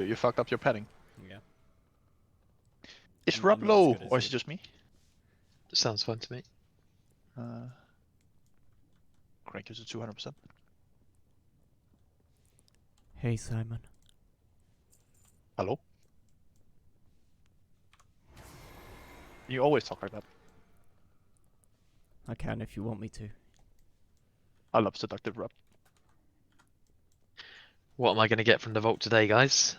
You fucked up your padding. Yeah. Is I'm Rob not as low, good as or is you. it just me? Sounds fun to me. Crank is at 200%. Hey, Simon. Hello? You always talk like that. I can if you want me to. I love seductive Rob. What am I going to get from the vault today, guys?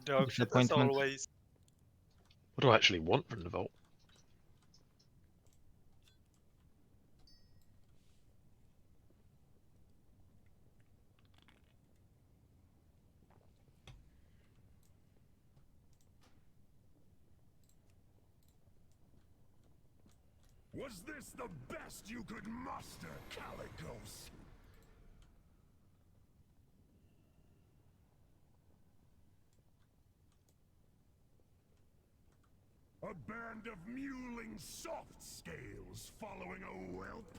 Dog shit as Disappointment. always. What do I actually want from the vault? Was this the best you could muster, Calicos? A band of mewling soft scales following a whelp?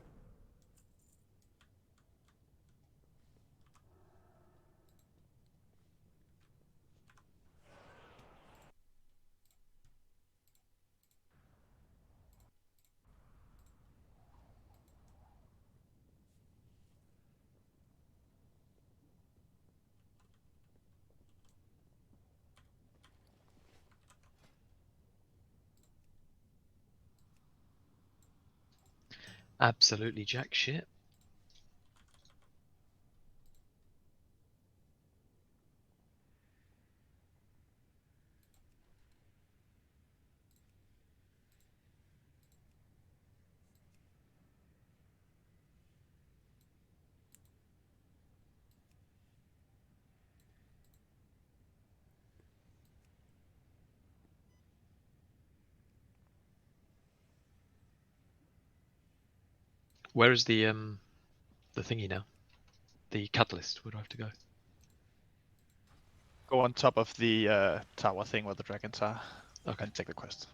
Absolutely jack shit. Where is the thingy now? The catalyst. Where do I have to go? Go on top of the tower thing where the dragons are. Okay. And take the quest.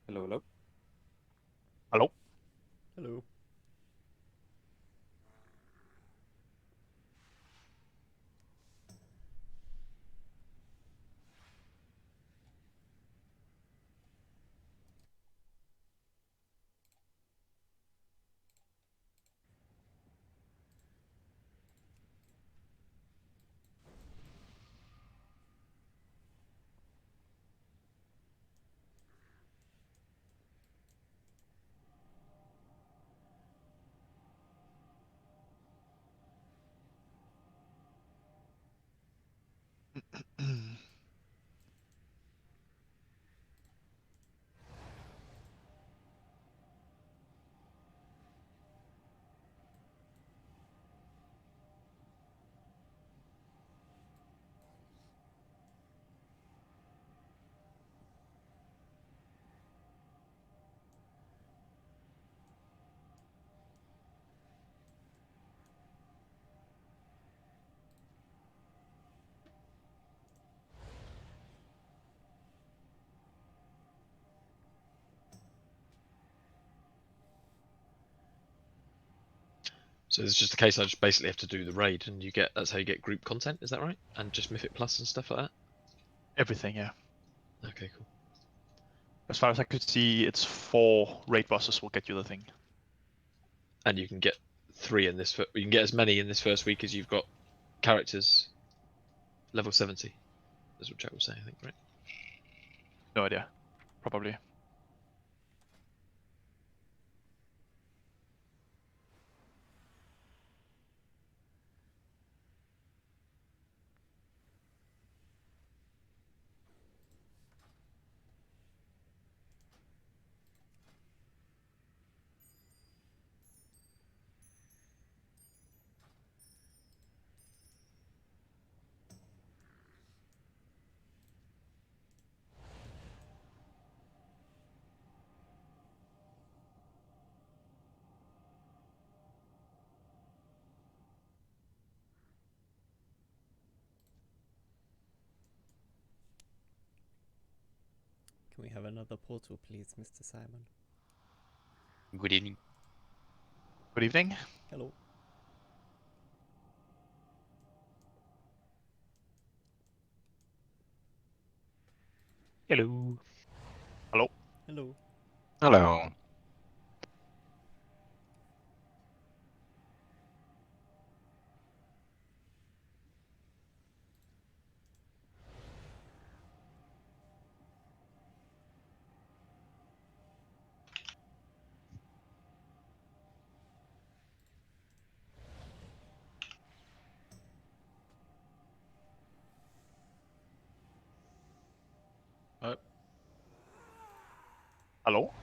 Hello, hello. Hello? Hello. So it's just a case I just basically have to do the raid, and that's how you get group content. Is that right? And just Mythic Plus and stuff like that. Everything, yeah. Okay, cool. As far as I could see, it's 4 raid bosses will get you the thing. And you can get 3 in this. You can get as many in this first week as you've got characters level 70. That's what Jack was saying, I think, right? No idea. Probably. Can we have another portal, please, Mr. Simon? Good evening. Good evening. Hello. Hello. Hello. Hello. Hello. Hello.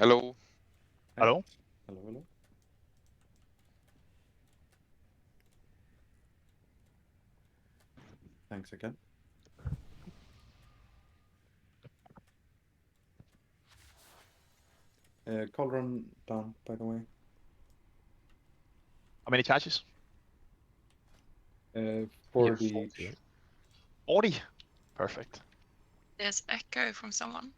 Hello. Hello. Hello, hello. Thanks again. Cauldron down, by the way. How many charges? 40 40, each. right? 40. Perfect. There's echo from someone.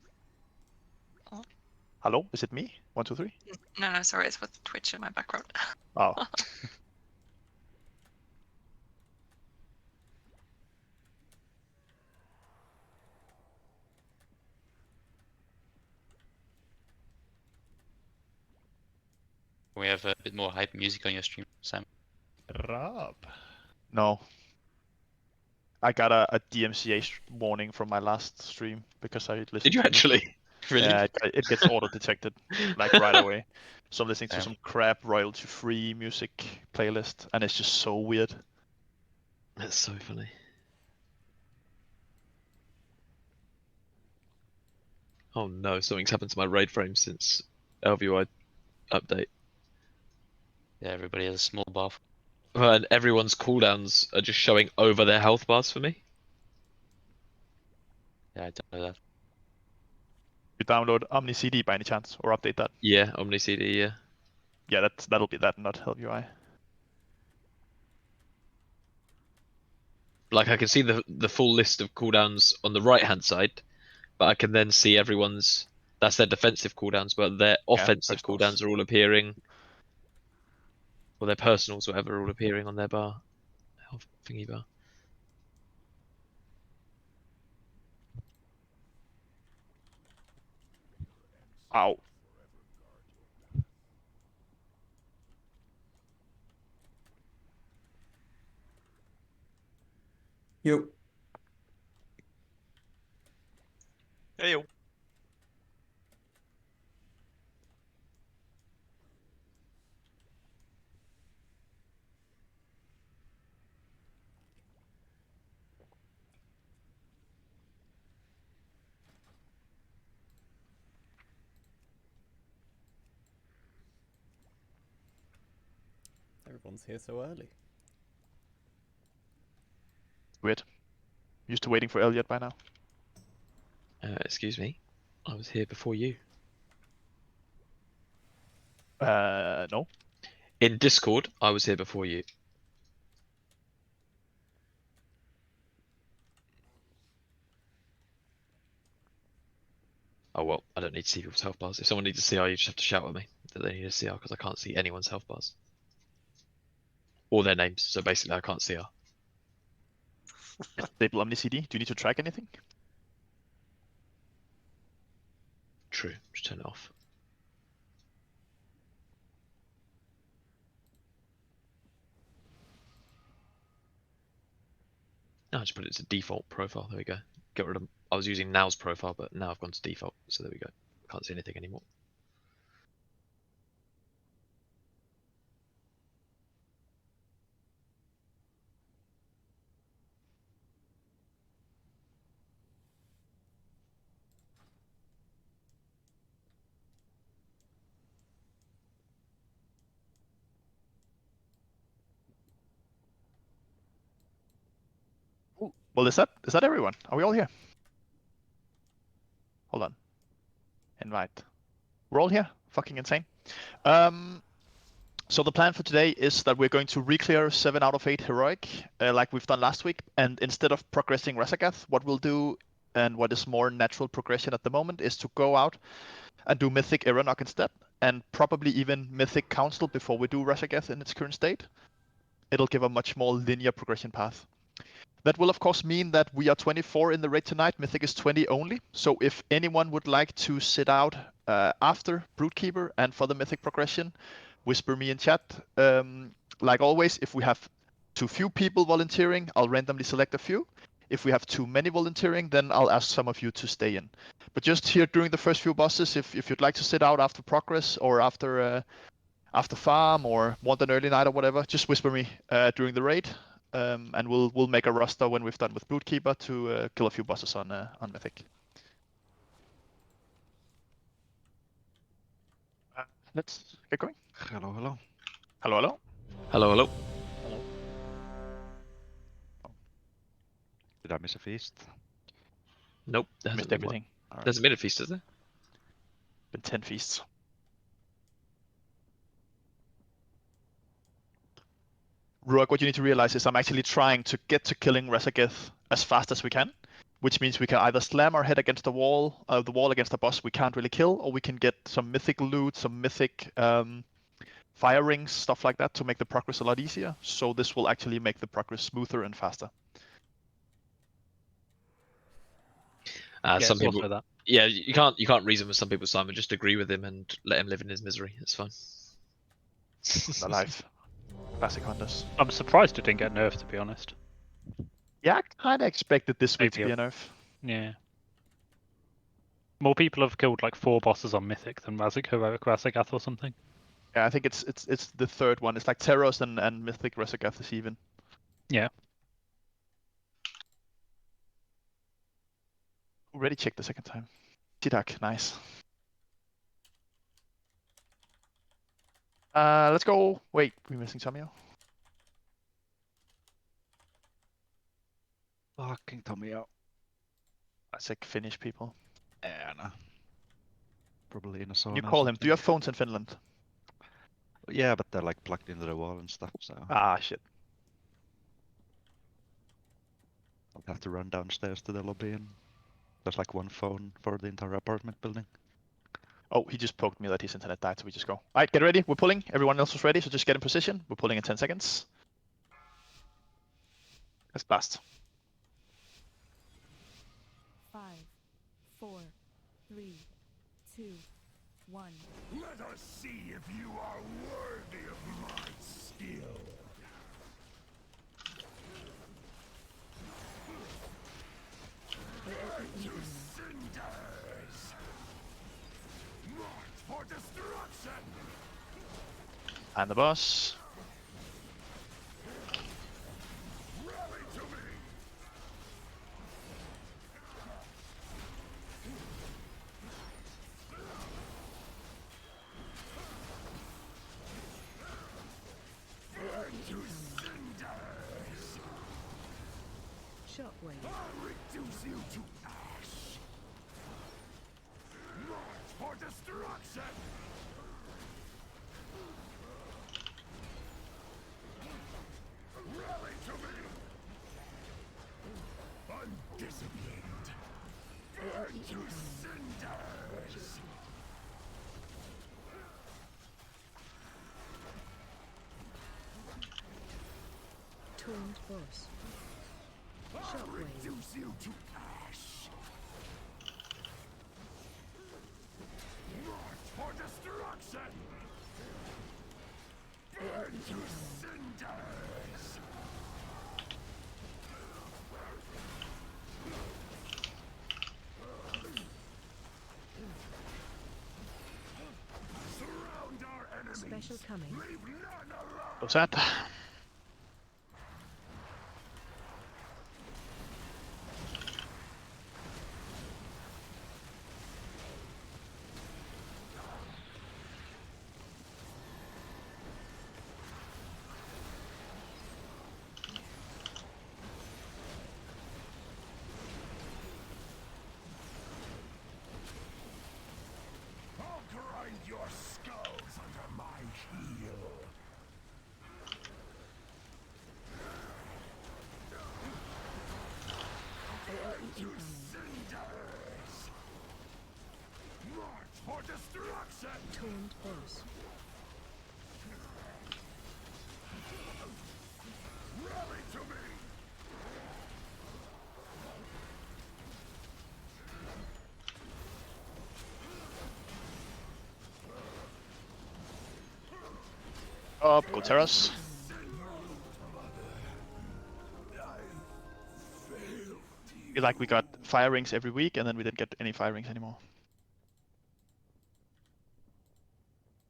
Hello. Is it me? 1, 2, 3. No, sorry, it's with Twitch in my background. Oh. We have a bit more hype music on your stream, Sam. Rob. No. I got a DMCA warning from my last stream because I listened Did you to music. actually? Really? Yeah, it gets auto detected like right away. So I'm listening to Damn. some crap royalty-free music playlist, and it's just so weird. That's so funny. Oh no, something's happened to my raid frame since LVI update. Yeah, everybody has a small buff. And everyone's cooldowns are just showing over their health bars for me. Yeah, I don't know that. You download Omni CD by any chance, or update that? Yeah, Omni CD, yeah. Yeah, that'll be that, not help UI. Like I can see the full list of cooldowns on the right hand side, but I can then see everyone's that's their defensive cooldowns, but their offensive personals. cooldowns are all appearing, or their personals, whatever, are all appearing on their bar, health thingy bar. Ow. Yo. Hey, yo. Everyone's here so early. Weird. Used to waiting for Elliot by now. Excuse me. I was here before you. No. In Discord, I was here before you. Oh well, I don't need to see people's health bars. If someone needs a CR, you just have to shout at me that they need a CR because I can't see anyone's health bars. Or their names, so basically I can't CR. Disable Omni CD. Do you need to track anything? True, just turn it off. No, I just put it as a default profile. There we go. Get rid of. I was using Now's profile, but now I've gone to default. So there we go. Can't see anything anymore. Well, is that everyone? Are we all here? Hold on. Invite. We're all here? Fucking insane. So the plan for today is that we're going to re-clear 7 out of 8 heroic, like we've done last week. And instead of progressing Rasagath, what we'll do, and what is more natural progression at the moment, is to go out and do Mythic Eranok instead, and probably even Mythic Council before we do Rasagath in its current state. It'll give a much more linear progression path. That will of course mean that we are 24 in the raid tonight. Mythic is 20 only. So if anyone would like to sit out after Broodkeeper and for the Mythic progression, whisper me in chat. Like always, if we have too few people volunteering, I'll randomly select a few. If we have too many volunteering, then I'll ask some of you to stay in. But just here during the first few bosses, if you'd like to sit out after progress or after farm or want an early night or whatever, just whisper me during the raid. And we'll make a roster when we've done with Broodkeeper to kill a few bosses on Mythic. Let's get going. Hello, hello. Hello, hello. Hello, hello. Hello. Did I miss a feast? Nope, there hasn't Missed been one. everything. There hasn't been a feast, has there? Been 10 feasts. Ruak, what you need to realize is I'm actually trying to get to killing Rasagath as fast as we can, which means we can either slam our head against the wall against a boss we can't really kill, or we can get some mythic loot, some mythic fire rings, stuff like that to make the progress a lot easier. So this will actually make the progress smoother and faster. Some people. that. Yeah, you can't reason with some people, Simon. Just agree with him and let him live in his misery. It's fine. Alive. Classic hunters. I'm surprised it didn't get nerfed, to be honest. Yeah, I kind of expected this week to Maybe be a nerf. Yeah. More people have killed like 4 bosses on Mythic than Heroic Rasagath or something. Yeah, I think it's the third one. It's like Teros and Mythic Rasagath is even. Yeah. Already checked the second time. T-Duck, nice. Let's go. Wait, we're missing Tomio. Fucking Tommy out. Classic Finnish people. Yeah, no. Probably in a sauna. You call him. Do you have phones in Finland? Yeah, but they're like plugged into the wall and stuff, so Ah, shit. I'll have to run downstairs to the lobby and there's like one phone for the entire apartment building. Oh, he just poked me that his internet died, so we just go. Alright, get ready. We're pulling. Everyone else is ready, so just get in position. We're pulling in 10 seconds. Let's blast. 5, 4, 3, 2, 1. Let us see if you are worthy of my skill. And the boss. Shockwave. I'll reduce you to ash. March for destruction. Rally to me. Undisciplined. Burn to cinders. Taunt boss. I'll Shockwave. reduce you to ash. March for destruction. Burn to cinders. Surround our enemies. Special coming. Leave none alive. What's that? I'll grind your skulls under my heel. Burn to cinders. March for destruction. Taunt boss. Rally to me. Up, go Terras. It's like we got fire rings every week and then we didn't get any fire rings anymore.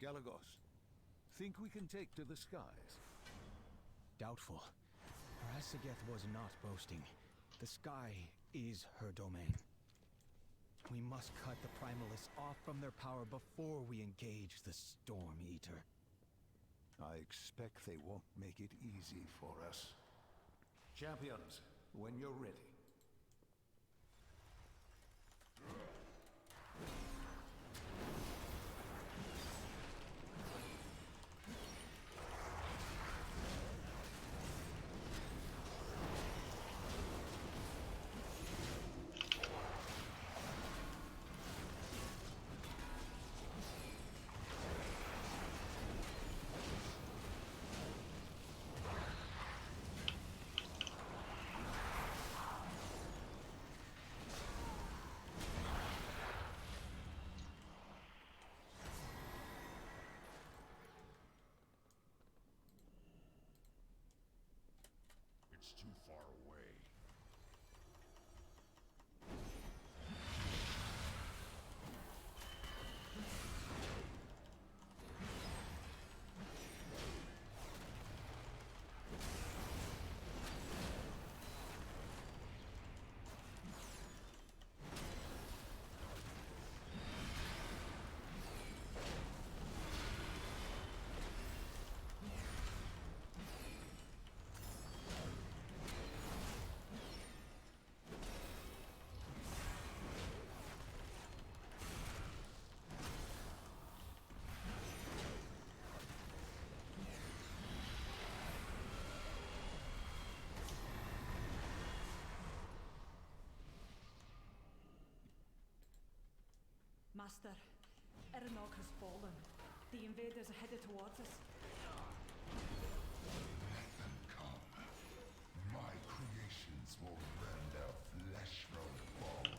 Galagos, think we can take to the skies? Doubtful. Rasageth was not boasting. The sky is her domain. We must cut the Primalists off from their power before we engage the Storm Eater. I expect they won't make it easy for us. Champions, when you're ready. It's too far away. Master, Erenog has fallen. The invaders are headed towards us. Let them come. My creations will rend their flesh from bone.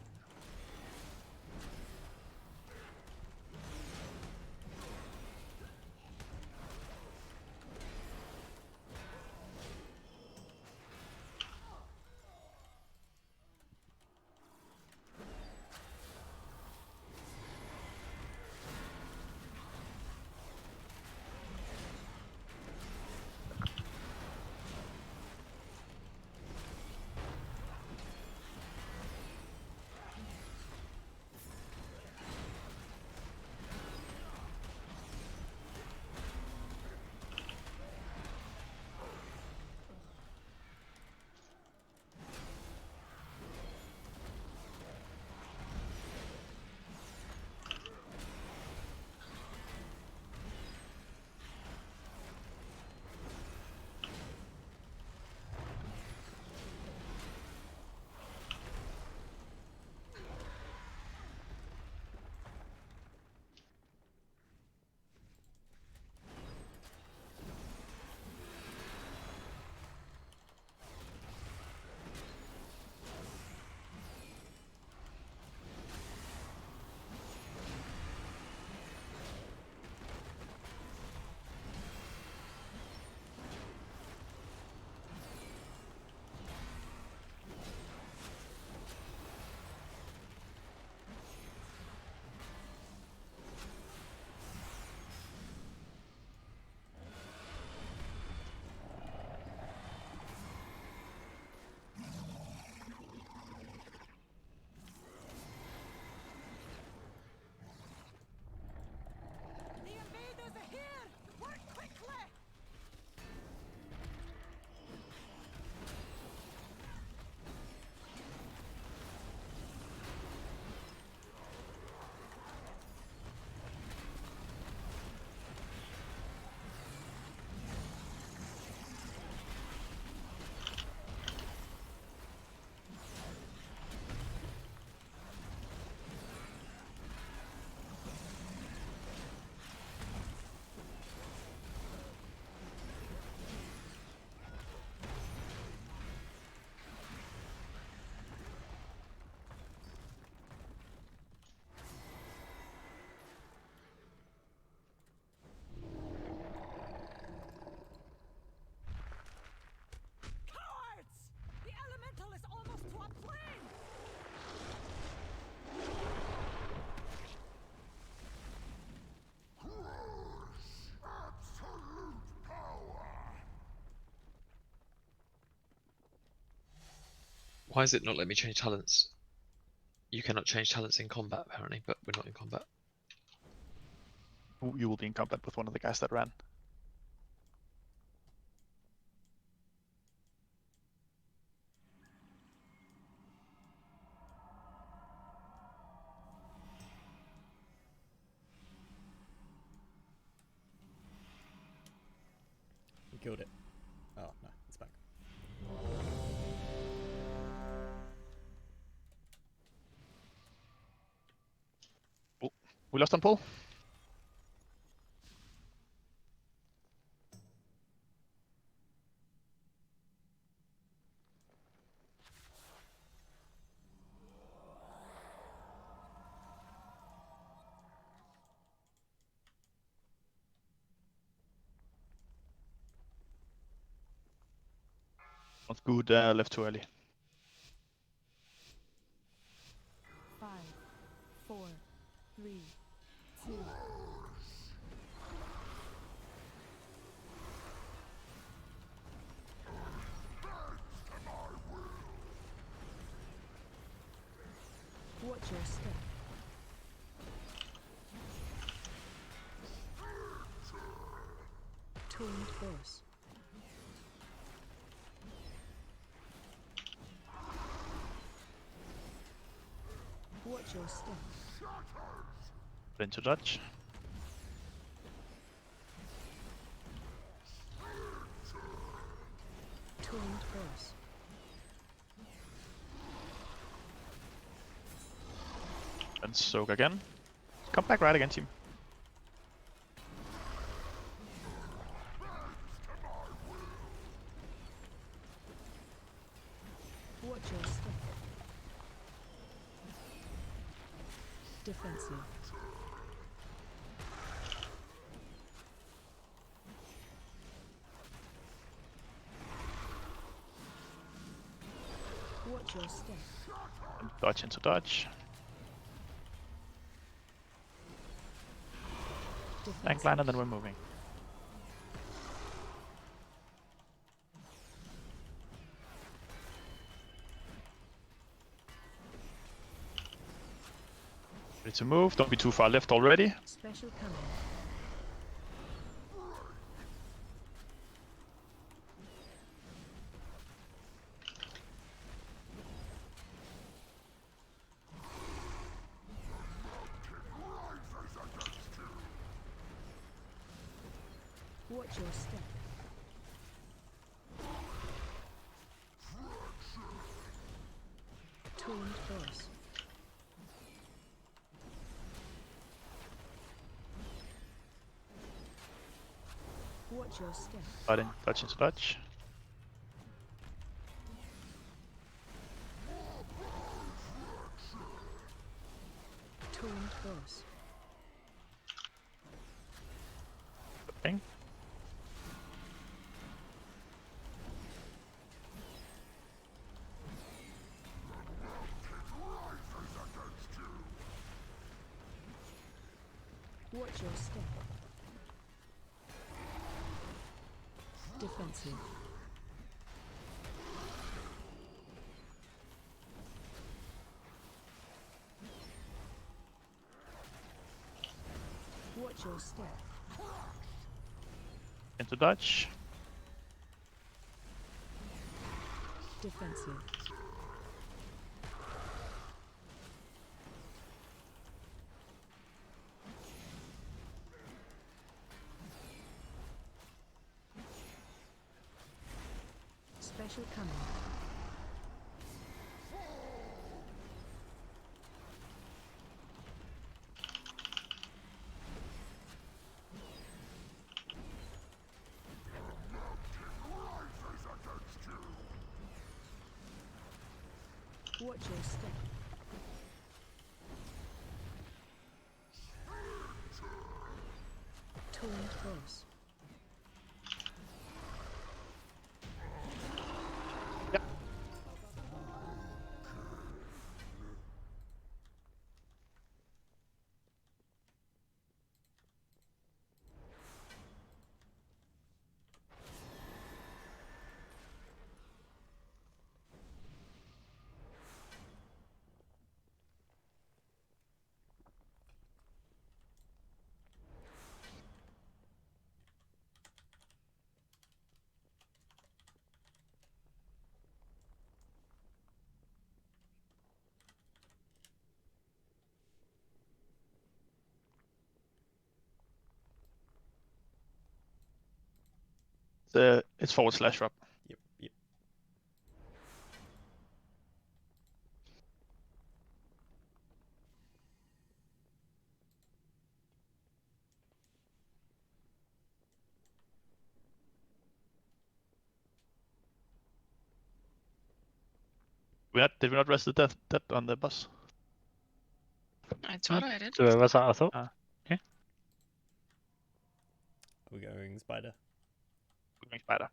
Why is it not letting me change talents? You cannot change talents in combat, apparently, but we're not in combat. You will be in combat with one of the guys that ran. We killed it. Oh, no, it's back. Oh, we lost on pull. Not good, left too early. 5, 4, 3, 2. Watch your step. Tuned force. Watch your step. Into dodge. Tuned force. And soak again. Come back right again, team. Watch your step. Defensive. Watch your step. And dodge into dodge. Tank line, and then we're moving. Ready to move. Don't be too far left already. Special coming. Watch your step. Tuned force. Watch your step. Paladin, dodge into dodge. Tuned force. Bang. Watch your step. Defensive. Watch your step. Into dodge. Defensive. Special coming. Watch your step. Tuned force. Yep. It's forward slash Rob. Yep, yep. Did we not rest the death on the bus? I thought I did. So where was that? I thought. Are we going spider? We're going spider.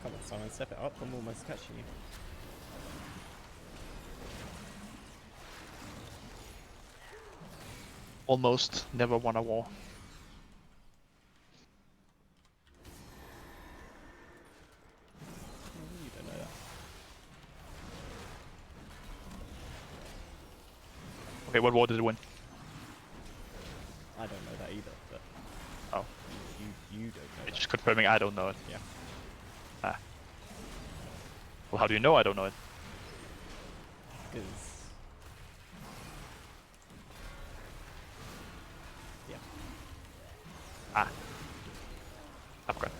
Come on, Simon, step it up. I'm almost catching you. Almost never won a war. You don't know that. Okay, what war did it win? I don't know that either, but Oh, you don't know it's that. just confirming I don't know it. Yeah. Ah. Well, how do you know I don't know it? Because... Yeah. Ah. I forgot.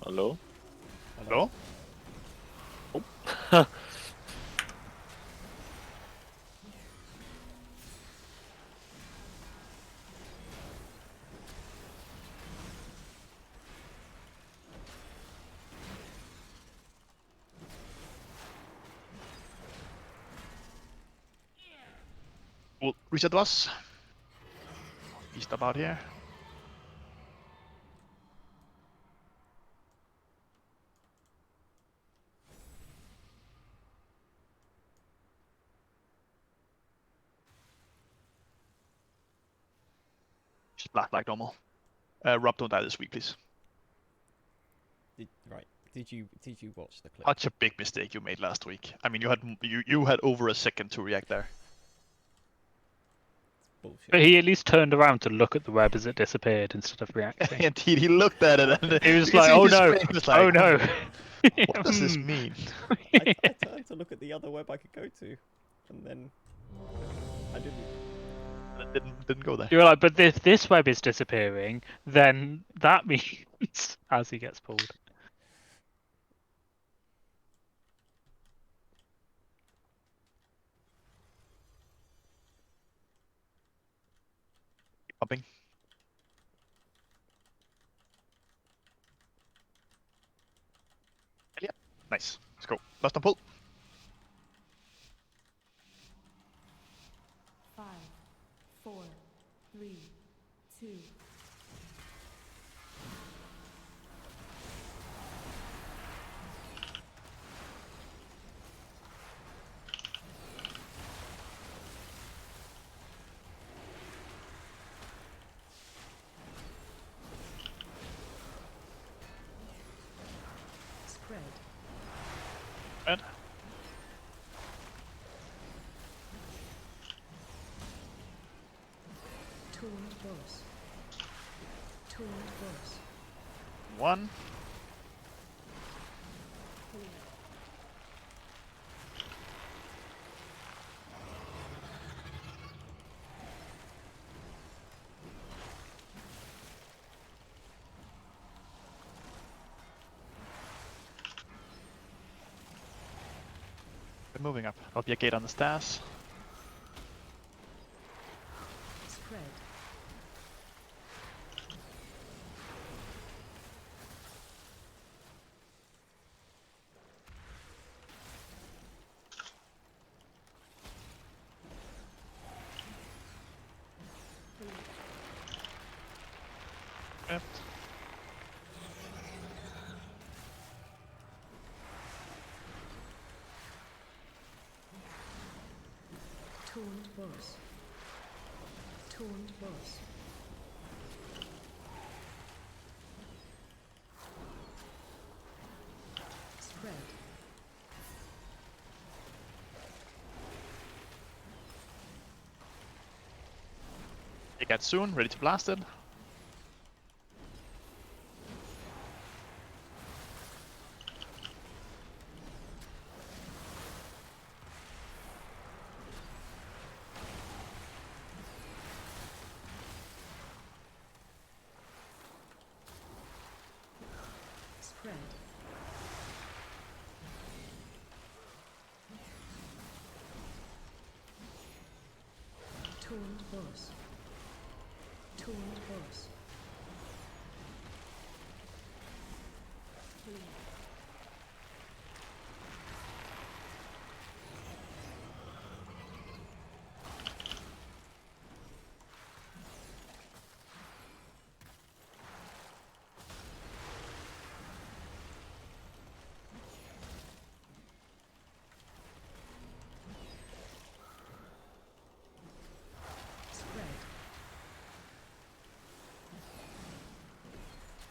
Hello? Hello? Oh. We'll reset the bus. East about here. Just blast like normal. Rob, don't die this week, please. Right. Did you watch the clip? Such a big mistake you made last week. I mean, you had over a second to react there. Bullshit. But he at least turned around to look at the web as it disappeared instead of reacting. Indeed, he looked at it and He was you like, see "Oh his no! face was like, Oh no!" What does this mean? I turned to look at the other web I could go to, and then I didn't. Didn't go there. You were like, "But if this web is disappearing, then that means..." As he gets pulled. Pumping. Yeah, nice. Let's go. Last and pull. 5, 4, 3, 2. Red. One. We're moving up. There'll be a gate on the stairs. Left. They get soon, ready to blast it.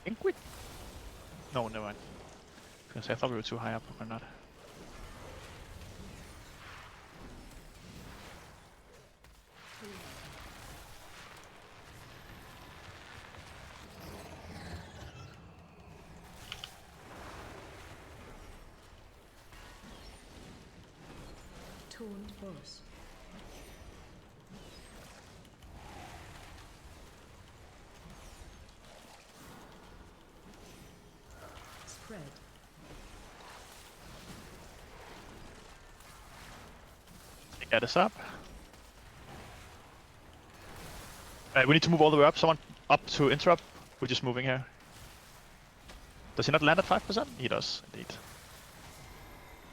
Think we... No, never mind. Because I thought we were too high up, or not. They get us up. We need to move all the way up. Someone up to interrupt. We're just moving here. Does he not land at 5%? He does, indeed.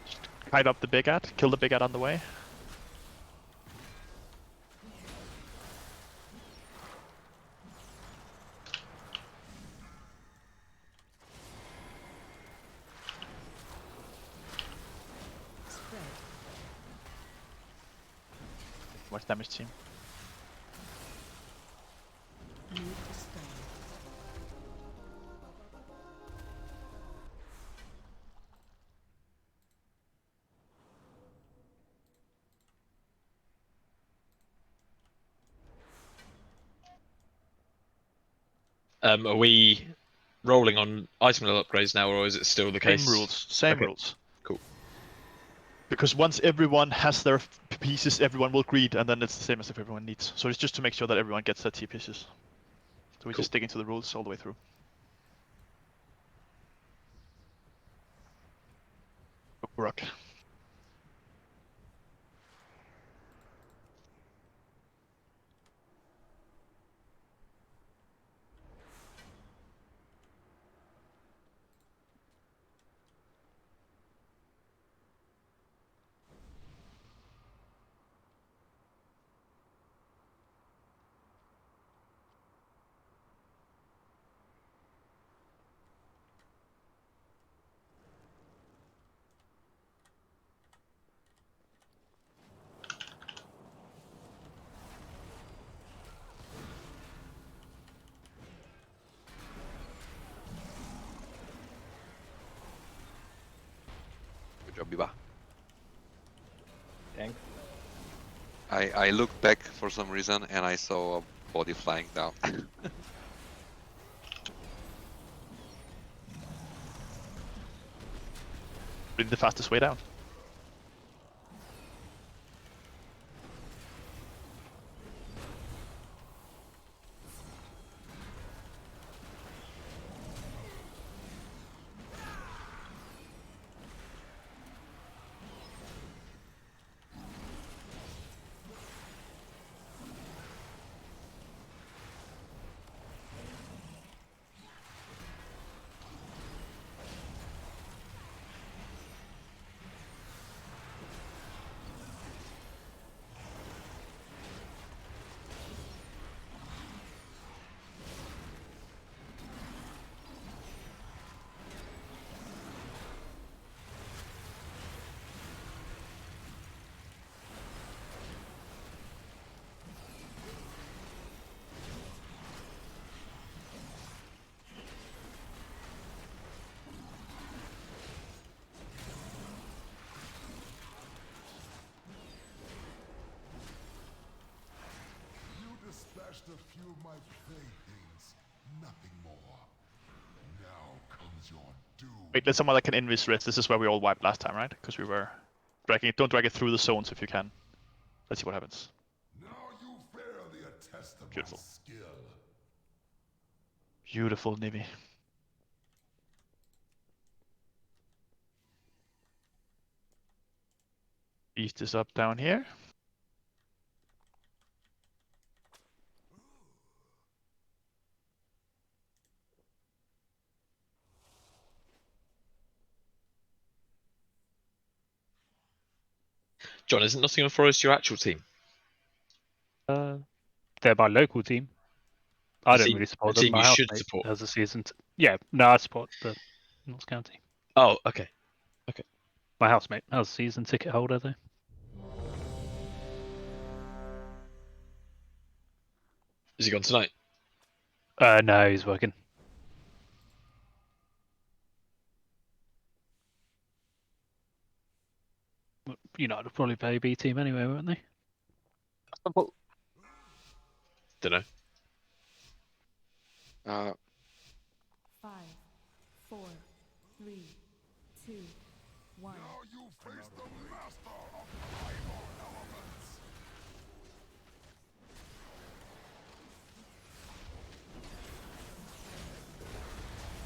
Just kite up the big ad. Kill the big ad on the way. Much damage, team. Are we rolling on item level upgrades now, or is it still the case? Same rules. Same Okay. rules. Cool. Because once everyone has their pieces, everyone will greed, and then it's the same as if everyone needs. So it's just to make sure that everyone gets their T pieces. So we're Cool. just sticking to the rules all the way through. Rook. Biba. Thanks. I looked back for some reason and I saw a body flying down. Really the fastest way down. Dispatched a few of my playthings, nothing more. Now comes your doom. Wait, there's someone that can invis res. This is where we all wiped last time, right? Because we were dragging it. Don't drag it through the zones if you can. Let's see what happens. Now you fairly attest to my Beautiful. skill. Beautiful, Nivi. Beast is up down here. John, isn't Nottingham Forest your actual team? They're my local team. I don't really support them. team My you should housemate support. has a season. Yeah, no, I support the Notts County. Oh, okay. My housemate has a season ticket holder though. Is he gone tonight? No, he's working. United will probably play B team anyway, won't they? Don't know. 5, 4, 3, 2, 1. Now you face the master of primal elements.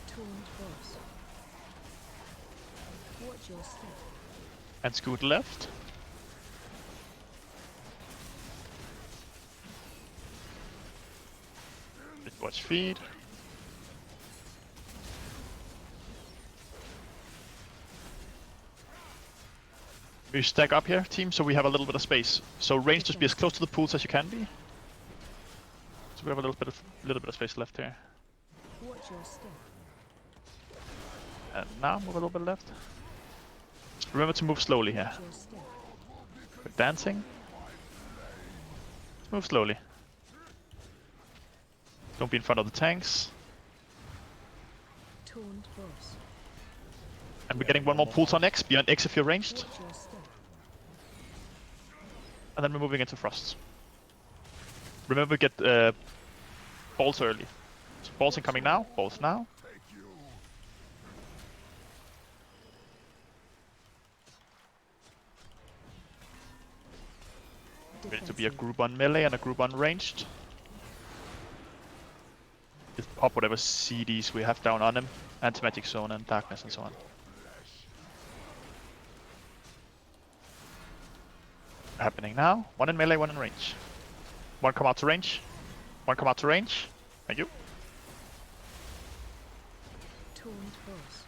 Taunt boss. Watch your step. And scoot left. Watch feed. We stack up here, team, so we have a little bit of space. So range, just be as close to the pools as you can be. So we have a little bit of space left here. Watch your step. And now move a little bit left. Remember to move slowly here. Watch your step. We're dancing. Let's move slowly. Don't be in front of the tanks. Taunt boss. And we're getting one more pulse on X, beyond X if you're ranged. Watch your step. And then we're moving into Frost. Remember, get balls early. So balls incoming now, balls now. Ready to be a group 1 melee and a group 1 ranged. Just pop whatever CDs we have down on him. Anti-magic zone and darkness and so on. Happening now. One in melee, one in range. One come out to range. One come out to range. Thank you. Taunt boss.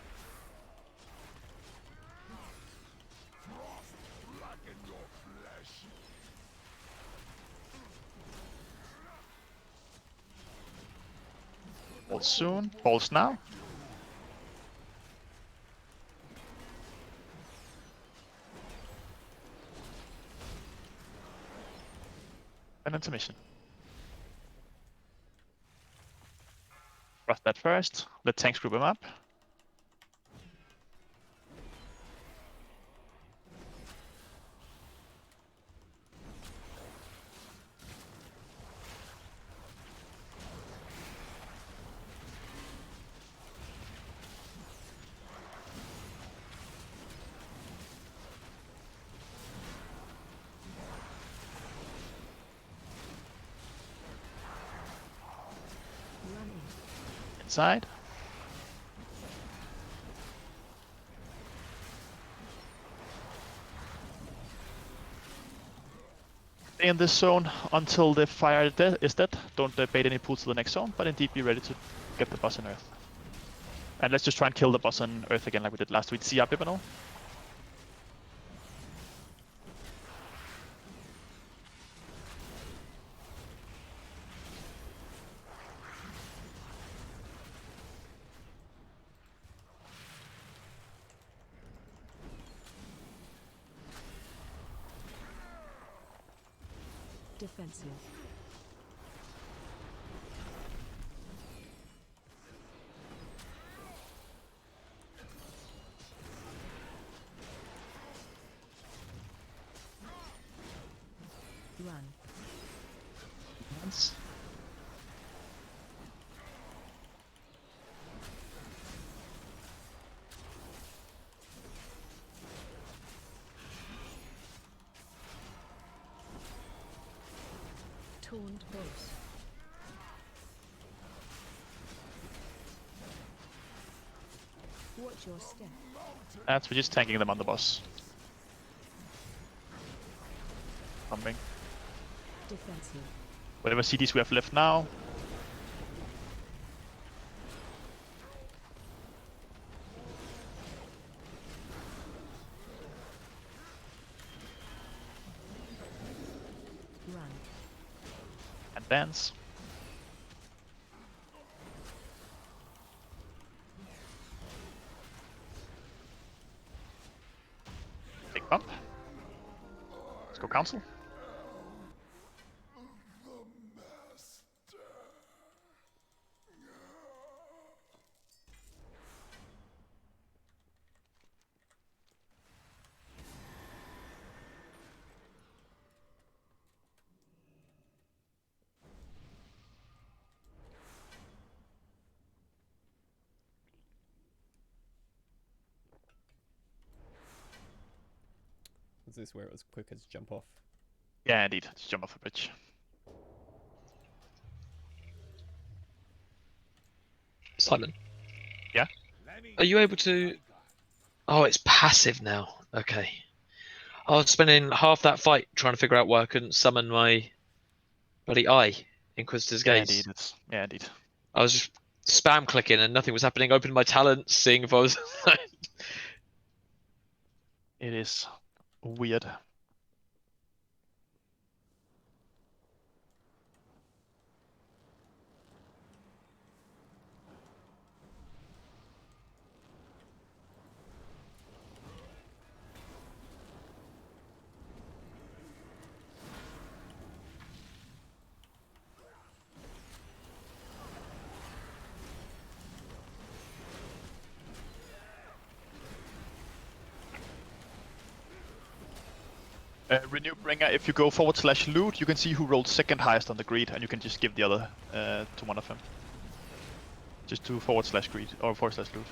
Balls soon. Balls now. And intermission. Rush that first. Let tanks group him up. Inside. Stay in this zone until the fire is dead. Don't bait any pools to the next zone, but indeed be ready to get the boss in Earth. And let's just try and kill the boss on Earth again like we did last week. See our Bibano? Defensive. Run. Once. Toned boss. Watch your step. That's we're just tanking them on the boss. Pumping. Defensive. Whatever CDs we have left now. Run. Advance. Big bump. Let's go council. Is this where it was quick as jump off? Yeah, indeed. Just jump off the bridge. Simon. Yeah? Are you able to... Oh, it's passive now. Okay. I was spending half that fight trying to figure out why I couldn't summon my bloody eye, Inquisitor's Yeah, Gaze. indeed. Yeah, indeed. I was just spam clicking and nothing was happening. Opening my talent, seeing if I was... It is weird. Renew Bringer, if you go /loot, you can see who rolled second highest on the greed, and you can just give the other to one of them. Just do /greed, or /loot.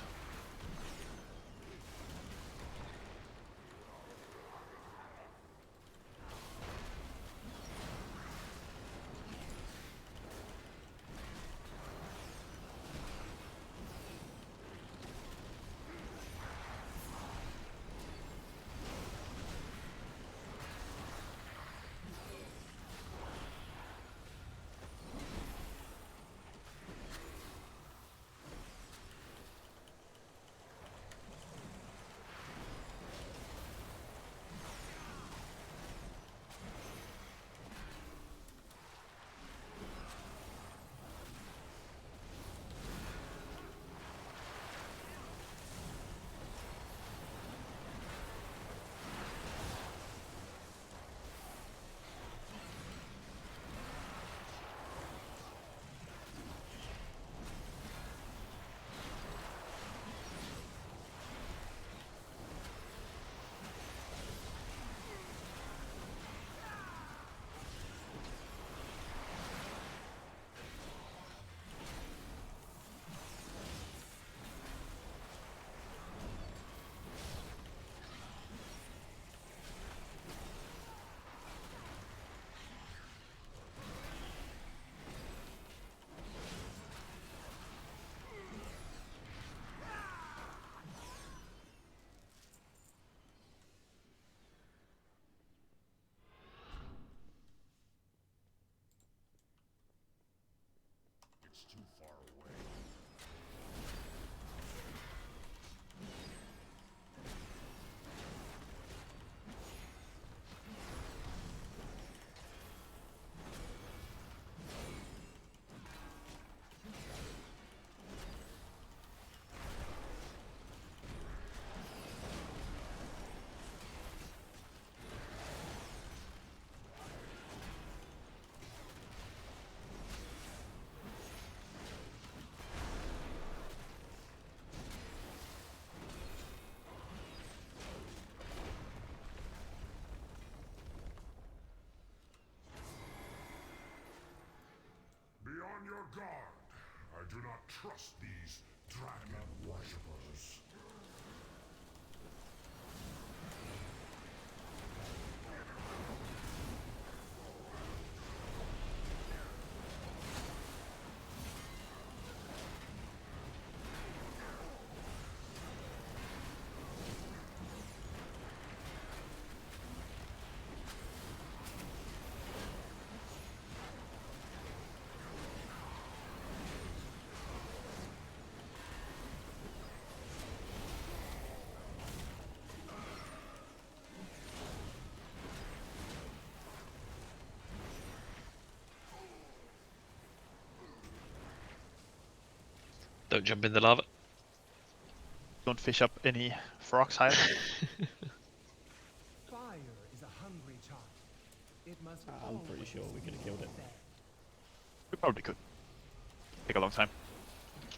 Be on your guard. I do not trust these dragon worshippers. Don't jump in the lava. Don't fish up any frogs either. Fire is a hungry child. It must I'm pretty sure we could have killed it. We probably could. Take a long time.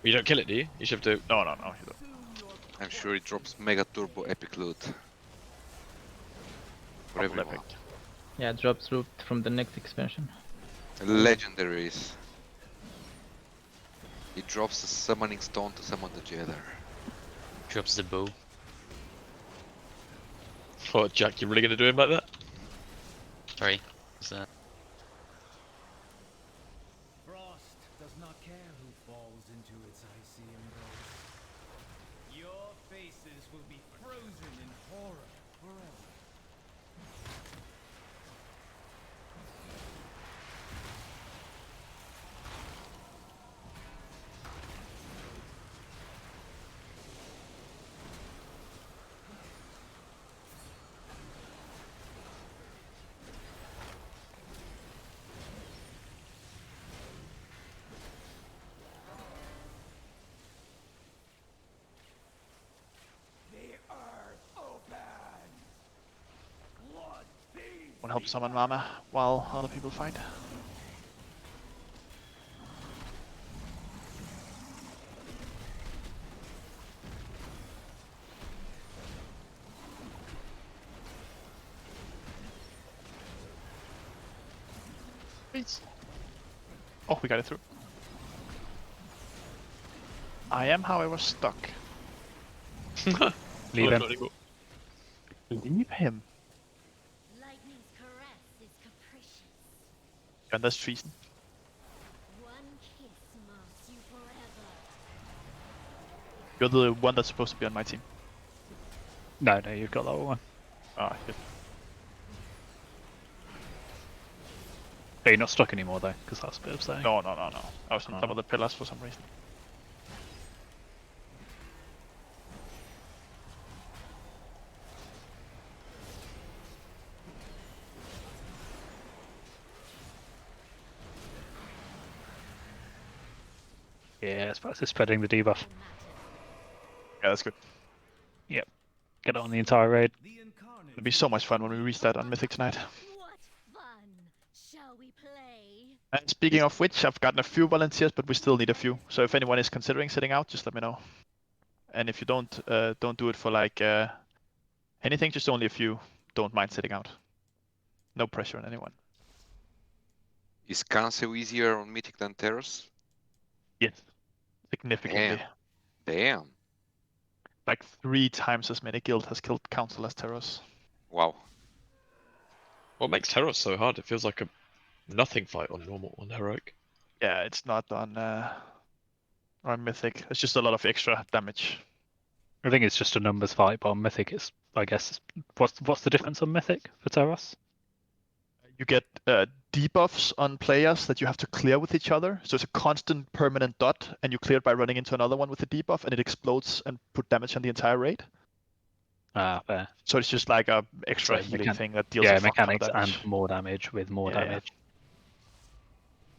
You don't kill it, do you? You should have to. No, you don't. I'm sure it drops mega turbo epic loot. For Double everyone. epic. Yeah, drops loot from the next expansion. Legendaries. It drops a summoning stone to summon the jailer. Drops the bow. Oh, Jack, you really gonna do him like that? Sorry. What's that? Frost does not care who falls into its icy embrace. Your faces will be frozen in horror forever. Want to help summon Mama while other people fight. Please. Oh, we got it through. I am, however, stuck. Leave him. Leave him. Lightning's caress is capricious. And that's treason. One kiss marks you forever. You're the one that's supposed to be on my team. No, you've got that one. Ah, shit. But you're not stuck anymore though, because that's a bit upsetting. No. I was on top of the pillars for some reason. Yeah, it's practice spreading the debuff. Yeah, that's good. Yep. Get it on the entire raid. It'll be so much fun when we reach that on Mythic tonight. What fun! Shall we play? And speaking of which, I've gotten a few volunteers, but we still need a few. So if anyone is considering sitting out, just let me know. And if you don't do it for like anything, just only a few. Don't mind sitting out. No pressure on anyone. Is Cancel easier on Mythic than Terrace? Yes, significantly. Damn. Like 3 times as many guild has killed Council as Terros. Wow. What makes Terros so hard? It feels like a nothing fight on normal, on heroic. Yeah, it's not on Mythic. It's just a lot of extra damage. I think it's just a numbers fight, but on Mythic it's, I guess, what's the difference on Mythic for Terros? You get debuffs on players that you have to clear with each other. So it's a constant permanent dot, and you clear it by running into another one with a debuff, and it explodes and put damage on the entire raid. Ah, fair. So it's just like a extra So healing thing that deals a fuck ton of mechanics damage. and more damage with more damage.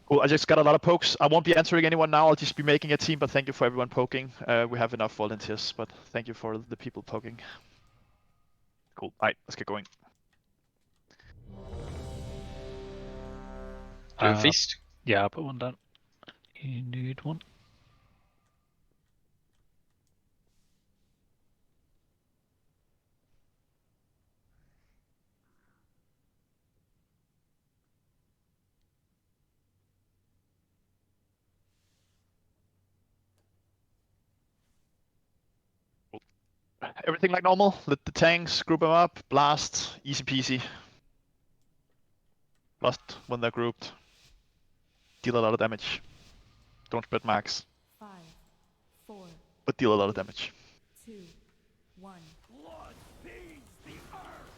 Cool, I just got a lot of pokes. I won't be answering anyone now, I'll just be making a team, but thank you for everyone poking. We have enough volunteers, but thank you for the people poking. Cool, alright, let's get going. Do a feast? Yeah, I'll put one down. You need one. Everything like normal. Let the tanks group them up. Blast. Easy peasy. Blast when they're grouped. Deal a lot of damage. Don't spread max. 5, 4, But deal a lot of damage. 2, 1. Blood feeds the earth.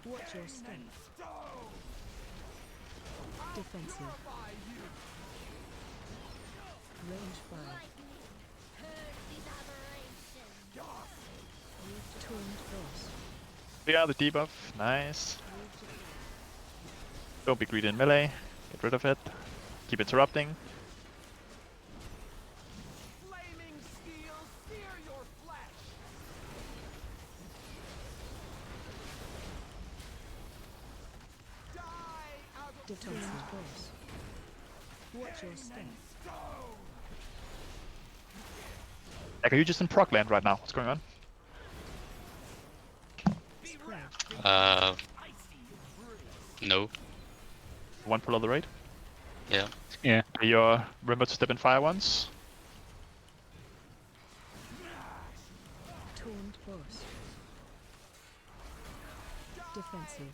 Watch your step. Defensive. Range 5. Turned force. Yeah, the debuff. Nice. Don't be greedy in melee. Get rid of it. Keep interrupting. Flaming steel sear your flesh. Die out of Defensive force. Watch your step. Like, are you just in proc land right now? What's going on? No. One pull of the raid? Yeah. Yeah. You're remember to step in fire once. Turned force. Defensive.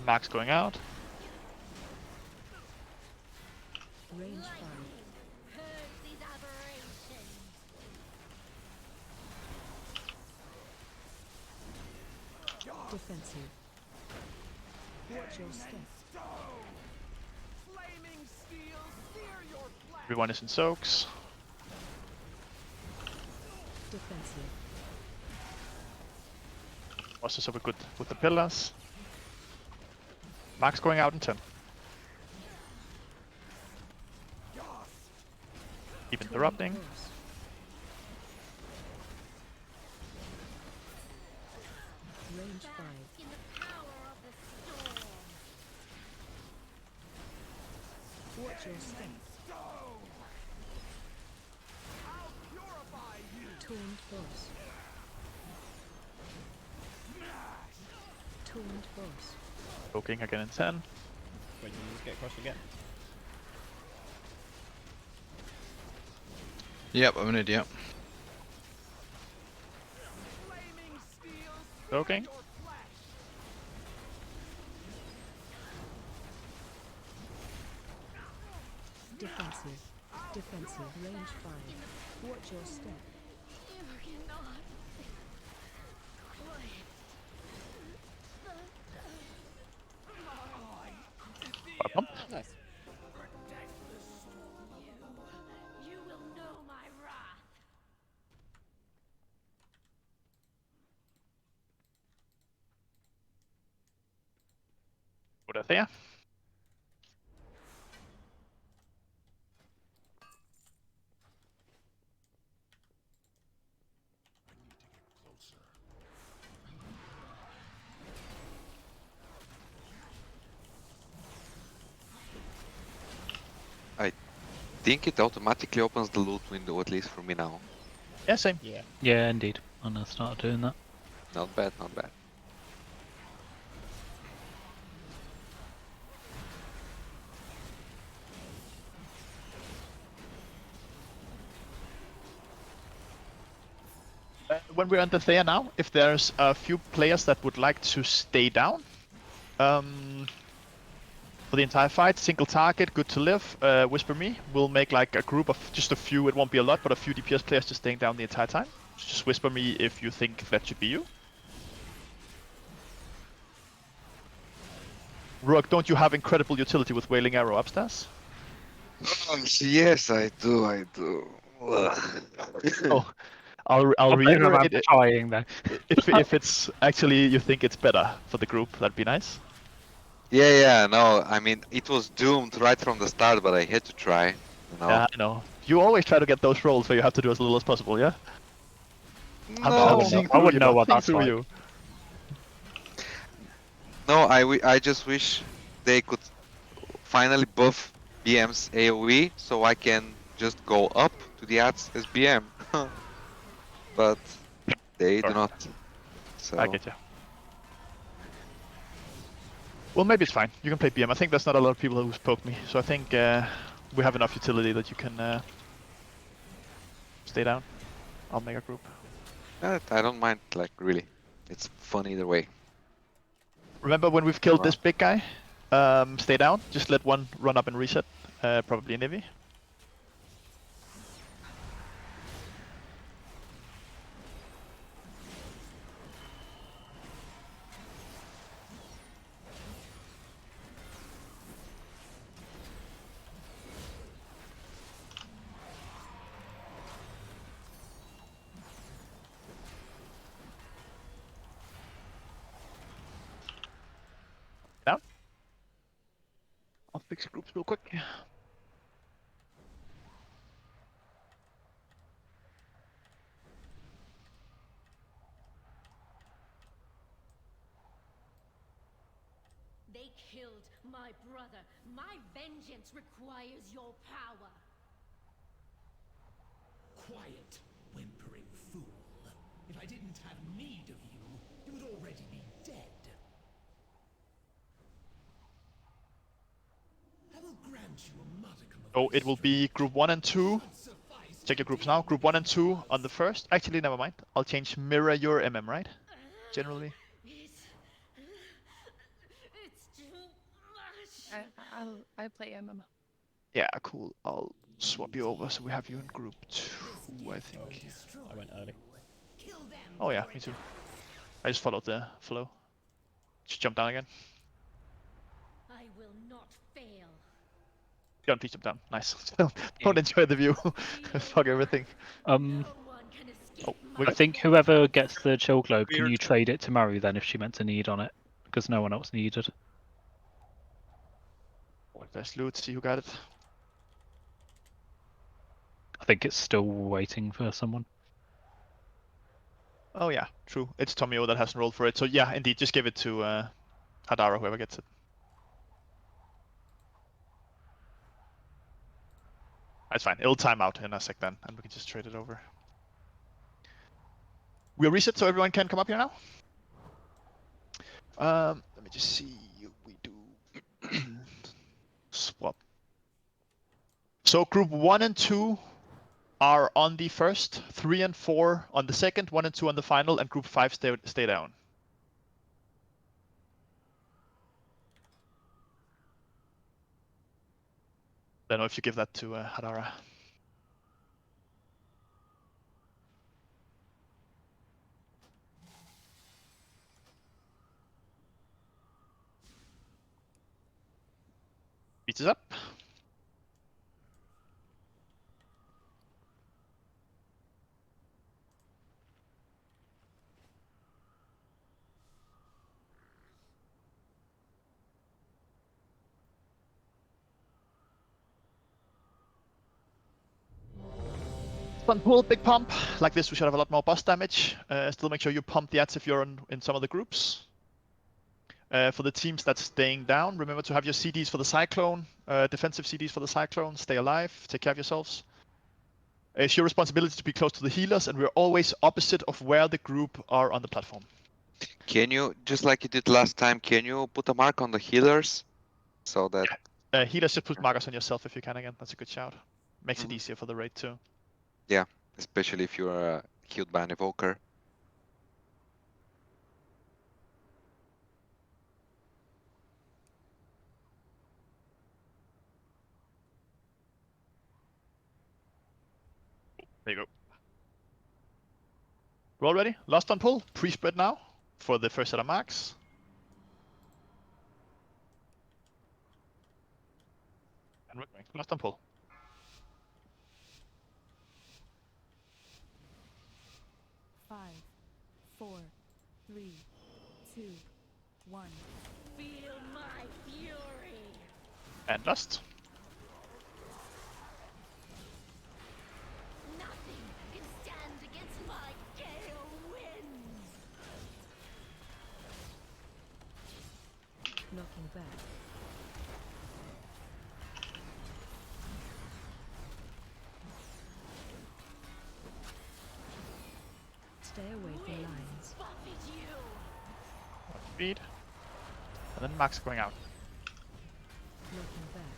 Max going out. Range 5. Defensive. Watch your step. flaming steel sear your flesh. Everyone is in soaks. Defensive. Also super good with the pillars. Max going out in 10. Keep interrupting. Range 5. Watch your step. Turned force. Turned force. Poking again in 10. Wait, you just get crushed again. Yep, I'm an idiot. Poking. Defensive. Defensive. Range 5. Watch your step. Nice. You will know my wrath. Put it there. I think it automatically opens the loot window, at least for me now. Yeah, same. Yeah. Yeah, indeed. And I started doing that. Not bad, not bad. When we're under there now, if there's a few players that would like to stay down for the entire fight, single target, good to live, whisper me. We'll make like a group of just a few, it won't be a lot, but a few DPS players just staying down the entire time. Just whisper me if you think that should be you. Rook, don't you have incredible utility with Wailing Arrow upstairs? Yes, I do. I do. Oh, I'll I blame the man reiterate for it. trying though. If it's actually you think it's better for the group, that'd be nice. Yeah. No, I mean it was doomed right from the start, but I had to try. You know. Yeah, I know. You always try to get those rolls where you have to do as little as possible, yeah? I'm No. seeing I through wouldn't you. know I'm what seeing that's through like. you. No, I just wish they could finally buff BM's AoE so I can just go up to the ads as BM. But they do Sure. not. I So get you. Well, maybe it's fine. You can play BM. I think there's not a lot of people who's poked me, so I think we have enough utility that you can stay down. I'll make a group. I don't mind, like, really. It's fun either way. Remember when we've killed this big guy? Stay down. Just let one run up and reset. Probably Nivy. Down. I'll fix groups real quick. They killed my brother. My vengeance requires your power. Quiet, whimpering fool. If I didn't have need of you, you would already be dead. I will grant you a modicum of So it will be group 1 and 2. Check your groups now. Group 1 and 2 on the first. Actually, never mind. I'll change mirror your MM, right? Generally. It's too much. I play MM. Yeah, cool. I'll swap you over so we have you in group 2, I think. I went early. Oh yeah, me too. I just followed the flow. Just jump down again. I will not fail. John, please jump down. Nice. Don't enjoy the view. Fuck everything. Oh, I think whoever gets the chill globe, can you trade it to Maru then if she meant to need on it? Because no one else needed. There's loot, see who got it. I think it's still waiting for someone. Oh yeah, true. It's Tomio that hasn't rolled for it. So yeah, indeed, just give it to Hadara, whoever gets it. That's fine. It'll time out in a sec then, and we can just trade it over. We'll reset so everyone can come up here now. Let me just see. We do swap. So group 1 and 2 are on the first, 3 and 4 on the second, 1 and 2 on the final, and group 5 stay down. Don't know if you give that to Hadara. Beats it up. Fun pool, big pump. Like this, we should have a lot more boss damage. Still make sure you pump the ads if you're in some of the groups. For the teams that's staying down, remember to have your CDs for the Cyclone, defensive CDs for the Cyclone. Stay alive, take care of yourselves. It's your responsibility to be close to the healers, and we're always opposite of where the group are on the platform. Can you, just like you did last time, can you put a mark on the healers? So that... Healers, just put markers on yourself if you can again. That's a good shout. Makes it easier for the raid too. Yeah, especially if you're healed by an evoker. There you go. Roll ready. Lost on pull. Pre-spread now for the first set of marks. And we're going. Lost on pull. Five, 4, 3, 2, 1. Feel my fury. And lost. Nothing can stand against my gale winds. Knocking back. Stay away from lines. Speed. And then marks going out. Knocking back.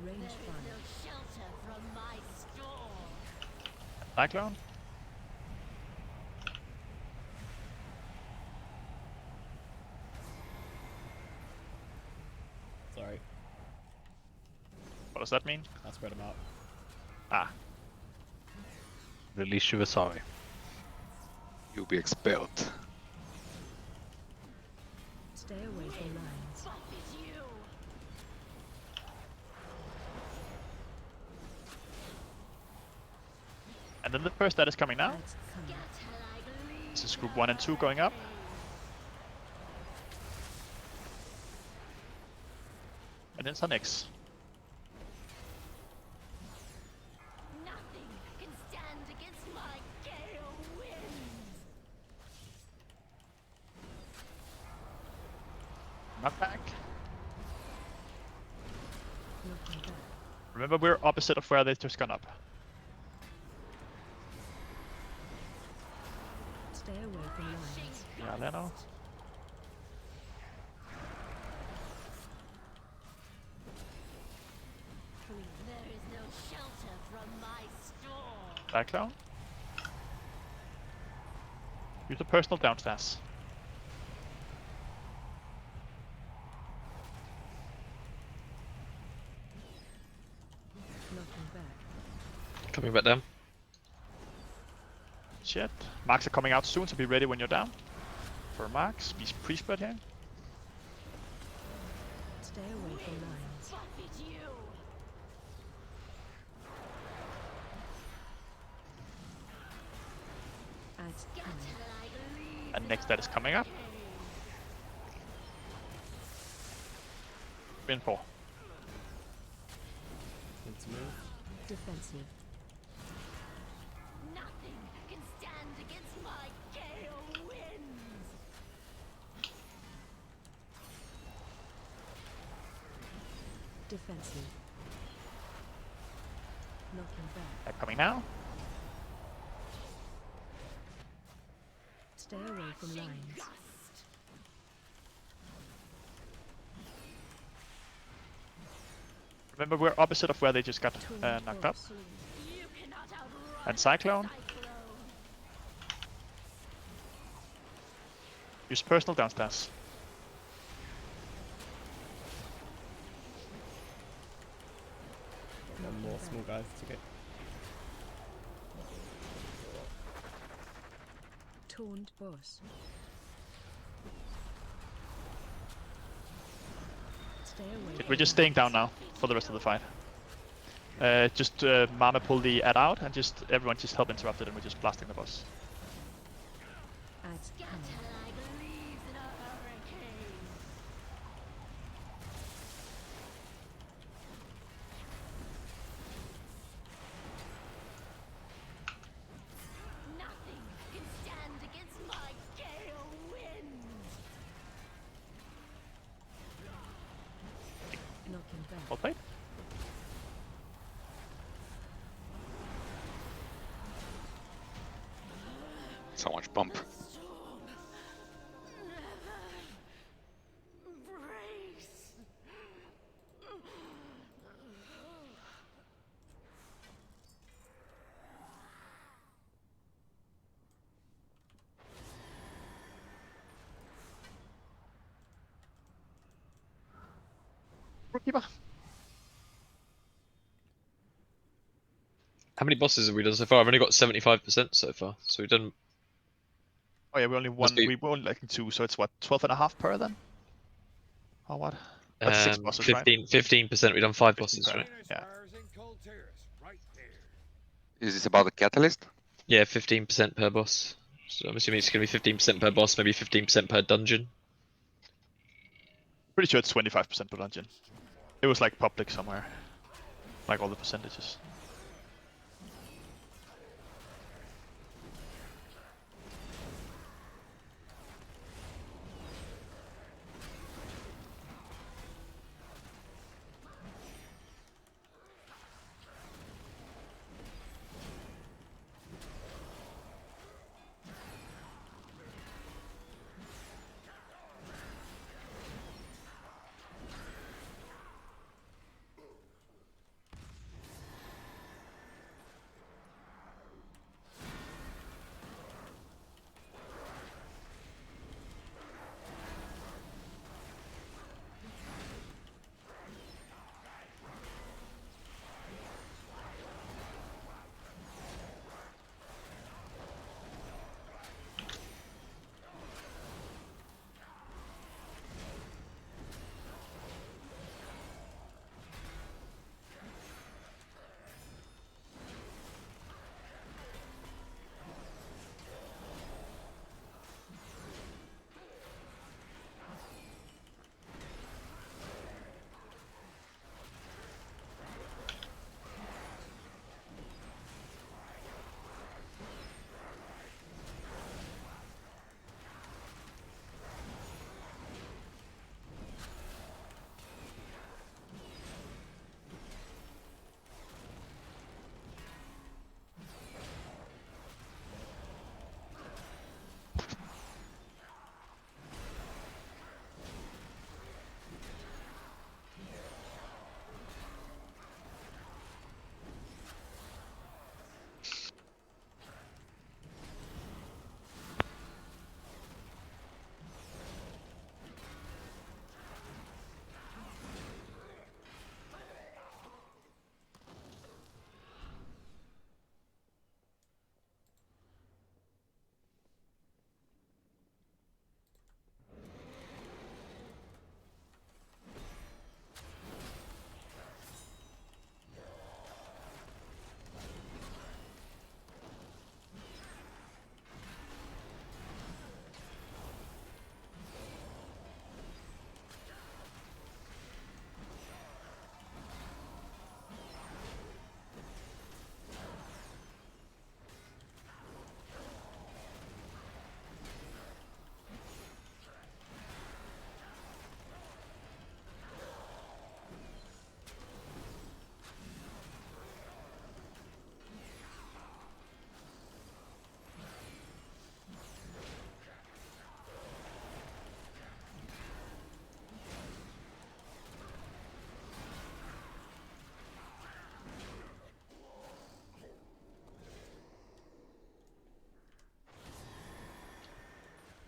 Range fire. No shelter from my storm. Cyclone. Sorry, What does that mean? I spread them out. Ah. At least you were sorry. You'll be expelled. Stay away from lines. And then the first that is coming now. This is group 1 and 2 going up. And then Sun X. Nothing can stand against my gale winds. Knockback. Knocking back. Remember, we're opposite of where they just gone up. Stay away from lines. Yeah, Leno. There is no shelter from my storm. Cyclone. Use a personal downstairs. Knocking back. Coming back down. Shit. Marks are coming out soon, so be ready when you're down. For marks, be pre-spread here. Stay away from lines. Add cannon. And next that is coming up. Win 4. Need to move. Defensive. Nothing can stand against my gale winds. Defensive. Knocking back. They're coming now. Stay away from lines. Remember, we're opposite of where they just got knocked up. And Cyclone. Use personal downstairs. One more small guys to get. Taunt boss. Stay away. We're just staying down now for the rest of the fight. Just Mama pull the ad out and just everyone just help interrupt it and we're just blasting the boss. Add cannon. Nothing can stand against my gale winds. Knocking back. Well played. So much bump. How many bosses have we done so far? I've only got 75% so far, so we've done. Oh yeah, we only Must won. be- We were only like 2, so it's what 12.5 per then. Or what? That's 6 bosses, right? 15%. We've done 5 15 bosses, per. right? Yeah. Is this about the catalyst? Yeah, 15% per boss. So I'm assuming it's going to be 15% per boss, maybe 15% per dungeon. Pretty sure it's 25% per dungeon. It was like public somewhere, like all the percentages.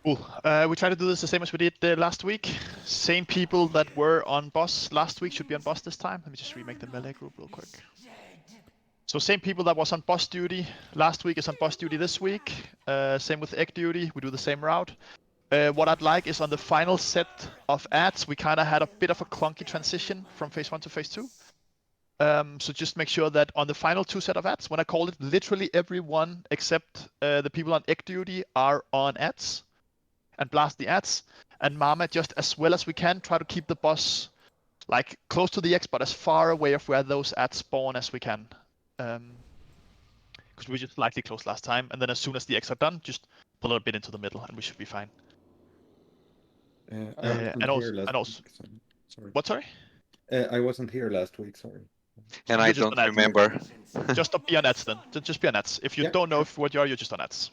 Cool. We try to do this the same as we did last week. Same people that were on boss last week should be on boss this time. Let me just remake the melee group real quick. So same people that was on boss duty last week is on boss duty this week. Same with egg duty. We do the same route. What I'd like is on the final set of ads, we kind of had a bit of a clunky transition from phase 1 to phase 2. So just make sure that on the final 2 set of ads, when I call it, literally everyone except the people on egg duty are on ads and blast the ads. And Mama, just as well as we can, try to keep the boss like close to the X, but as far away of where those ads spawn as we can. Because we just slightly close last time, and then as soon as the X are done, just pull it a bit into the middle, and we should be fine. I wasn't here last week. So sorry. What? Sorry. I wasn't here last week. Sorry. And I don't remember. Just be on ads then. Just be on ads. If you don't know what you are, you're just on ads.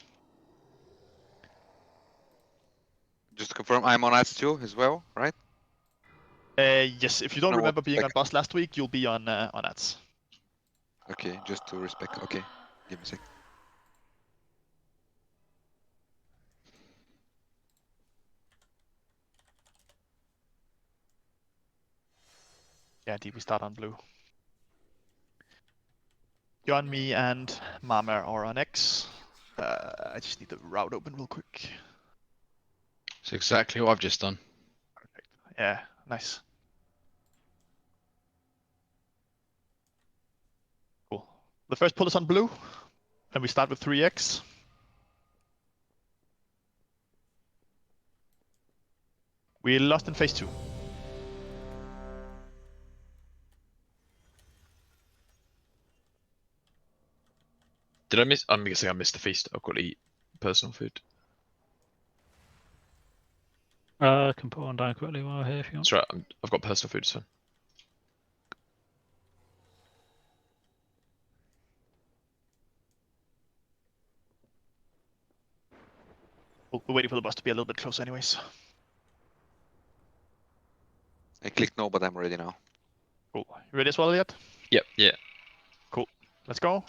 Just to confirm, I'm on ads too as well, right? Yes. If you don't No, remember being like- on boss last week, you'll be on ads. Okay, just to respect. Okay, give me a sec. Yeah, indeed, we start on blue. John, me, and Mama are on X. I just need the route open real quick. It's exactly what I've just done. Perfect. Yeah, nice. Cool. The first pull is on blue, and we start with 3x. We lost in phase 2. Did I miss? I'm guessing I missed the feast. I've got to eat personal food. I can put one down quickly while we're here if you want. That's right. I've got personal food, so. We're waiting for the boss to be a little bit closer anyways. I clicked no, but I'm ready now. Cool. You ready as well yet? Yep. Yeah. Cool. Let's go.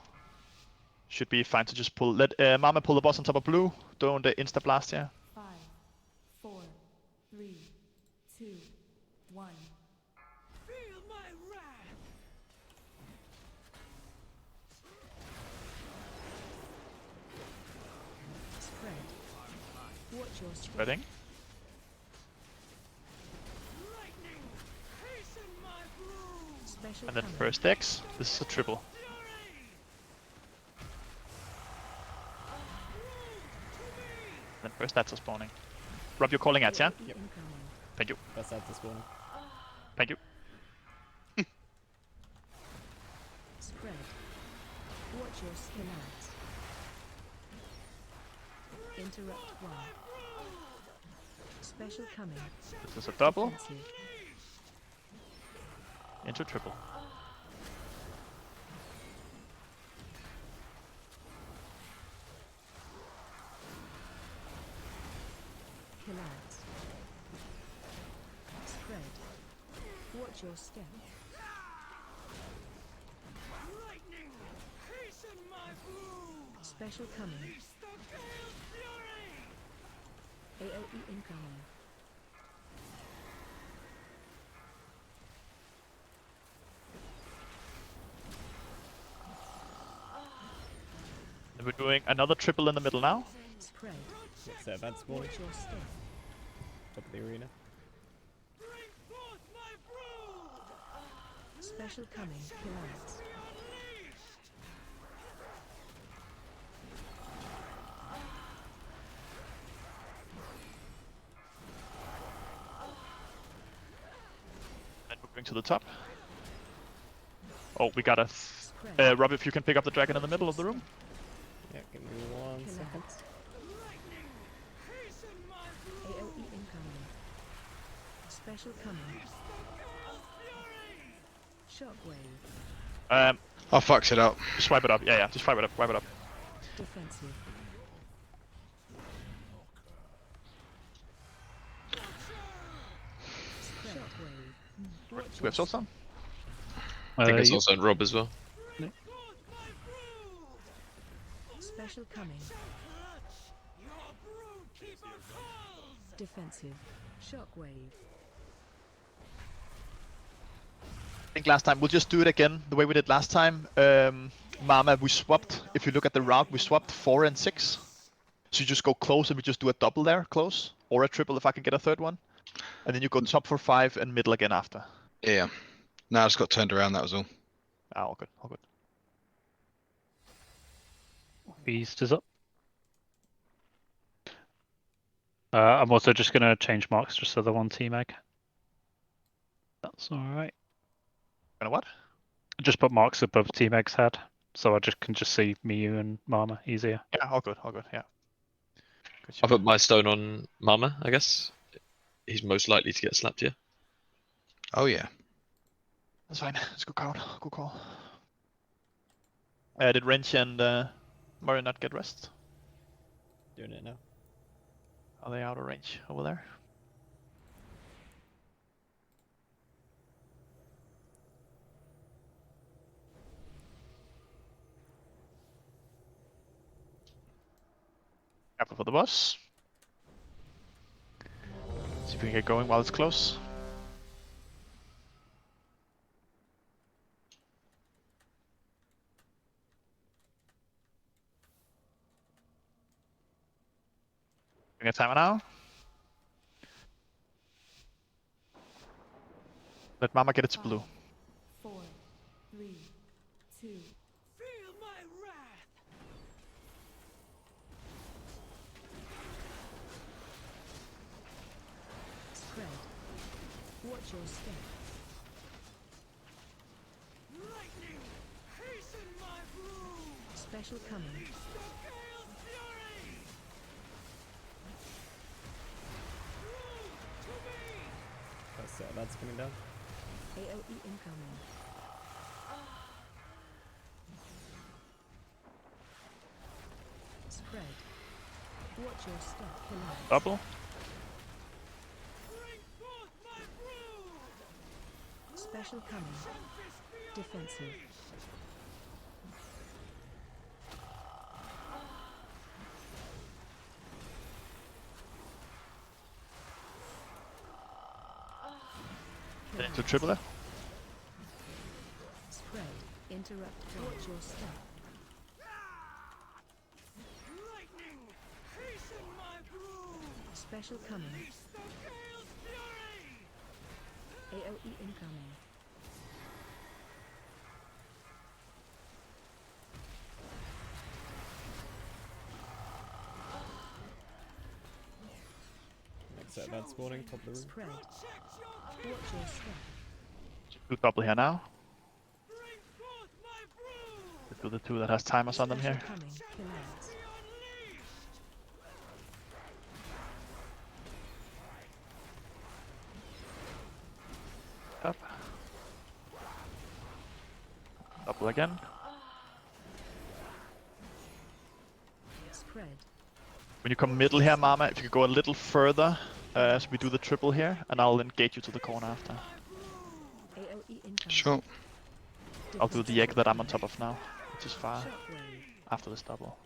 Should be fine to just pull. Let Mama pull the boss on top of blue. Don't insta blast here. 5, 4, 3, 2, 1. Feel my wrath. Spread. Watch your step. Spreading. Special And then coming. first X. This is a triple. Then first that's a spawning. Rob, you're calling ads, yeah? Yep. Thank you. That's out this one. Thank you. Spread. Watch your skill out. Interrupt 1. Special coming. This is a double. Defensive. Into triple. Kill out. Spread. Watch your step. Special coming. AOE incoming. And we're doing another triple in the middle now. Spread. What's that? Bad spawn. Watch your step. Top of the arena. Special coming. Kill out. And we're going to the top. Oh, we got a... Spread. Rob, if you can pick up the dragon in the middle of the room. Yeah, give me 1 Kill second. out. AOE incoming. Special coming. Shockwave. I fucked it up. Just swipe it up. Yeah, just swipe it up. Wipe it up. Defensive. Shockwave. Watch We have your Soulstone? I think it's you- also on Rob as well. Special coming. Defensive. Shockwave. I think last time, we'll just do it again the way we did last time. Mama, we swapped, if you look at the route, we swapped 4 and 6. So you just go close and we just do a double there, close. Or a triple if I can get a third one. And then you go top for 5 and middle again after. Yeah. No, I just got turned around, that was all. Ah, all good, all good. Beast is up. I'm also just going to change marks just so they're one team egg. That's alright. Gonna what? Just put marks above team egg's head. So I can just see Miyu and Mama easier. Yeah, all good, yeah. Good I job. put my stone on Mama, I guess. He's most likely to get slapped here. Oh yeah. That's fine, it's a good call, good call. Did Wrench and Murray not get rest? Doing it now. Are they out of range over there? Careful for the boss. See if we can get going while it's close. Doing a timer now. Let Mama get its blue. 4, 3, 2. Feel my wrath. Spread. Watch your step. Lightning, hasten my broom. Special coming. That's coming down. AOE incoming. Spread. Watch your step. Collapse. Double. Special coming. Defensive. To triple it. Spread. Interrupt. Watch your step. Lightning, hasten my broom. Special coming. AOE incoming. Next set that's spawning, top of the room. Spread. Watch your step. Do double here now. Let's do the two that has timers on them here. Coming. Collapse. Up. Double again. Spread. When you come middle here, Mama, if you could go a little further as we do the triple here, and I'll engage you to the corner after. AOE incoming. Sure. I'll do the egg that I'm on top of now, which is far after this double.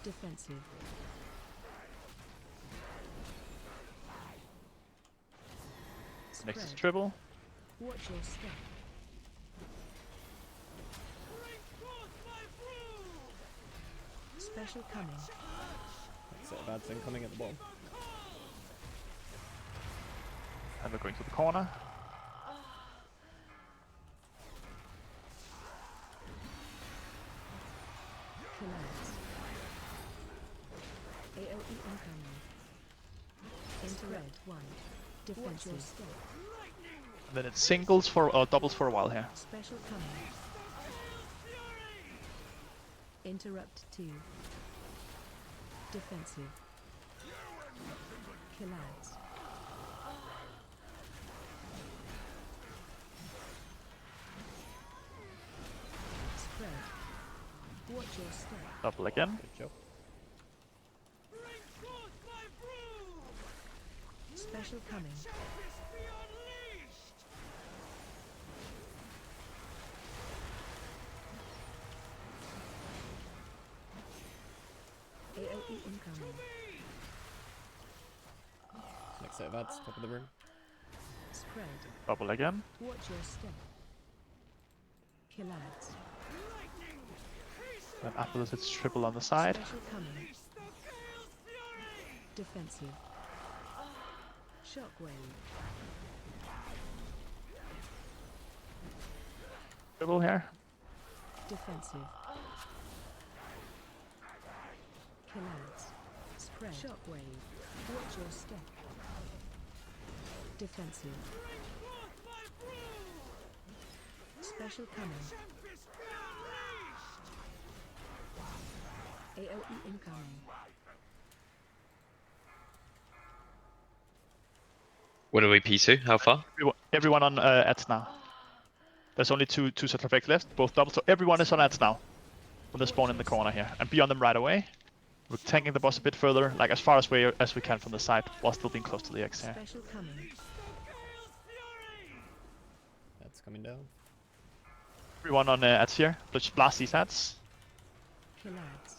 Defensive. Next is triple. Watch your step. Special coming. Next set that's incoming at the bottom. And we're going to the corner. Collapse. AOE incoming. Into red. 1. Defensive. And then it's singles for or doubles for a while here. Special coming. Interrupt 2. Defensive. Collapse. Spread. Watch your step. Double again. Good job. Special coming. AOE incoming. Next set that's top of the room. Spread. Double again. Watch your step. Collapse. Then after this it's triple on the side. Special coming. Defensive. Shockwave. Triple here. Defensive. Collapse. Spread. Shockwave. Watch your step. Defensive. Special coming. AOE incoming. What are we P2? How far? Everyone on ads now. There's only two sets of eggs left, both doubles, so everyone is on ads now. When they spawn in the corner here. And be on them right away. We're tanking the boss a bit further, like as far as we can from the side, while still being close to the eggs here. Special coming. That's coming down. Everyone on ads here. Let's blast these ads. Collapse.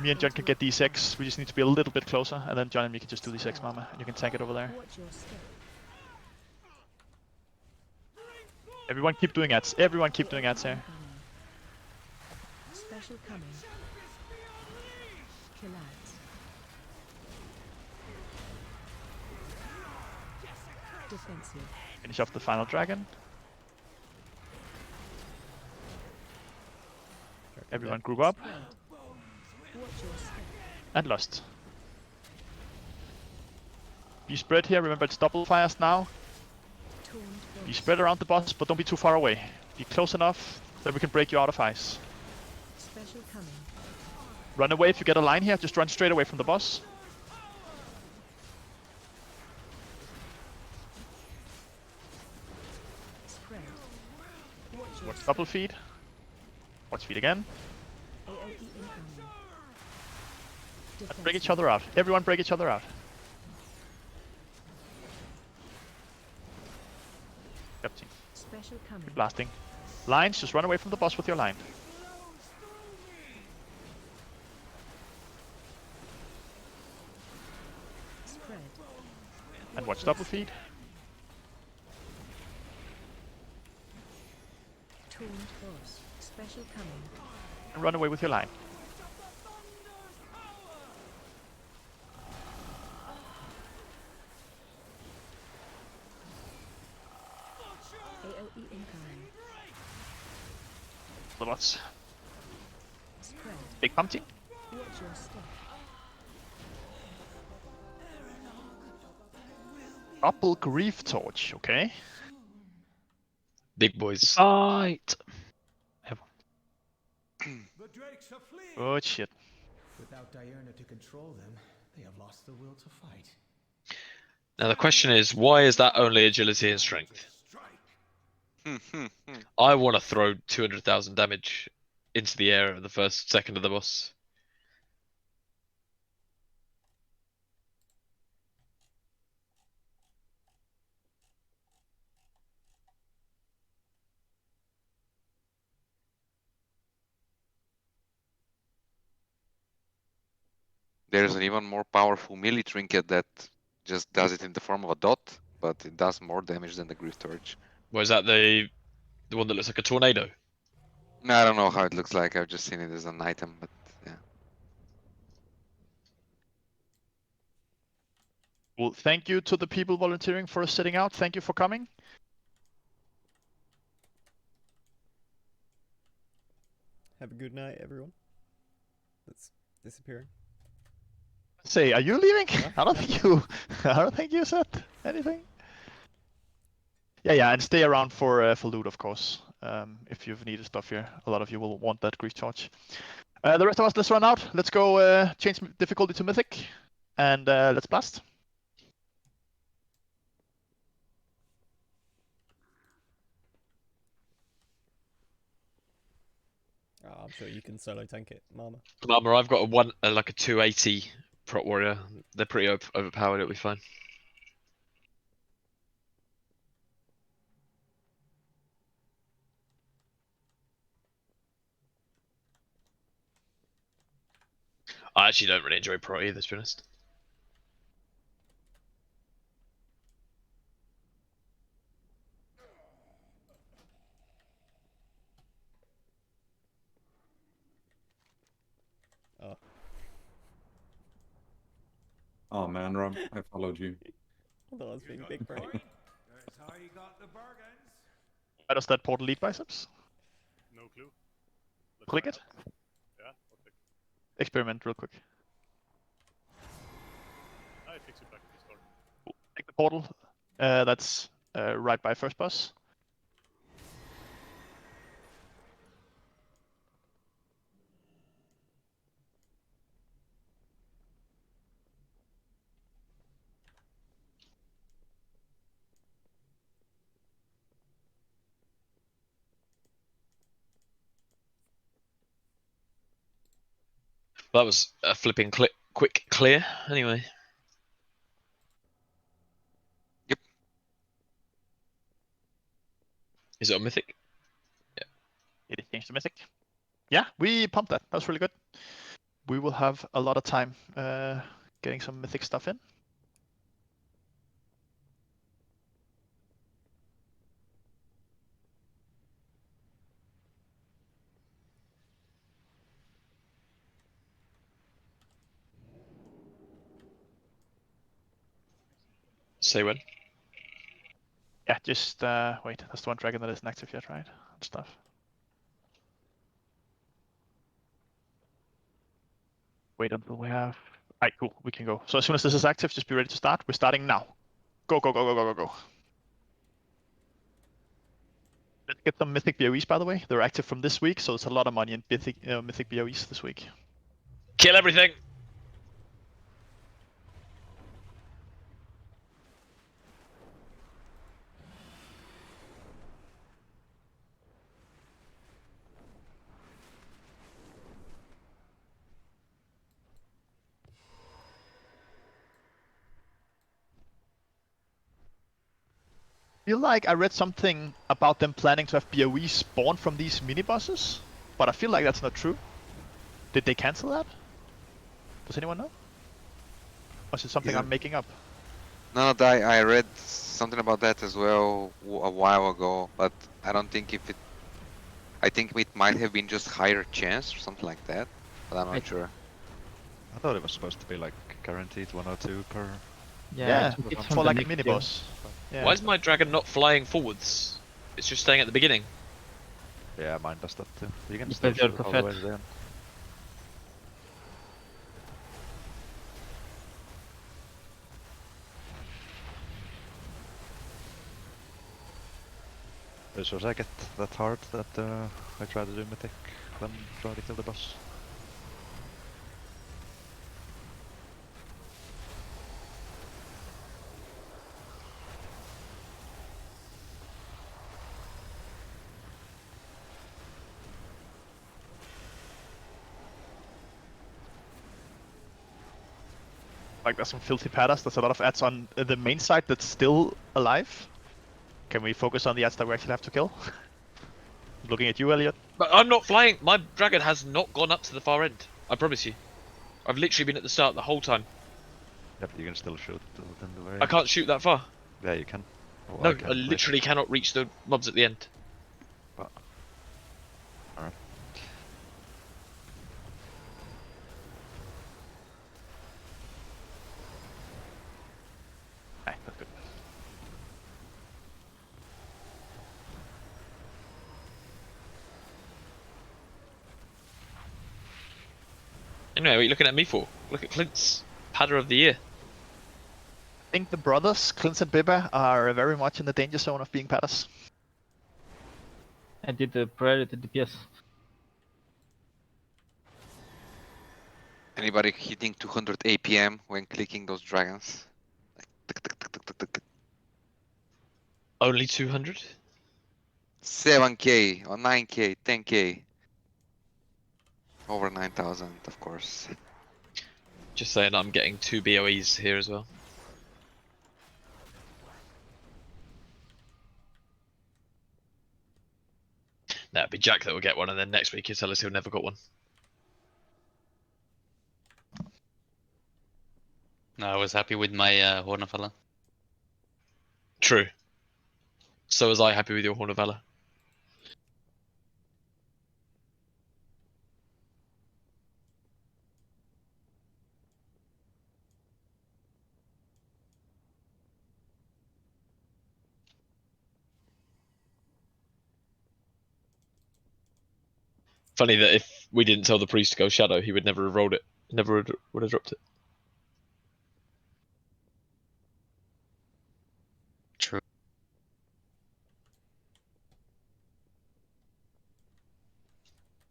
Me and John can get these eggs. We just need to be a little bit closer, and then John and me can just do these eggs, Mama, and you can tank it over there. Watch your step. Everyone keep doing ads. Everyone keep doing ads here. Special coming. Kill ads. Defensive. Finish off the final dragon. Everyone group up. And lost. Be spread here, remember it's double fires now. Be spread around the boss, but don't be too far away. Be close enough that we can break you out of ice. Special coming. Run away if you get a line here, just run straight away from the boss. Spread. Watch double feed. Watch feed again. AOE incoming. Let's break each other out. Everyone break each other out. Captain. Special coming. Keep blasting. Lines, just run away from the boss with your line. Spread. And watch double feed. Tuned boss. Special coming. And run away with your line. AOE incoming. The boss. Spread. Big pumpkin. Watch your step. Double grief torch, okay. Big boys. Fight! Good shit. Without Diurna to control them, they have lost the will to fight. Now the question is, why is that only agility and strength? I want to throw 200,000 damage into the air at the first second of the boss. There's an even more powerful melee trinket that just does it in the form of a dot, but it does more damage than the Grief Torch. Was that the one that looks like a tornado? No, I don't know how it looks like. I've just seen it as an item, but yeah. Well, thank you to the people volunteering for sitting out. Thank you for coming. Have a good night, everyone. That's disappearing. Say, are you leaving? I don't think you said anything. Yeah, and stay around for loot, of course. If you've needed stuff here, a lot of you will want that grief charge. The rest of us, let's run out. Let's go change difficulty to Mythic, and let's blast. Oh, I'm sure you can solo tank it, Mama. Mama, I've got like a 280 prot warrior. They're pretty overpowered. It'll be fine. I actually don't really enjoy prot either, to be honest. Oh man, Rob, I followed you. I thought I was being big brain. That's how you got the bargains. Why does that portal lead biceps? No clue. Click it. Yeah, I'll click. Experiment real quick. I fix it back to the start. Take the portal. That's right by first boss. That was a flipping quick clear, anyway. Yep. Is it on Mythic? Yeah. It is changed to Mythic. Yeah, we pumped that. That was really good. We will have a lot of time getting some Mythic stuff in. Say when. Yeah, just wait. That's the one dragon that isn't active yet, right? And stuff. Wait until we have. Alright, cool. We can go. So as soon as this is active, just be ready to start. We're starting now. Go, go, go, go, go, go, go. Let's get some Mythic BOEs, by the way. They're active from this week, so it's a lot of money in Mythic BOEs this week. Kill everything! I feel like I read something about them planning to have BOE spawn from these mini-bosses, but I feel like that's not true. Did they cancel that? Does anyone know? Or is it something Yeah. I'm making up? No, I read something about that as well a while ago, but I don't think if it. I think it might have been just higher chance or something like that, but I'm not sure. I thought it was supposed to be like guaranteed 1 or 2 per. Yeah, it's for from like the a next mini-boss. Yeah. Why is my dragon not flying forwards? It's just staying at the beginning. Yeah, mine does that too. You can Because still you're shoot all the prophet. way to the end. As soon as I get that hard that I try to do Mythic, then try to kill the boss. Like there's some filthy patterns. There's a lot of ads on the main side that's still alive. Can we focus on the ads that we actually have to kill? Looking at you, Elliot. But I'm not flying. My dragon has not gone up to the far end. I promise you. I've literally been at the start the whole time. Yep, you can still shoot within the very. I can't shoot that far. Yeah, you can. Well, No, can, I literally cannot reach the mobs at the end. But... Alright. Alright, that's good. Anyway, what are you looking at me for? Look at Clint's Padder of the Year. I think the brothers, Clint and Bibba, are very much in the danger zone of being padders. I did the priority DPS. Anybody hitting 200 APM when clicking those dragons? Only 200? 7k or 9k, 10k. Over 9,000, of course. Just saying, I'm getting 2 BOEs here as well. No, it'd be Jack that will get one, and then next week he'll tell us he'll never got one. No, I was happy with my Horn of Valor. True. So was I happy with your Horn of Valor. Funny that if we didn't tell the priest to go Shadow, he would never have rolled it. Never would have dropped it. True.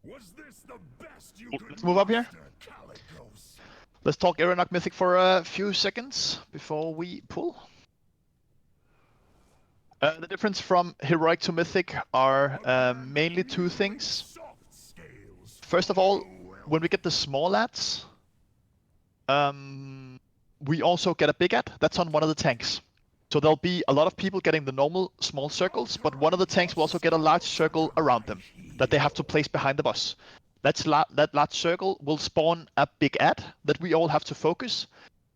Was this the best you could Let's move up here. muster, Calicos? Let's talk Aeronach Mythic for a few seconds before we pull. The difference from Heroic to Mythic are mainly 2 things. First of all, when we get the small ads, we also get a big ad that's on one of the tanks. So there'll be a lot of people getting the normal small circles, but one of the tanks will also get a large circle around them that they have to place behind the boss. That large circle will spawn a big ad that we all have to focus,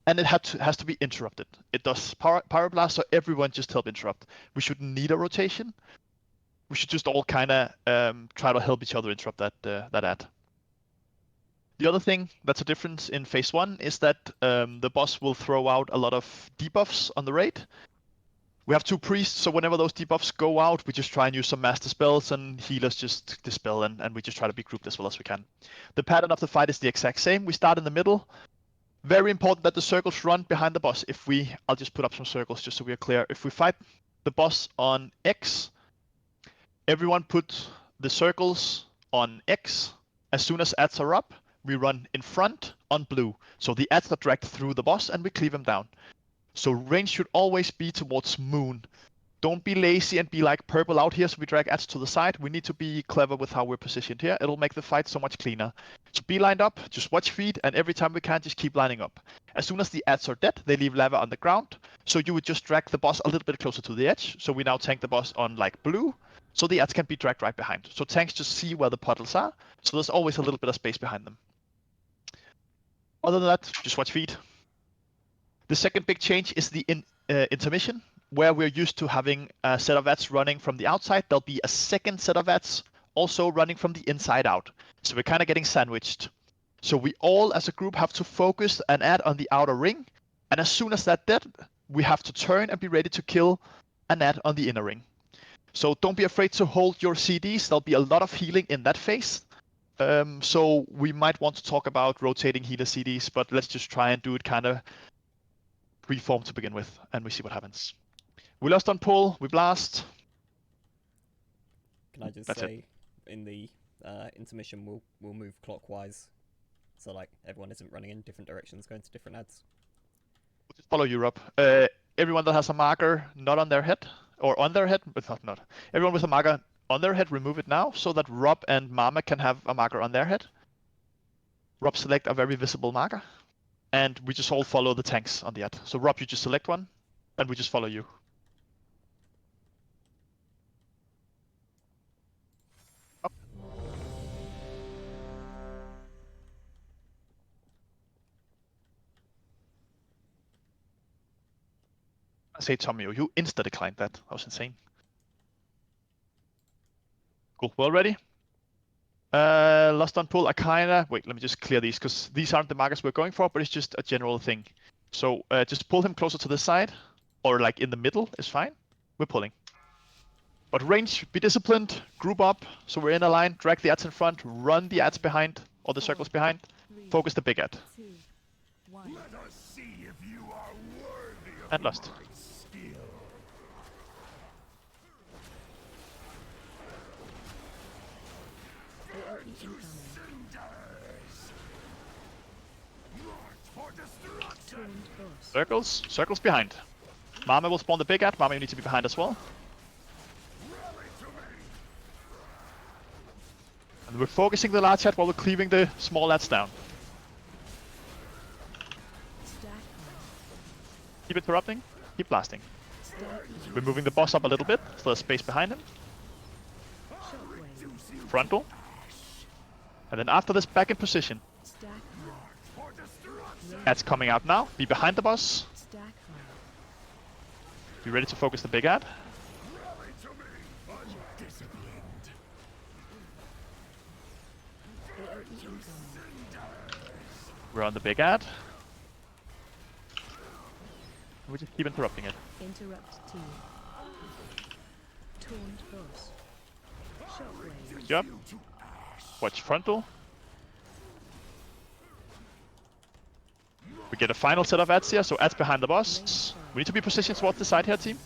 and it has to be interrupted. It does Pyroblast, so everyone just help interrupt. We shouldn't need a rotation. We should just all kind of try to help each other interrupt that ad. The other thing that's a difference in phase 1 is that the boss will throw out a lot of debuffs on the raid. We have 2 priests, so whenever those debuffs go out, we just try and use some master spells, and healers just dispel, and we just try to be grouped as well as we can. The pattern of the fight is the exact same. We start in the middle. Very important that the circles run behind the boss. I'll just put up some circles just so we are clear. If we fight the boss on X, everyone put the circles on X. As soon as adds are up, we run in front on blue. So the adds are dragged through the boss and we cleave them down. So range should always be towards moon. Don't be lazy and be like purple out here so we drag adds to the side. We need to be clever with how we're positioned here. It'll make the fight so much cleaner. So be lined up, just watch feet, and every time we can, just keep lining up. As soon as the adds are dead, they leave lava on the ground. So you would just drag the boss a little bit closer to the edge. So we now tank the boss on like blue. So the adds can be dragged right behind. So tanks just see where the puddles are. So there's always a little bit of space behind them. Other than that, just watch feet. The second big change is the intermission, where we're used to having a set of ads running from the outside. There'll be a second set of ads also running from the inside out. So we're kind of getting sandwiched. So we all as a group have to focus an ad on the outer ring. And as soon as that's dead, we have to turn and be ready to kill an ad on the inner ring. So don't be afraid to hold your CDs. There'll be a lot of healing in that phase. So we might want to talk about rotating healer CDs, but let's just try and do it kind of reform to begin with, and we see what happens. We lost on pull, we blast. Can I just say, in the intermission, we'll move clockwise, so like everyone isn't running in different directions, going to different ads. We'll just follow Europe. Everyone that has a marker not on their head, or on their head, but not. Everyone with a marker on their head, remove it now, so that Rob and Mama can have a marker on their head. Rob, select a very visible marker. And we just all follow the tanks on the ad. So Rob, you just select one, and we just follow you. Up. I say, Tommy, you insta-declined that. That was insane. Cool, well ready? Lost on pull, wait, let me just clear these, because these aren't the markers we're going for, but it's just a general thing. So just pull him closer to the side, or like in the middle is fine. We're pulling. But range, be disciplined, group up, so we're in a line, drag the ads in front, run the ads behind, or the circles behind, focus the big ad. And lost. Circles behind. Mama will spawn the big ad. Mama, you need to be behind as well. And we're focusing the large ad while we're cleaving the small ads down. Keep interrupting, keep blasting. We're moving the boss up a little bit, so there's space behind him. Frontal. And then after this, back in position. Ad's coming out now. Be behind the boss. Be ready to focus the big ad. We're on the big ad. We just keep interrupting it. Interrupt team. Taunt boss. Shockwave. Good job. Watch frontal. We get a final set of ads here, so ads behind the boss. We need to be positioned towards the side here, team.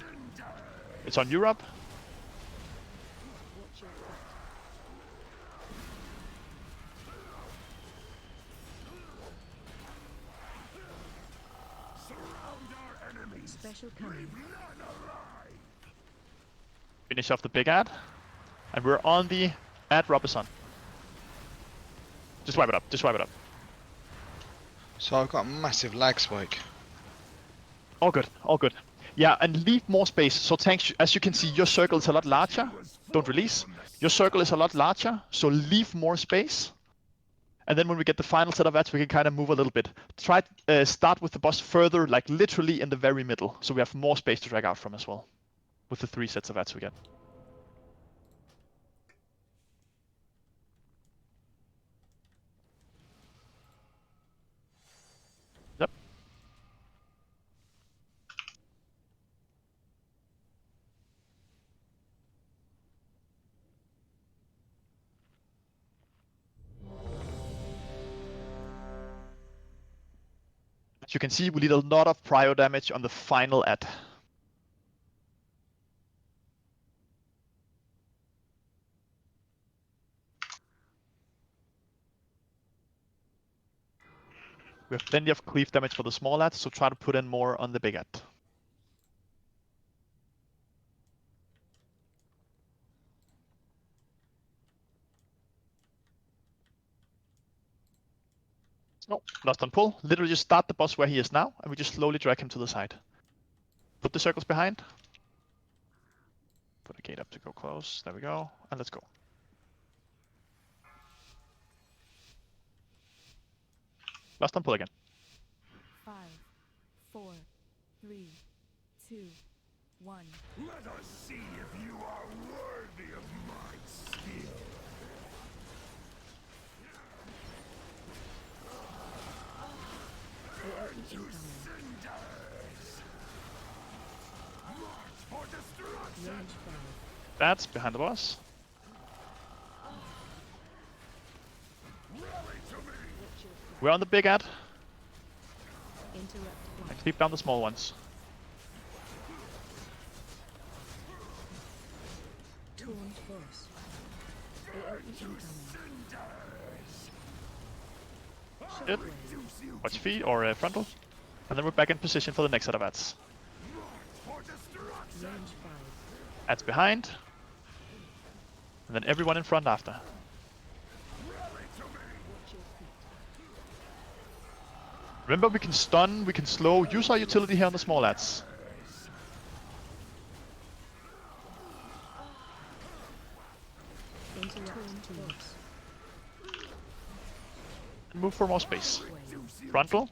It's on Europe. Special coming. Finish off the big ad. And we're on the ad Robinson. Just wipe it up, just wipe it up. So I've got a massive lag spike. All good, all good. Yeah, and leave more space. So tanks, as you can see, your circle is a lot larger. Don't release. Your circle is a lot larger, so leave more space. And then when we get the final set of ads, we can kind of move a little bit. Try start with the boss further, like literally in the very middle, so we have more space to drag out from as well, with the 3 sets of ads we get. So you can see we did a lot of prio damage on the final ad. We have plenty of cleave damage for the small ads, so try to put in more on the big ad. No, lost on pull. Literally just start the boss where he is now, and we just slowly drag him to the side. Put the circles behind. Put a gate up to go close. There we go. And let's go. Lost on pull again. 5, 4, 3, 2, 1. Let us see if you are worthy of my skill. To cinders. March for destruction. That's behind the boss. We're on the big ad. And keep down the small ones. Shit. Watch feet or frontal. And then we're back in position for the next set of ads. Ads behind. And then everyone in front after. Remember, we can stun, we can slow, use our utility here on the small ads. And move for more space. Frontal.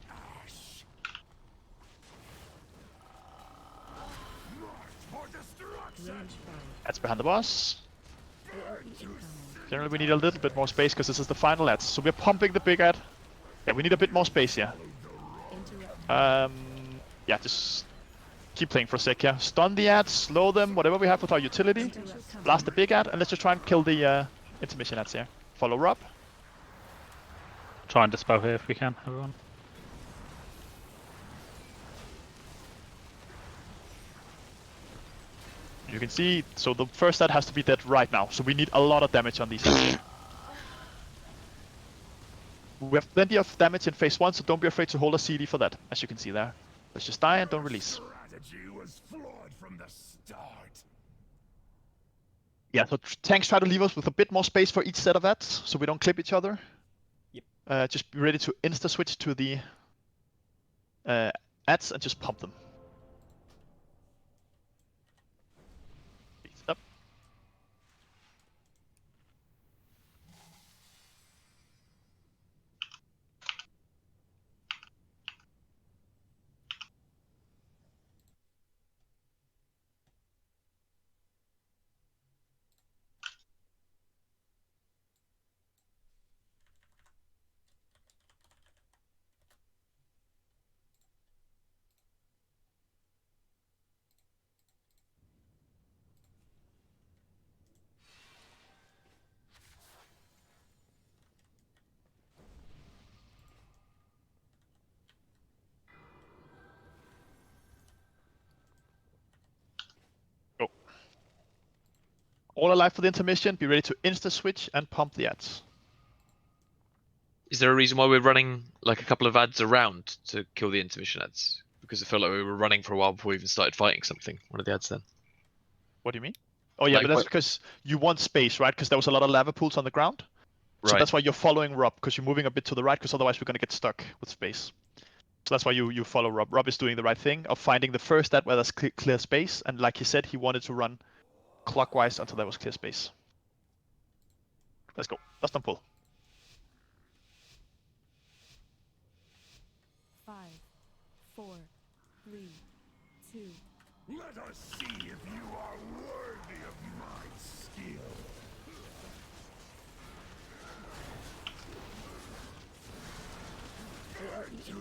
That's behind the boss. Generally we need a little bit more space because this is the final ads. So we're pumping the big ad. Yeah, we need a bit more space here. Yeah, just keep playing for a sec here. Stun the ads, slow them, whatever we have with our utility. Blast the big ad, and let's just try and kill the intermission ads here. Follow Rob. Try and dispel here if we can, everyone. You can see, so the first ad has to be dead right now. So we need a lot of damage on these ads. We have plenty of damage in phase 1, so don't be afraid to hold a CD for that, as you can see there. Let's just die and don't release. Was flawed from the start. Yeah, so tanks try to leave us with a bit more space for each set of ads, so we don't clip each other. Yep. Just be ready to insta-switch to the ads and just pump them. Up. All alive for the intermission, be ready to insta-switch and pump the ads. Is there a reason why we're running like a couple of ads around to kill the intermission ads? Because it felt like we were running for a while before we even started fighting something. One of the ads then. What do you mean? Oh yeah, Like, but that's what- because you want space, right? Because there was a lot of lava pools on the ground. So Right. that's why you're following Rob, because you're moving a bit to the right, because otherwise we're going to get stuck with space. So that's why you follow Rob. Rob is doing the right thing of finding the first ad where there's clear space, and like he said, he wanted to run clockwise until there was clear space. Let's go. Let's not pull. 5, 4, 3, 2. Let us see if you are worthy of my skill. To cinders.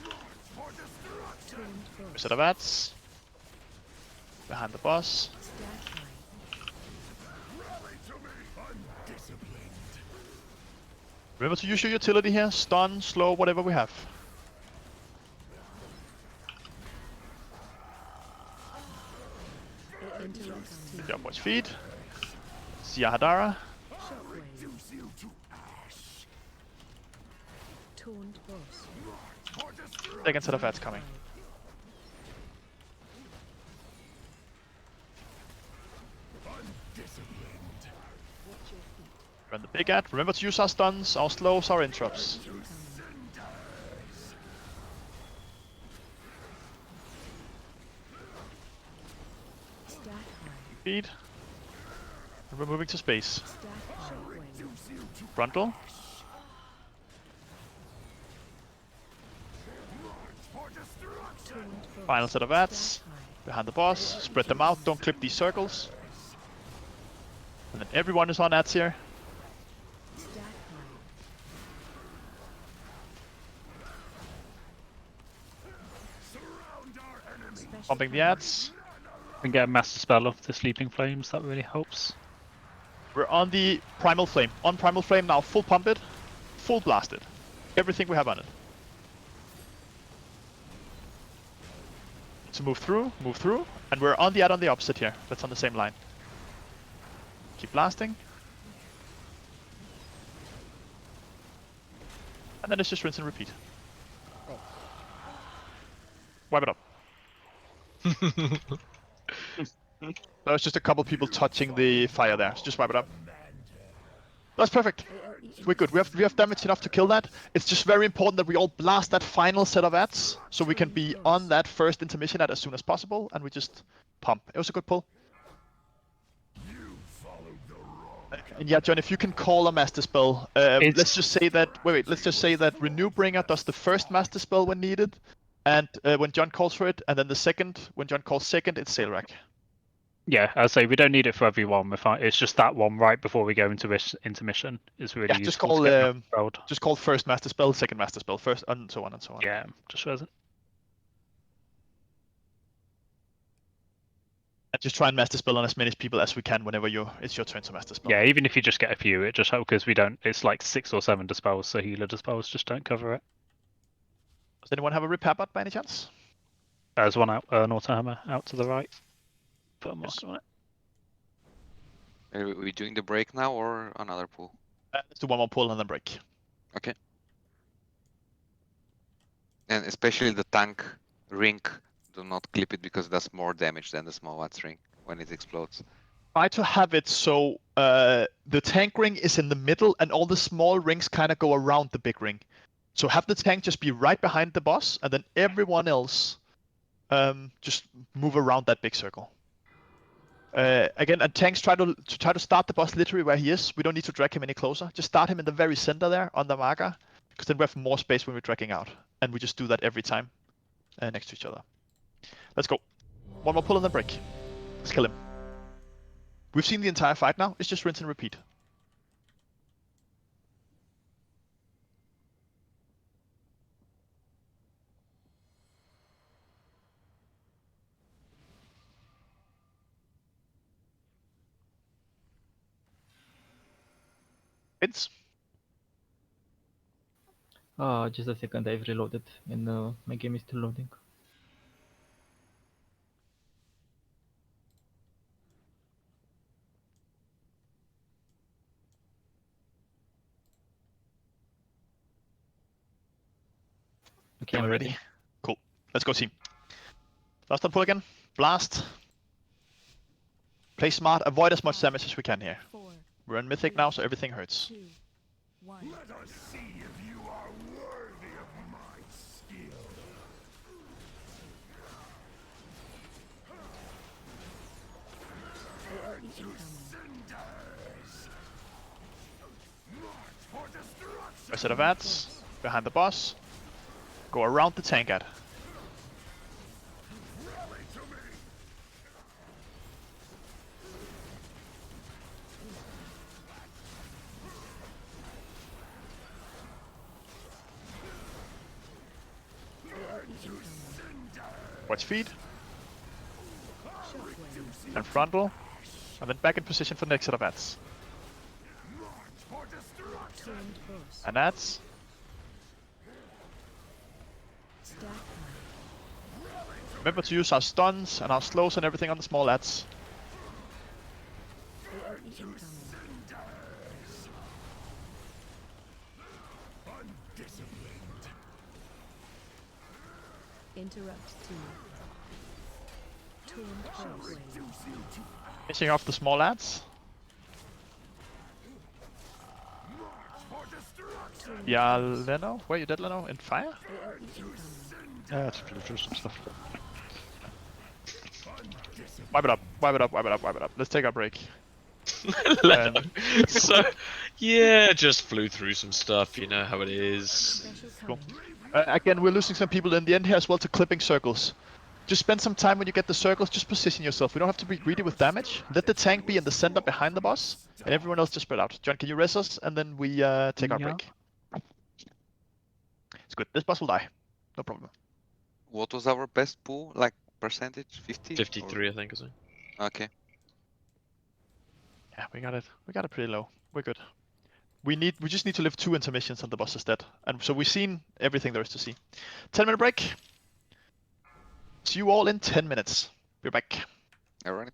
March for destruction. Set of ads. Behind the boss. Rally to me, undisciplined. Remember to use your utility here. Stun, slow, whatever we have. Good job, watch feed. Sia Hadara. Second set of ads coming. Run the big ad. Remember to use our stuns, our slows, our interrupts. Feed. And we're moving to space. Frontal. Final set of ads. Behind the boss. Spread them out. Don't clip these circles. And then everyone is on ads here. Pumping the ads. And get a master spell off the Sleeping Flames, that really helps. We're on the Primal Flame. On Primal Flame now, full pump it, full blast it. Everything we have on it. So move through, and we're on the ad on the opposite here. That's on the same line. Keep blasting. And then it's just rinse and repeat. Wipe it up. That was just a couple people touching the fire there, so just wipe it up. That's perfect. We're good. We have damage enough to kill that. It's just very important that we all blast that final set of ads, so we can be on that first intermission ad as soon as possible, and we just pump. It was a good pull. And yeah, John, if you can call a master spell, let's just say that. Let's just say that Renewbringer does the first master spell when needed, and when John calls for it, and then the second, when John calls second, it's Sail Rack. Yeah, I say we don't need it for everyone. It's just that one right before we go into intermission is really useful. Just call first master spell, second master spell, first, and so on and so on. Yeah, just present. And just try and master spell on as many people as we can whenever it's your turn to master spell. Yeah, even if you just get a few, it just helps because we don't. It's like 6 or 7 dispels, so healer dispels just don't cover it. Does anyone have a repair bot by any chance? There's one out, an auto hammer out to the right. Put a marker on it. Are we doing the break now or another pull? Let's do one more pull and then break. Okay. And especially the tank ring, do not clip it because it does more damage than the small ads ring when it explodes. Try to have it so the tank ring is in the middle and all the small rings kind of go around the big ring. So have the tank just be right behind the boss, and then everyone else just move around that big circle. Again, and tanks try to start the boss literally where he is. We don't need to drag him any closer. Just start him in the very center there on the marker, because then we have more space when we're dragging out. And we just do that every time next to each other. Let's go. One more pull and then break. Let's kill him. We've seen the entire fight now. It's just rinse and repeat. It's just a second, I've reloaded and my game is still loading. Okay, I'm ready. Cool. Let's go, team. Last time pull again. Blast. Play smart. Avoid as much damage as we can here. We're in Mythic now, so everything hurts. Let us see if you are worthy of my skill. A set of ads behind the boss. Go around the tank ad. Watch feed. And frontal. And then back in position for the next set of ads. And that's remember to use our stuns and our slows and everything on the small lads. Interrupt team. Finishing off the small lads. Yeah, Leno? Where you dead, Leno? In fire? Yeah, it's flew through some stuff. Wipe it up, wipe it up, wipe it up, wipe it up. Let's take our break. Leno. So, yeah, just flew through some stuff, you know how it is. Cool. Again, we're losing some people in the end here as well to clipping circles. Just spend some time when you get the circles, just position yourself. We don't have to be greedy with damage. Let the tank be in the center behind the boss, and everyone else just spread out. John, can you res us? And then we take our break. It's good. This boss will die. No problem. What was our best pool? Like percentage? 50? 53, I think, is it? Okay. Yeah, we got it. We got it pretty low. We're good. We just need to live 2 intermissions and the boss is dead. And so we've seen everything there is to see. 10-minute break. See you all in 10 minutes. We're back. Alright.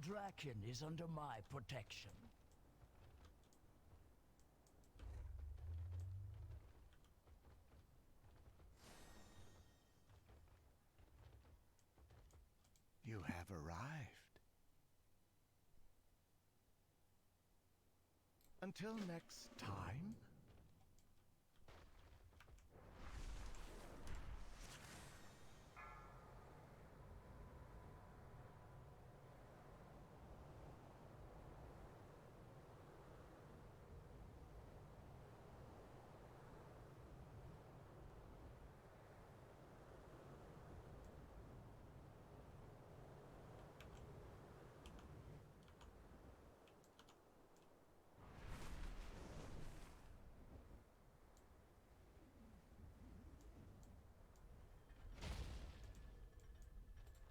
Draken is under my protection. You have arrived. Until next time.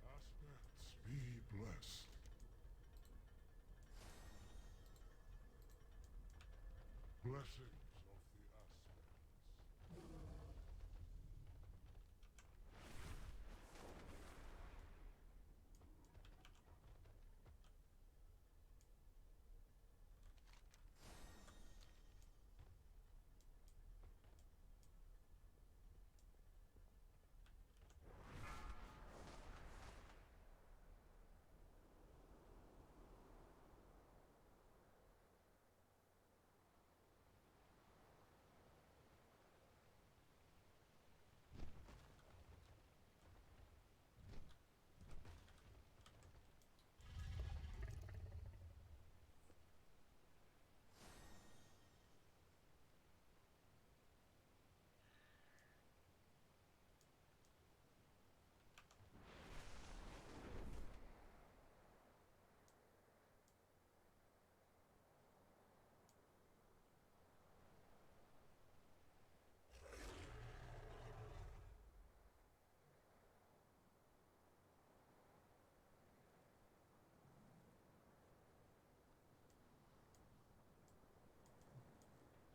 Aspects be blessed. Blessings of the aspects.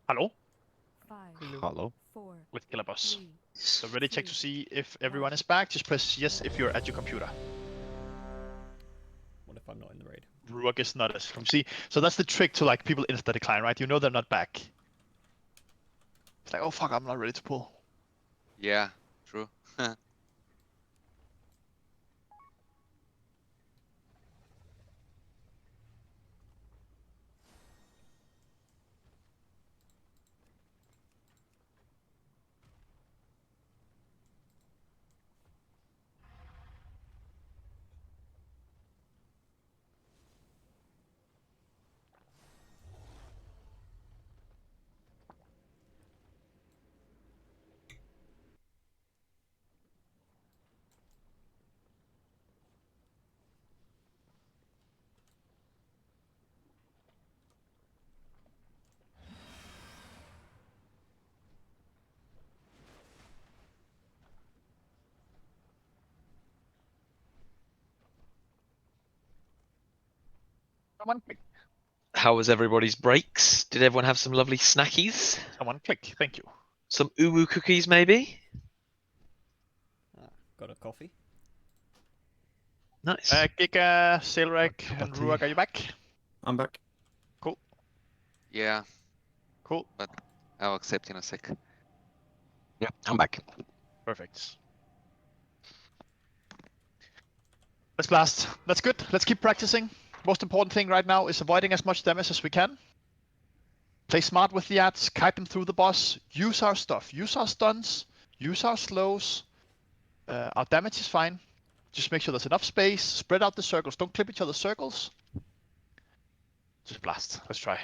Hello? Hello. With Killer Boss. So ready check to see if everyone is back. Just press yes if you're at your computer. What if I'm not in the raid? Ruak is not as see. So that's the trick to like people insta decline, right? You know they're not back. It's like, oh fuck, I'm not ready to pull. Yeah, true. Someone click. How was everybody's breaks? Did everyone have some lovely snackies? Someone click. Thank you. Some uwu cookies, maybe? Got a coffee. Nice. Giga, Sailrek, and tea. Ruak, are you back? I'm back. Cool. Yeah. Cool. But I'll accept in a sec. Yeah, I'm back. Perfect. Let's blast. That's good. Let's keep practicing. Most important thing right now is avoiding as much damage as we can. Play smart with the ads, kite them through the boss, use our stuff, use our stuns, use our slows. Our damage is fine. Just make sure there's enough space, spread out the circles, don't clip each other's circles. Just blast. Let's try.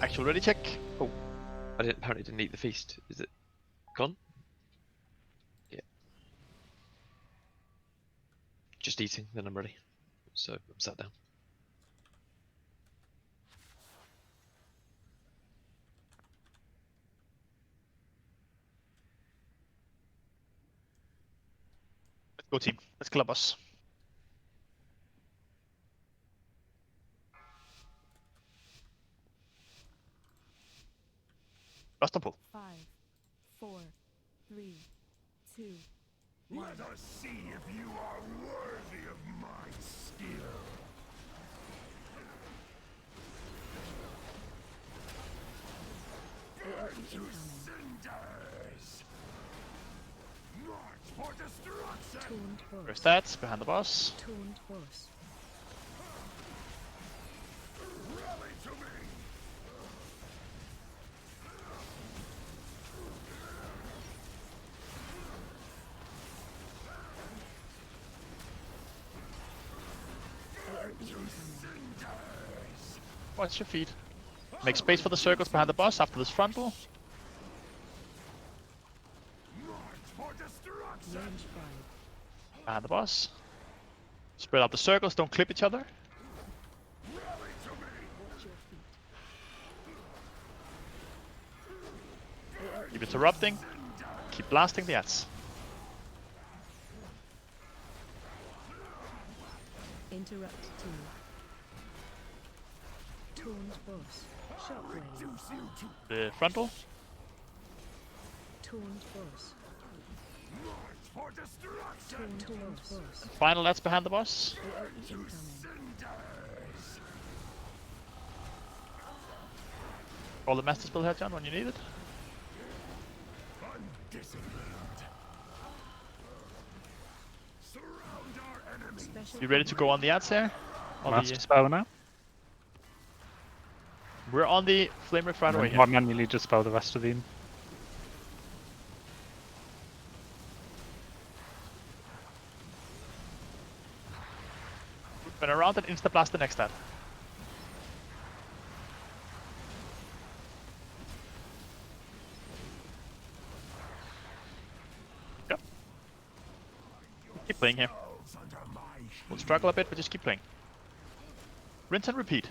Actual ready check. Oh, apparently didn't eat the feast. Is it gone? Yeah. Just eating, then I'm ready. So I'm sat down. Let's go team. Let's kill a boss. Rust and pull. 5, 4, 3, 2, Let us see if you are worthy of my skill. Burn to cinders! March for destruction! First stats behind the boss. Rally to me! Watch your feet. Make space for the circles behind the boss after this frontal. Behind the boss. Spread out the circles, don't clip each other. Keep interrupting. Keep blasting the ads. Interrupt 2. Taunt boss. Shockwave. The frontal. Taunt boss. Taunt boss. And final ads behind the boss. All the master spell here, John, when you need it. You ready to go on the ads here? Master spell now. We're on the flame rift right away I manually just spell the rest of them. Spin around and insta blast the next ad. Yep. Keep playing here. We'll struggle a bit, but just keep playing. Rinse and repeat.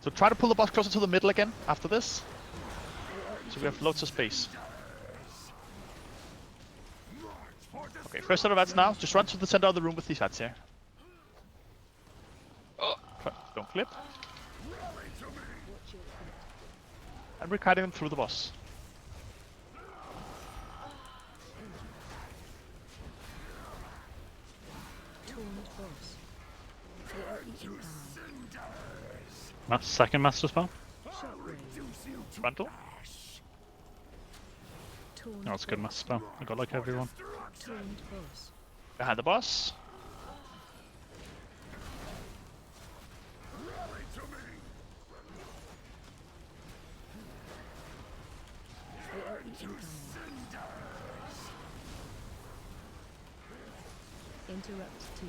So try to pull the boss closer to the middle again after this. So we have loads of space. Okay, first set of ads now. Just run to the center of the room with these ads here. Don't clip. And we're kiting them through the boss. Second master spell. Frontal. Oh, that's a good master spell. I got like everyone. Behind the boss. Interrupt 2.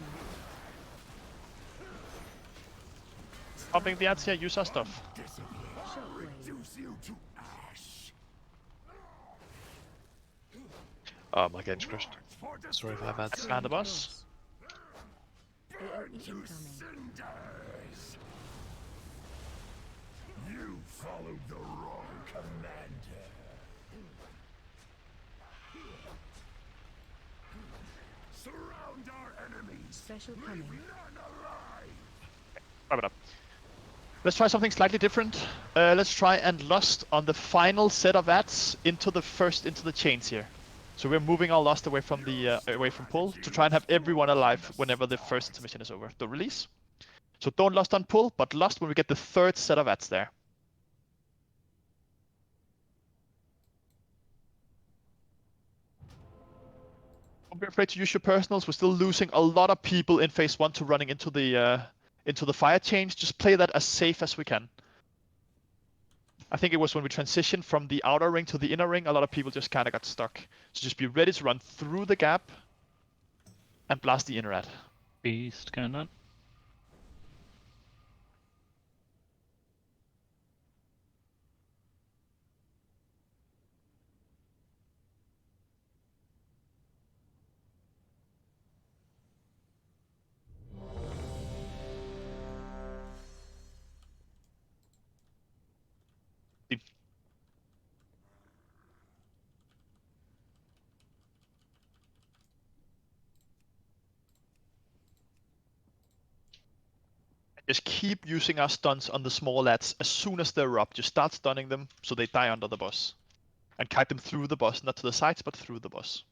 Popping the ads here, use our stuff. Oh, my game's crashed. Sorry if I've had. Behind the boss. You followed the wrong commander. Surround our enemies. Special coming. Wrap it up. Let's try something slightly different. Let's try and lust on the final set of ads into the chains here. So we're moving our lust away from the away from pull to try and have everyone alive whenever the first intermission is over. The release. So don't lust on pull, but lust when we get the third set of ads there. Don't be afraid to use your personals. We're still losing a lot of people in phase 1 to running into the fire change. Just play that as safe as we can. I think it was when we transitioned from the outer ring to the inner ring, a lot of people just kind of got stuck. So just be ready to run through the gap and blast the inner ad. Beast going on. Just keep using our stuns on the small ads as soon as they're up. Just start stunning them so they die under the boss. And kite them through the boss, not to the sides, but through the boss.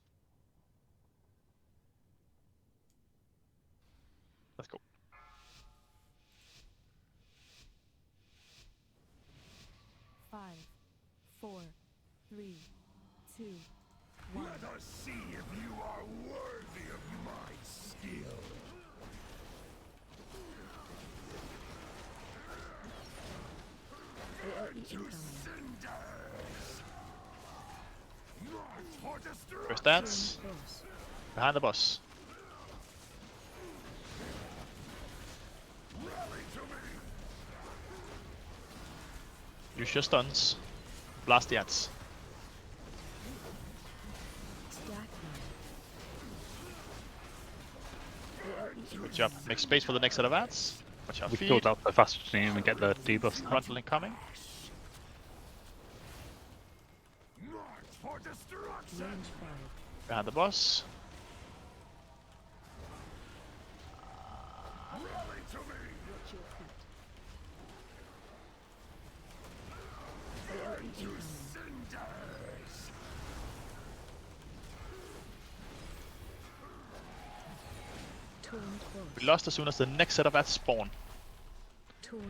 Let's go. Five, 4, 3, 2, 1. Let us see if you are worthy of my skill. First dance. Behind the boss. Use your stuns. Blast the ants. Good job. Make space for the next set of ants. Watch out, We feed. killed out so fast we didn't even get the debuff. Frontal incoming. Behind the boss. We lost as soon as the next set of ants spawn.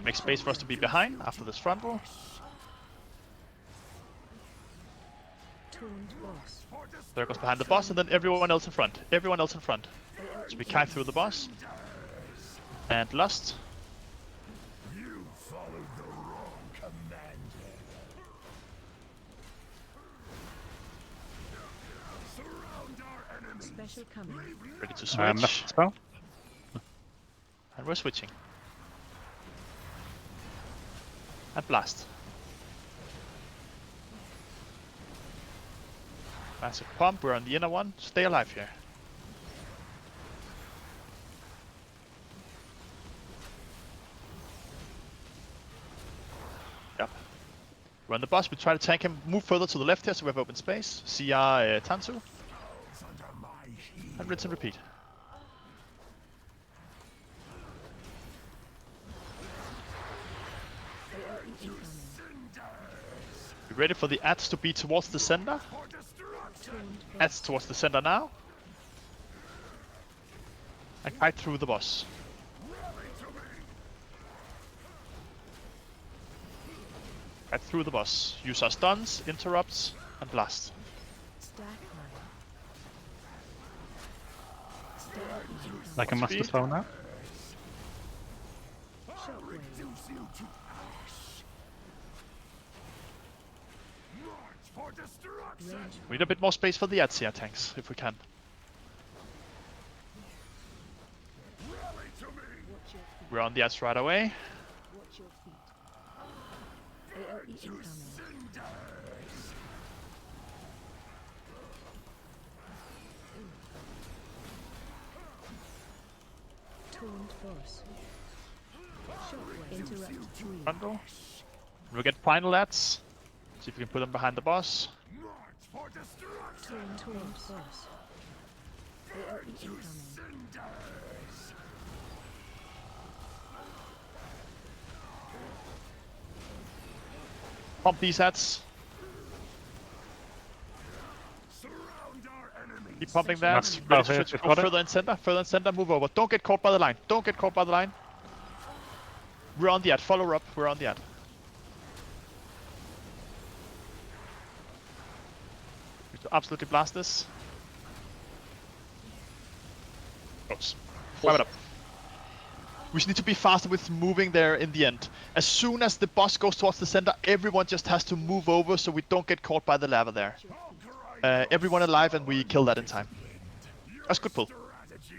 Make space for us to be behind after this frontal. There goes behind the boss, and then everyone else in front. Everyone else in front. So we kite through the boss. And lust. You followed the wrong commander. Surround our enemy. Special coming. Ready to switch. Spell. And we're switching. And blast. Massive pump, we're on the inner one. Stay alive here. Yep. We're on the boss, we try to tank him. Move further to the left here so we have open space. CR Tansu. And rinse and repeat. Be ready for the ads to be towards the center. Ads towards the center now. And kite through the boss. Kite through the boss. Use our stuns, interrupts, and blast. Like a master spell now. We need a bit more space for the Ads tanks, if we can. We're on the Ads right away. Bundle. We'll get final Ads. See if we can put them behind the boss. Pump these Ads. Keep pumping the Ads. Ready to switch. Go further in center, move over. Don't get caught by the line. Don't get caught by the line. We're on the ad. Follow up. We're on the ad. We need to absolutely blast this. Oops. Wipe it up. We just need to be faster with moving there in the end. As soon as the boss goes towards the center, everyone just has to move over so we don't get caught by the lava there. Everyone alive and we kill that in time. That's good pull.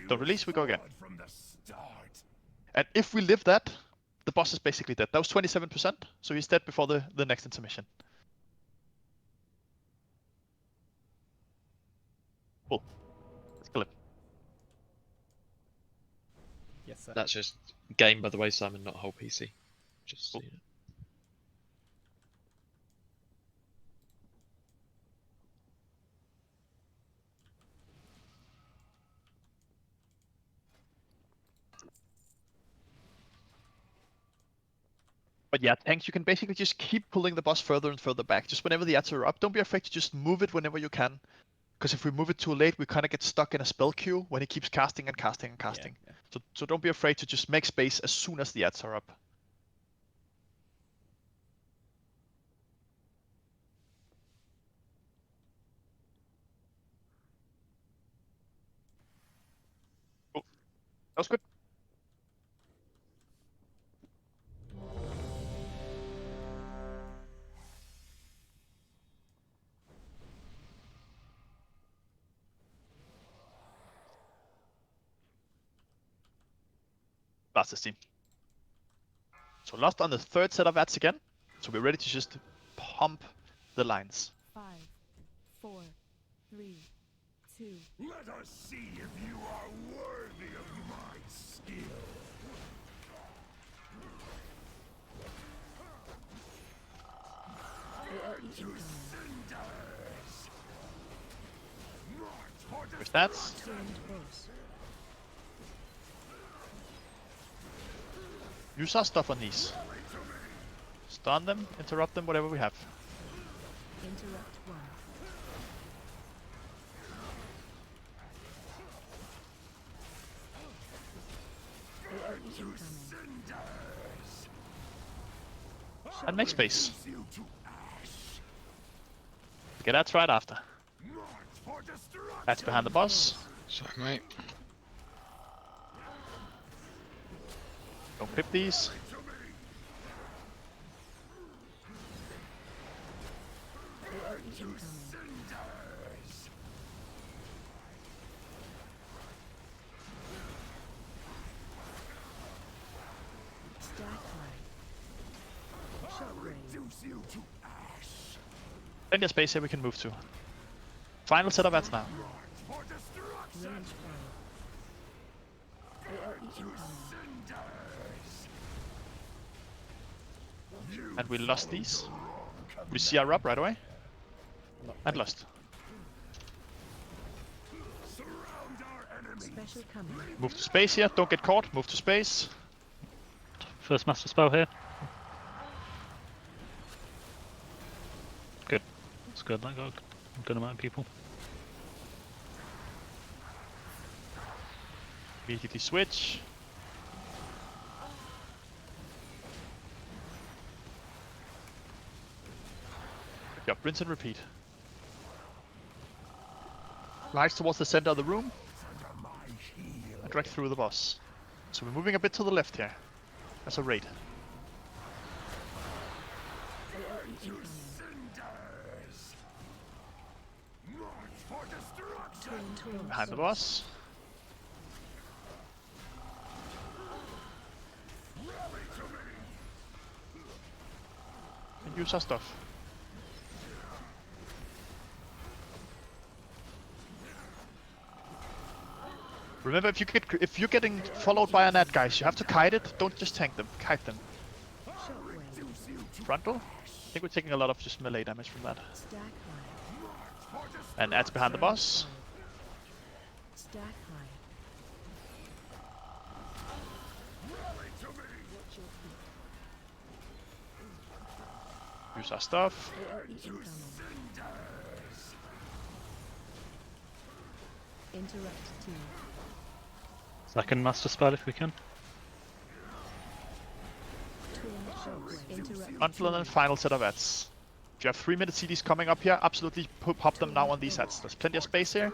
Don't release, we go again. And if we live that, the boss is basically dead. That was 27%, so he's dead before the next intermission. Cool. Let's kill him. Yes, sir. That's just game, by the way, Simon, not whole PC. Just so you know. But yeah, tanks, you can basically just keep pulling the boss further and further back. Just whenever the ads are up, don't be afraid to just move it whenever you can. Because if we move it too late, we kind of get stuck in a spell queue when he keeps casting and casting and casting. Yeah. So don't be afraid to just make space as soon as the ads are up. Cool. That was good. That's the team. So lost on the third set of ads again. So we're ready to just pump the lines. 5, 4, 3, 2. Let us see if you are worthy of my skill. With stats. Use our stuff on these. Stun them, interrupt them, whatever we have. Interrupt 1. And make space. Okay, that's right after. That's behind the boss. Sorry, mate. Don't clip these. Plenty of space here we can move to. Final set of ads now. And we lost these. We see our up right away. And lost. Move to space here, don't get caught, move to space. First master spell here. Good. That's good, that got a good amount of people. Immediately switch. Good job, rinse and repeat. Slides towards the center of the room. And drag through the boss. So we're moving a bit to the left here. As a raid. Behind the boss. And use our stuff. Remember, if you're getting followed by an ad, guys, you have to kite it. Don't just tank them. Kite them. Frontal. I think we're taking a lot of just melee damage from that. And ads behind the boss. Use our stuff. Interrupt 2. Second master spell if we can. Until and then final set of ads. If you have 3-minute CDs coming up here, absolutely pop them now on these ads. There's plenty of space here.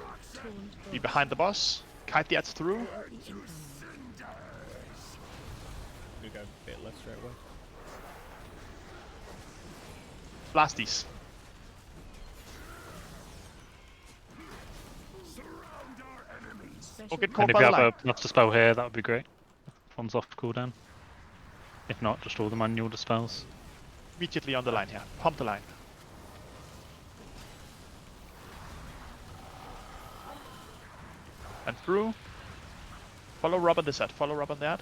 Be behind the boss. Kite the ads through. We go a bit left straight away. Blast these. Don't get caught And if by you the have line. a master spell here, that would be great. One's off cooldown. If not, just all the manual dispels. Immediately on the line here. Pump the line. And through. Follow Rob on this ad. Follow Rob on that.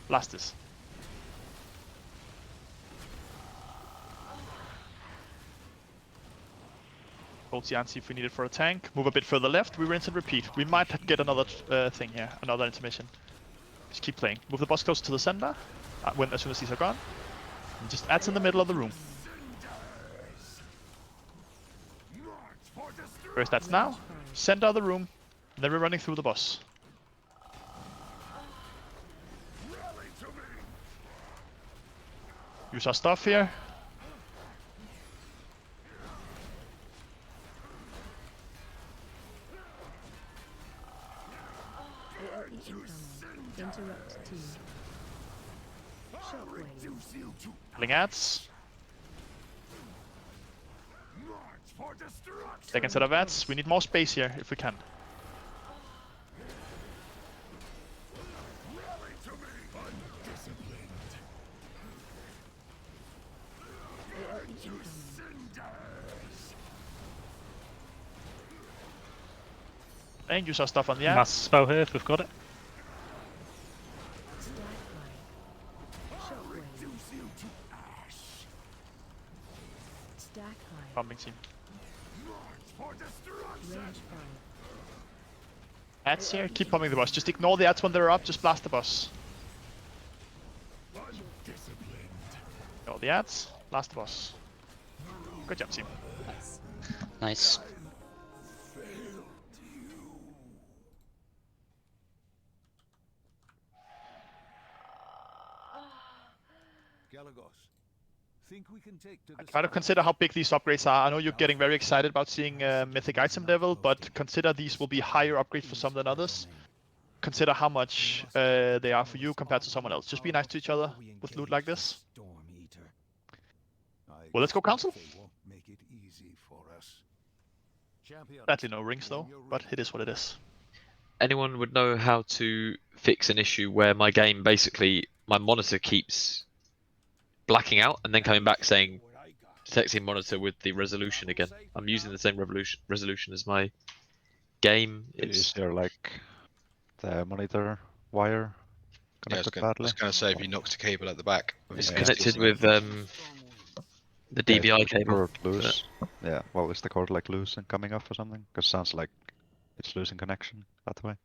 Blast this. Hold the see if we need it for a tank. Move a bit further left. We rinse and repeat. We might get another thing here. Another intermission. Just keep playing. Move the boss closer to the center. As soon as these are gone. And just ads in the middle of the room. First ads now. Center of the room. And then we're running through the boss. Use our stuff here. Interrupt team. Shockwave. Killing ads. Second set of ads. We need more space here if we can. And use our stuff on the ads. Mass spell here if we've got it. Pumping team. Ads here, keep pumping the boss. Just ignore the ads when they're up, just blast the boss. Ignore the ads, blast the boss. Good job, team. Nice. Nice. Think we can take to I try to consider how big these upgrades are. I know you're getting very excited about seeing Mythic item level, but consider these will be higher upgrades for some than others. Consider how much they are for you compared to someone else. Just be nice to each other with loot like this. Well, let's go council. Sadly no rings though, but it is what it is. Anyone would know how to fix an issue where my game basically, my monitor keeps blacking out and then coming back saying detecting monitor with the resolution again. I'm using the same resolution as my game. Is there like the monitor wire connected badly? I was going to say if you knocked a cable at the back. It's connected with the DVI cable. Loose. Yeah, well, is the cord like loose and coming off or something? Because it sounds like it's losing connection that way.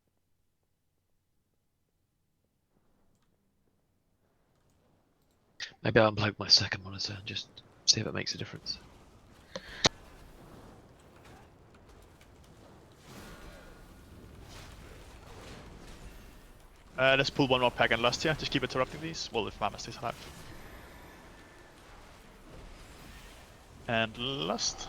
Maybe I'll unplug my second monitor and just see if it makes a difference. Let's pull one more pack and lust here. Just keep interrupting these. Well, if Mama stays alive. And lust.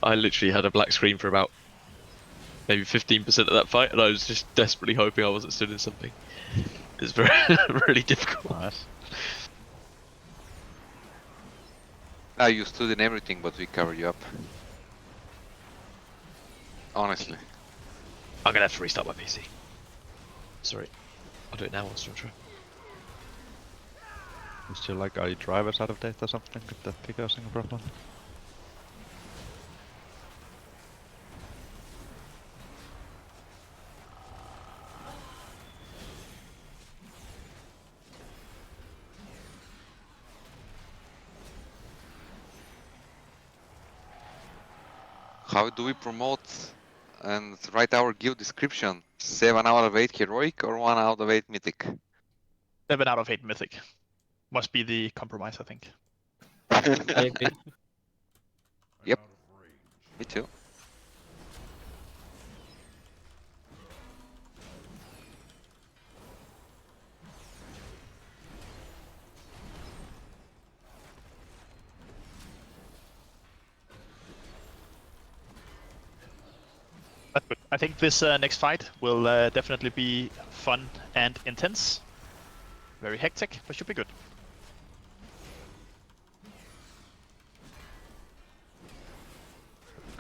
I literally had a black screen for about maybe 15% of that fight, and I was just desperately hoping I wasn't stood in something. It's very really difficult. Nice. You stood in everything, but we covered you up. Honestly. I'm gonna have to restart my PC. Sorry. I'll do it now whilst I'm trying. Is there like, are your drivers out of date or something? Could that be causing a problem? How do we promote and write our guild description? 7 out of 8 heroic or 1 out of 8 mythic? 7 out of 8 mythic. Must be the compromise, I think. Yep. Me too. That's good. I think this next fight will definitely be fun and intense. Very hectic, but should be good.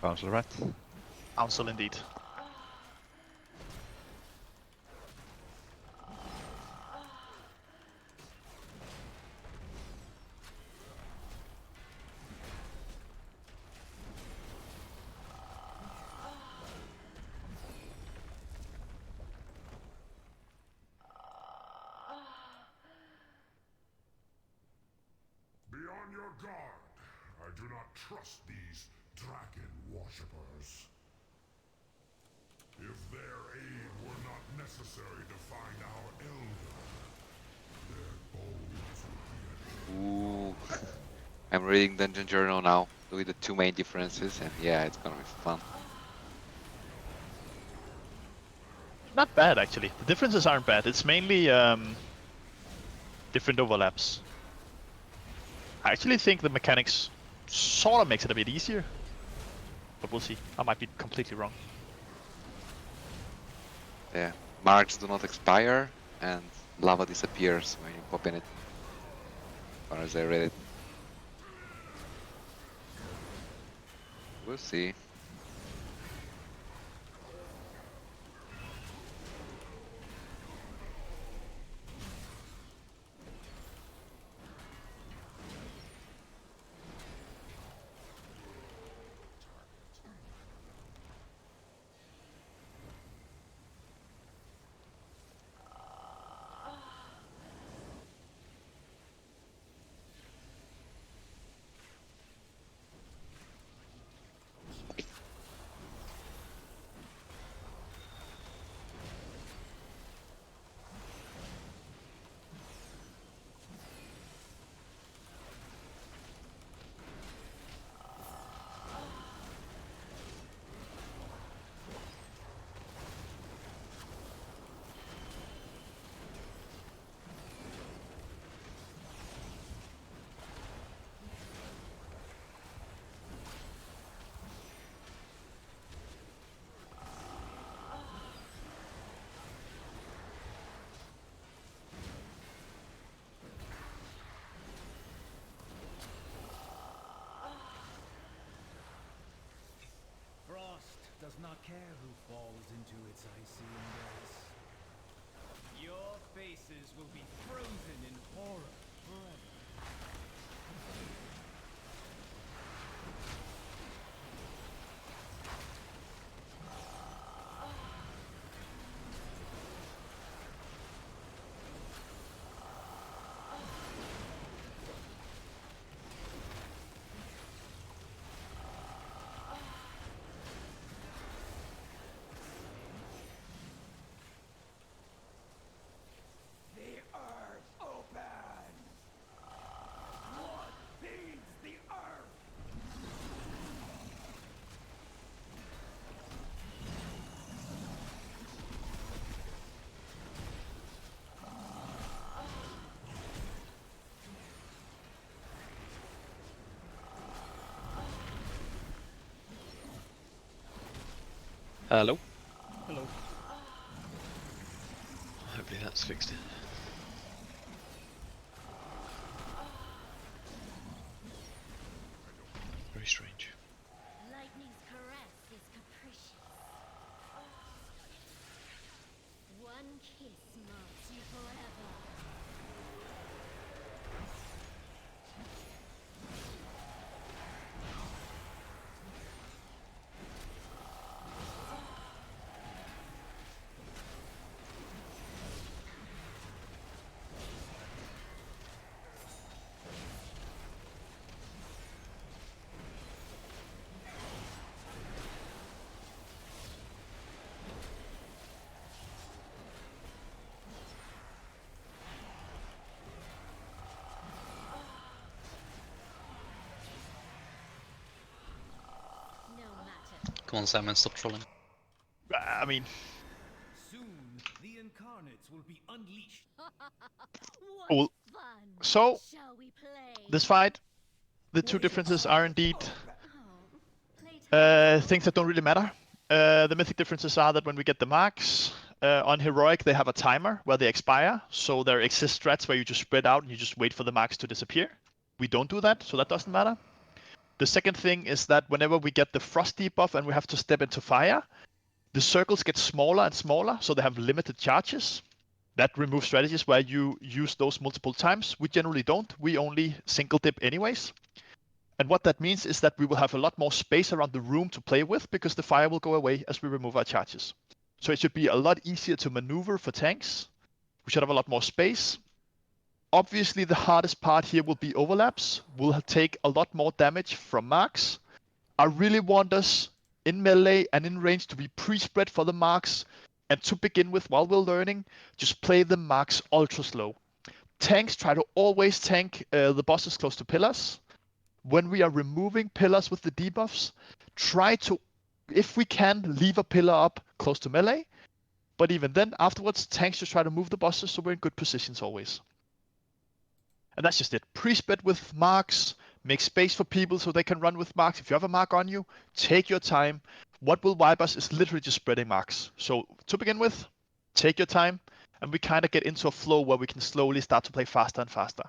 Council, right? Council indeed. worshippers. If their aid were not necessary to find our elder, their bones would be Ooh. I'm reading Dungeon Journal now, with the two main differences, and yeah, it's gonna be fun. Not bad actually. The differences aren't bad. It's mainly different overlaps. I actually think the mechanics sort of makes it a bit easier, but we'll see. I might be completely wrong. Yeah, marks do not expire, and lava disappears when you pop in it. As far as I read it. We'll see. Frost does not care who falls into its icy embrace. Your faces will be frozen in horror forever. The earth opens! What feeds the earth? Hello. Hello. Hopefully that's fixed it. Very strange. Lightning's caress is capricious. One kiss marks you forever. Come on, Simon, stop trolling. I mean, Soon, the Incarnates will be unleashed. cool. So, this fight, the two differences are indeed things that don't really matter. The mythic differences are that when we get the marks on heroic, they have a timer where they expire. So there exist strats where you just spread out and you just wait for the marks to disappear. We don't do that, so that doesn't matter. The second thing is that whenever we get the frost debuff and we have to step into fire, the circles get smaller and smaller, so they have limited charges. That removes strategies where you use those multiple times. We generally don't. We only single dip anyways. And what that means is that we will have a lot more space around the room to play with because the fire will go away as we remove our charges. So it should be a lot easier to maneuver for tanks. We should have a lot more space. Obviously, the hardest part here will be overlaps. We'll take a lot more damage from marks. I really want us in melee and in range to be pre-spread for the marks. And to begin with, while we're learning, just play the marks ultra slow. Tanks try to always tank the bosses close to pillars. When we are removing pillars with the debuffs, try to, if we can, leave a pillar up close to melee. But even then, afterwards, tanks just try to move the bosses so we're in good positions always. And that's just it. Pre-spread with marks, make space for people so they can run with marks. If you have a mark on you, take your time. What will wipe us is literally just spreading marks. So to begin with, take your time, and we kind of get into a flow where we can slowly start to play faster and faster.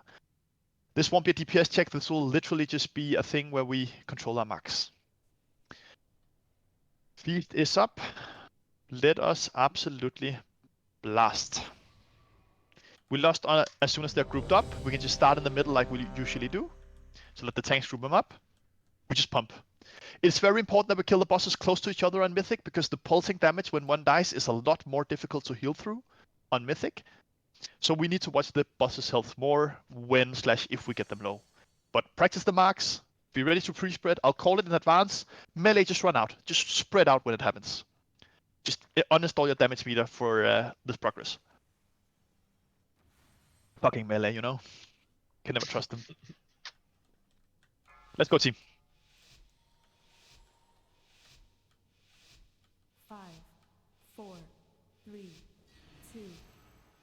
This won't be a DPS check, this will literally just be a thing where we control our marks. Field is up. Let us absolutely blast. We lost as soon as they're grouped up. We can just start in the middle like we usually do. So let the tanks group them up. We just pump. It's very important that we kill the bosses close to each other on Mythic, because the pulsing damage when one dies is a lot more difficult to heal through on Mythic. So we need to watch the boss's health more when/if we get them low. But practice the marks. Be ready to pre-spread. I'll call it in advance. Melee, just run out. Just spread out when it happens. Just uninstall your damage meter for this progress. Fucking melee, you know? Can never trust them. Let's go, team. 5, 4, 3, 2,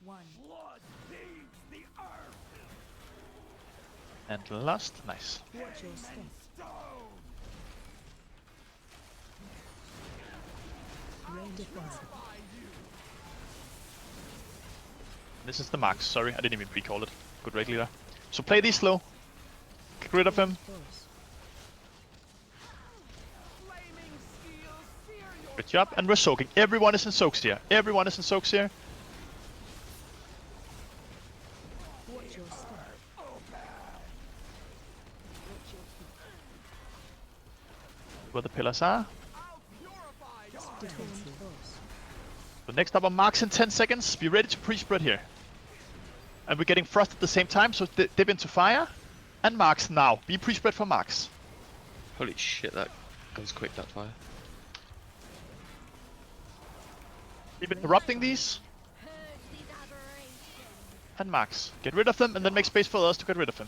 1. Blood thieves the earth. And last, nice. Watch your step. Range defensive. This is the max. Sorry, I didn't even pre-call it. Good raid leader. So play these slow. Get rid of him. Good job. And we're soaking. Everyone is in soaks here. Everyone is in soaks here. Watch your step. Where the pillars are. Defensive. So next up on marks in 10 seconds. Be ready to pre-spread here. And we're getting frost at the same time, so dip into fire. And marks now. Be pre-spread for marks. Holy shit, that goes quick, that fire. Keep interrupting these. And marks. Get rid of them and then make space for others to get rid of them.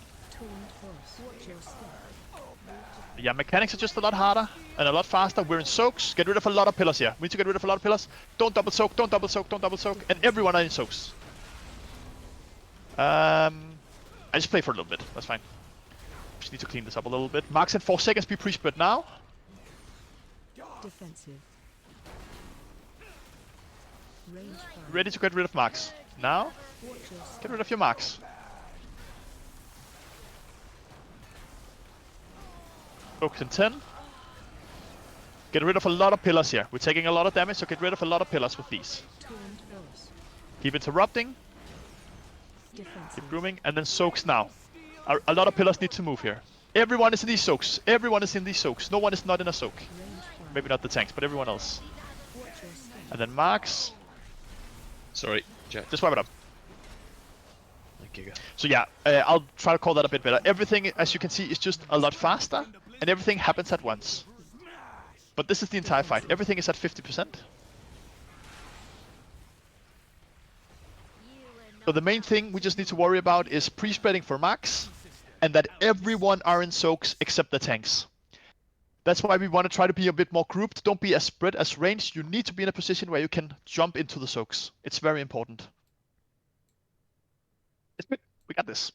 Yeah, mechanics are just a lot harder and a lot faster. We're in soaks. Get rid of a lot of pillars here. We need to get rid of a lot of pillars. Don't double soak, don't double soak, don't double soak. And everyone are in soaks. I just play for a little bit. That's fine. Just need to clean this up a little bit. Marks in 4 seconds. Be pre-spread now. Defensive. Range fire. Ready to get rid of marks. Now, get rid of your marks. Focus in 10. Get rid of a lot of pillars here. We're taking a lot of damage, so get rid of a lot of pillars with these. Keep interrupting. Keep grooming, and then soaks now. A lot of pillars need to move here. Everyone is in these soaks. Everyone is in these soaks. No one is not in a soak. Maybe not the tanks, but everyone else. And then marks. Sorry, Jack. Just wipe it up. Thank you. So yeah, I'll try to call that a bit better. Everything, as you can see, is just a lot faster, and everything happens at once. But this is the entire fight. Everything is at 50%. So the main thing we just need to worry about is pre-spreading for max, and that everyone are in soaks except the tanks. That's why we want to try to be a bit more grouped. Don't be as spread as ranged. You need to be in a position where you can jump into the soaks. It's very important. It's good. We got this.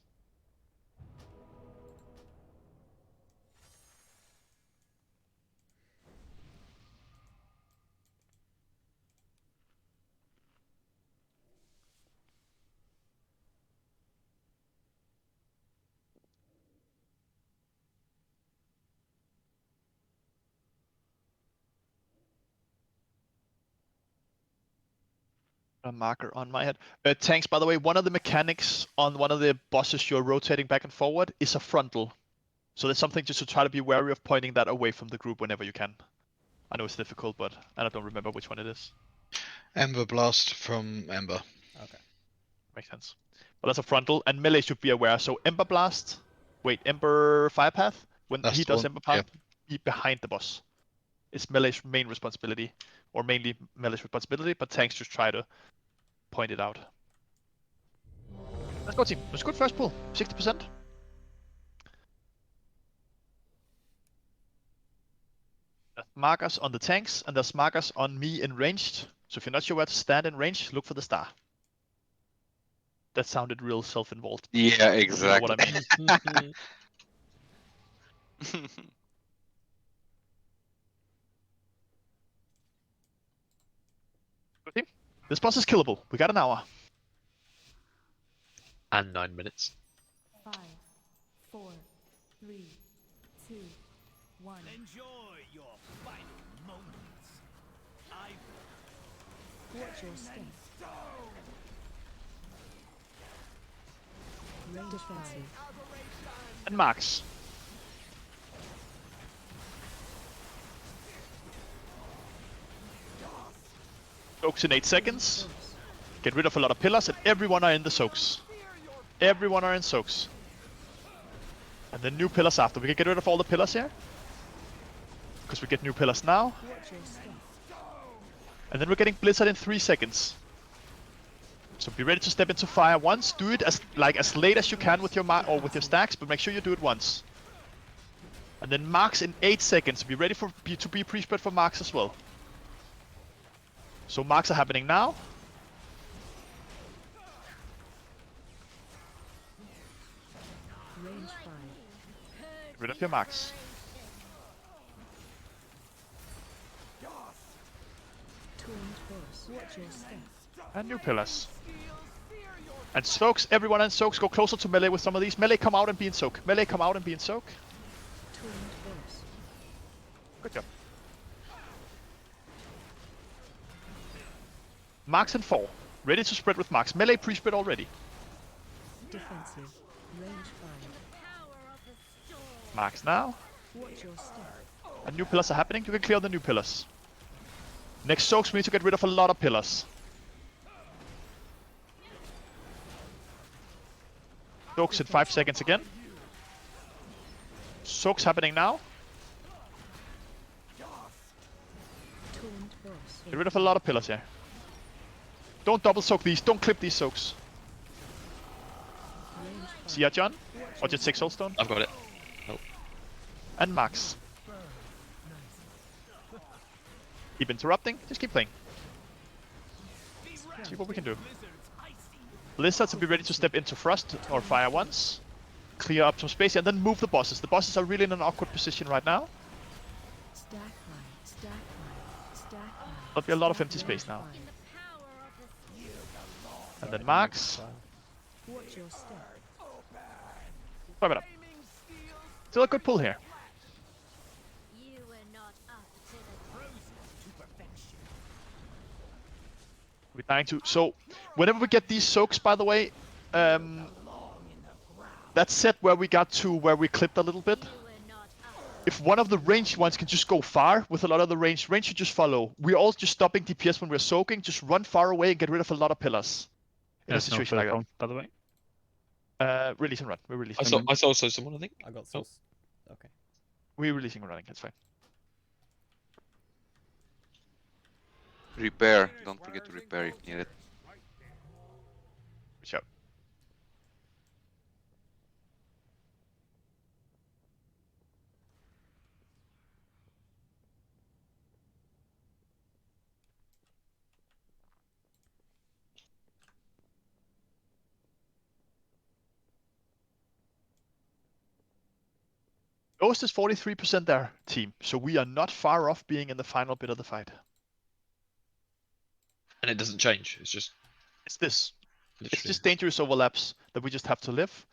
A marker on my head. Tanks, by the way, one of the mechanics on one of the bosses you're rotating back and forward is a frontal. So there's something just to try to be wary of, pointing that away from the group whenever you can. I know it's difficult, but I don't remember which one it is. Ember Blast from Ember. Okay. Makes sense. But that's a frontal, and melee should be aware. So Ember Blast, wait, Ember Firepath, when That's he the does one, Ember Path, be behind the boss. It's melee's main responsibility, or mainly melee's responsibility, but tanks just try to point it out. Let's go, team. Let's go first pull. 60%. There's markers on the tanks, and there's markers on me in ranged. So if you're not sure where to stand in range, look for the star. That sounded real self-involved. Yeah, You know what exactly. I mean. Good team. This boss is killable. We got an hour. And 9 minutes. 5, 4, 3, 2, 1. Enjoy your final moments. I Watch your step. Defensive. And marks. Soaks in 8 seconds. Get rid of a lot of pillars, and everyone are in the soaks. Everyone are in soaks. And then new pillars after. We can get rid of all the pillars here. Because we get new pillars now. And then we're getting Blizzard in 3 seconds. So be ready to step into fire once. Do it as late as you can with your or with your stacks, but make sure you do it once. And then marks in 8 seconds. Be ready to be pre-spread for marks as well. So marks are happening now. Range 5. Get rid of your marks. Taunt boss. Watch your step. And new pillars. And soaks, everyone in soaks, go closer to melee with some of these. Melee, come out and be in soak. Melee, come out and be in soak. Taunt boss. Good job. Marks in 4. Ready to spread with marks. Melee pre-spread already. Defensive. Range 5. Marks now. Watch your step. And new pillars are happening. You can clear the new pillars. Next soaks, we need to get rid of a lot of pillars. Soaks in 5 seconds again. Soaks happening now. Taunt boss. Get rid of a lot of pillars here. Don't double soak these. Don't clip these soaks. Range 5. See ya, John? Or just 6 soulstone? I've got it. Oh. And Max. Keep interrupting. Just keep playing. See what we can do. Blizzards will be ready to step into Frost or Fire once. Clear up some space and then move the bosses. The bosses are really in an awkward position right now. Stack high. Stack high. Stack high. There'll be a lot of empty space now. And then Max. Watch your step. Five it up. Still a good pull here. You were not up to the We're dying to. So, whenever we get these soaks, by the way, that set where we got to where we clipped a little bit. If one of the ranged ones can just go far with a lot of the range should just follow. We're all just stopping DPS when we're soaking. Just run far away and get rid of a lot of pillars. In a situation like that. By the way. Release and run. We're releasing. I saw someone, I think. I got sauce. Okay. We're releasing and running. That's fine. Repair. Don't forget to repair if needed. Sure. Ghost is 43% there, team. So we are not far off being in the final bit of the fight. And it doesn't change. It's just. It's this. Literally. It's just dangerous overlaps that we just have to live.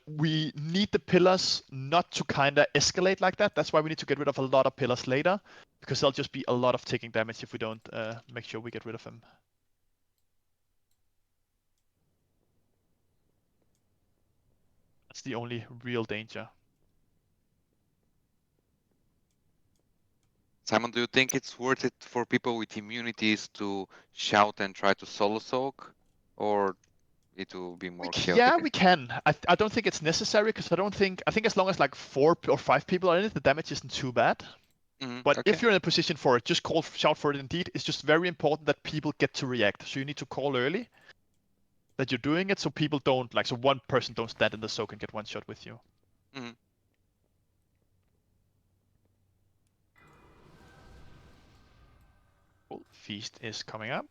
We need the pillars not to kind of escalate like that. That's why we need to get rid of a lot of pillars later. Because there'll just be a lot of taking damage if we don't make sure we get rid of them. That's the only real danger. Simon, do you think it's worth it for people with immunities to shout and try to solo soak? Or it will be more chaotic? Yeah, we can. I don't think it's necessary because I think as long as like 4 or 5 people are in it, the damage isn't too bad. But okay. if you're in a position for it, just shout for it indeed. It's just very important that people get to react. So you need to call early that you're doing it so people don't, like, so one person don't stand in the soak and get one shot with you. Cool. Feast is coming up.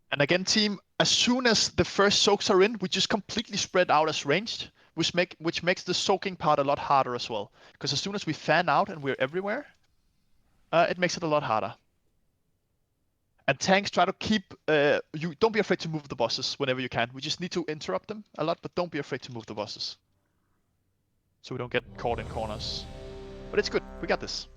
And again, team, as soon as the first soaks are in, we just completely spread out as ranged, which makes the soaking part a lot harder as well. Because as soon as we fan out and we're everywhere, it makes it a lot harder. And tanks, try to keep, you don't be afraid to move the bosses whenever you can. We just need to interrupt them a lot, but don't be afraid to move the bosses. So we don't get caught in corners. But it's good, we got this.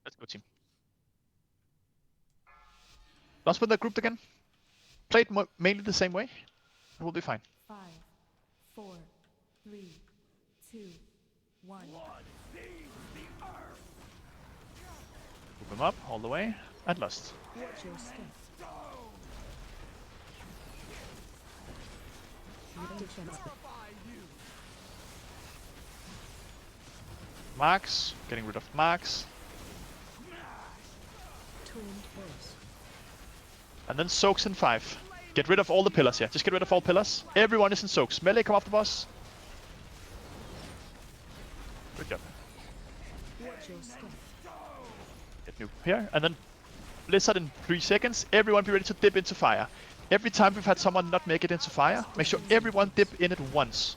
Let's go, team. Last when they're grouped again. Play it mainly the same way, and we'll be fine. 5, 4, 3, 2, 1. Move them up all the way, and lust. Watch your step. Max, getting rid of Max. And then soaks in 5. Get rid of all the pillars here. Just get rid of all pillars. Everyone is in soaks. Melee, come off the boss. Good job. Get new here. And then Blizzard in 3 seconds. Everyone be ready to dip into fire. Every time we've had someone not make it into fire, make sure everyone dip in it once.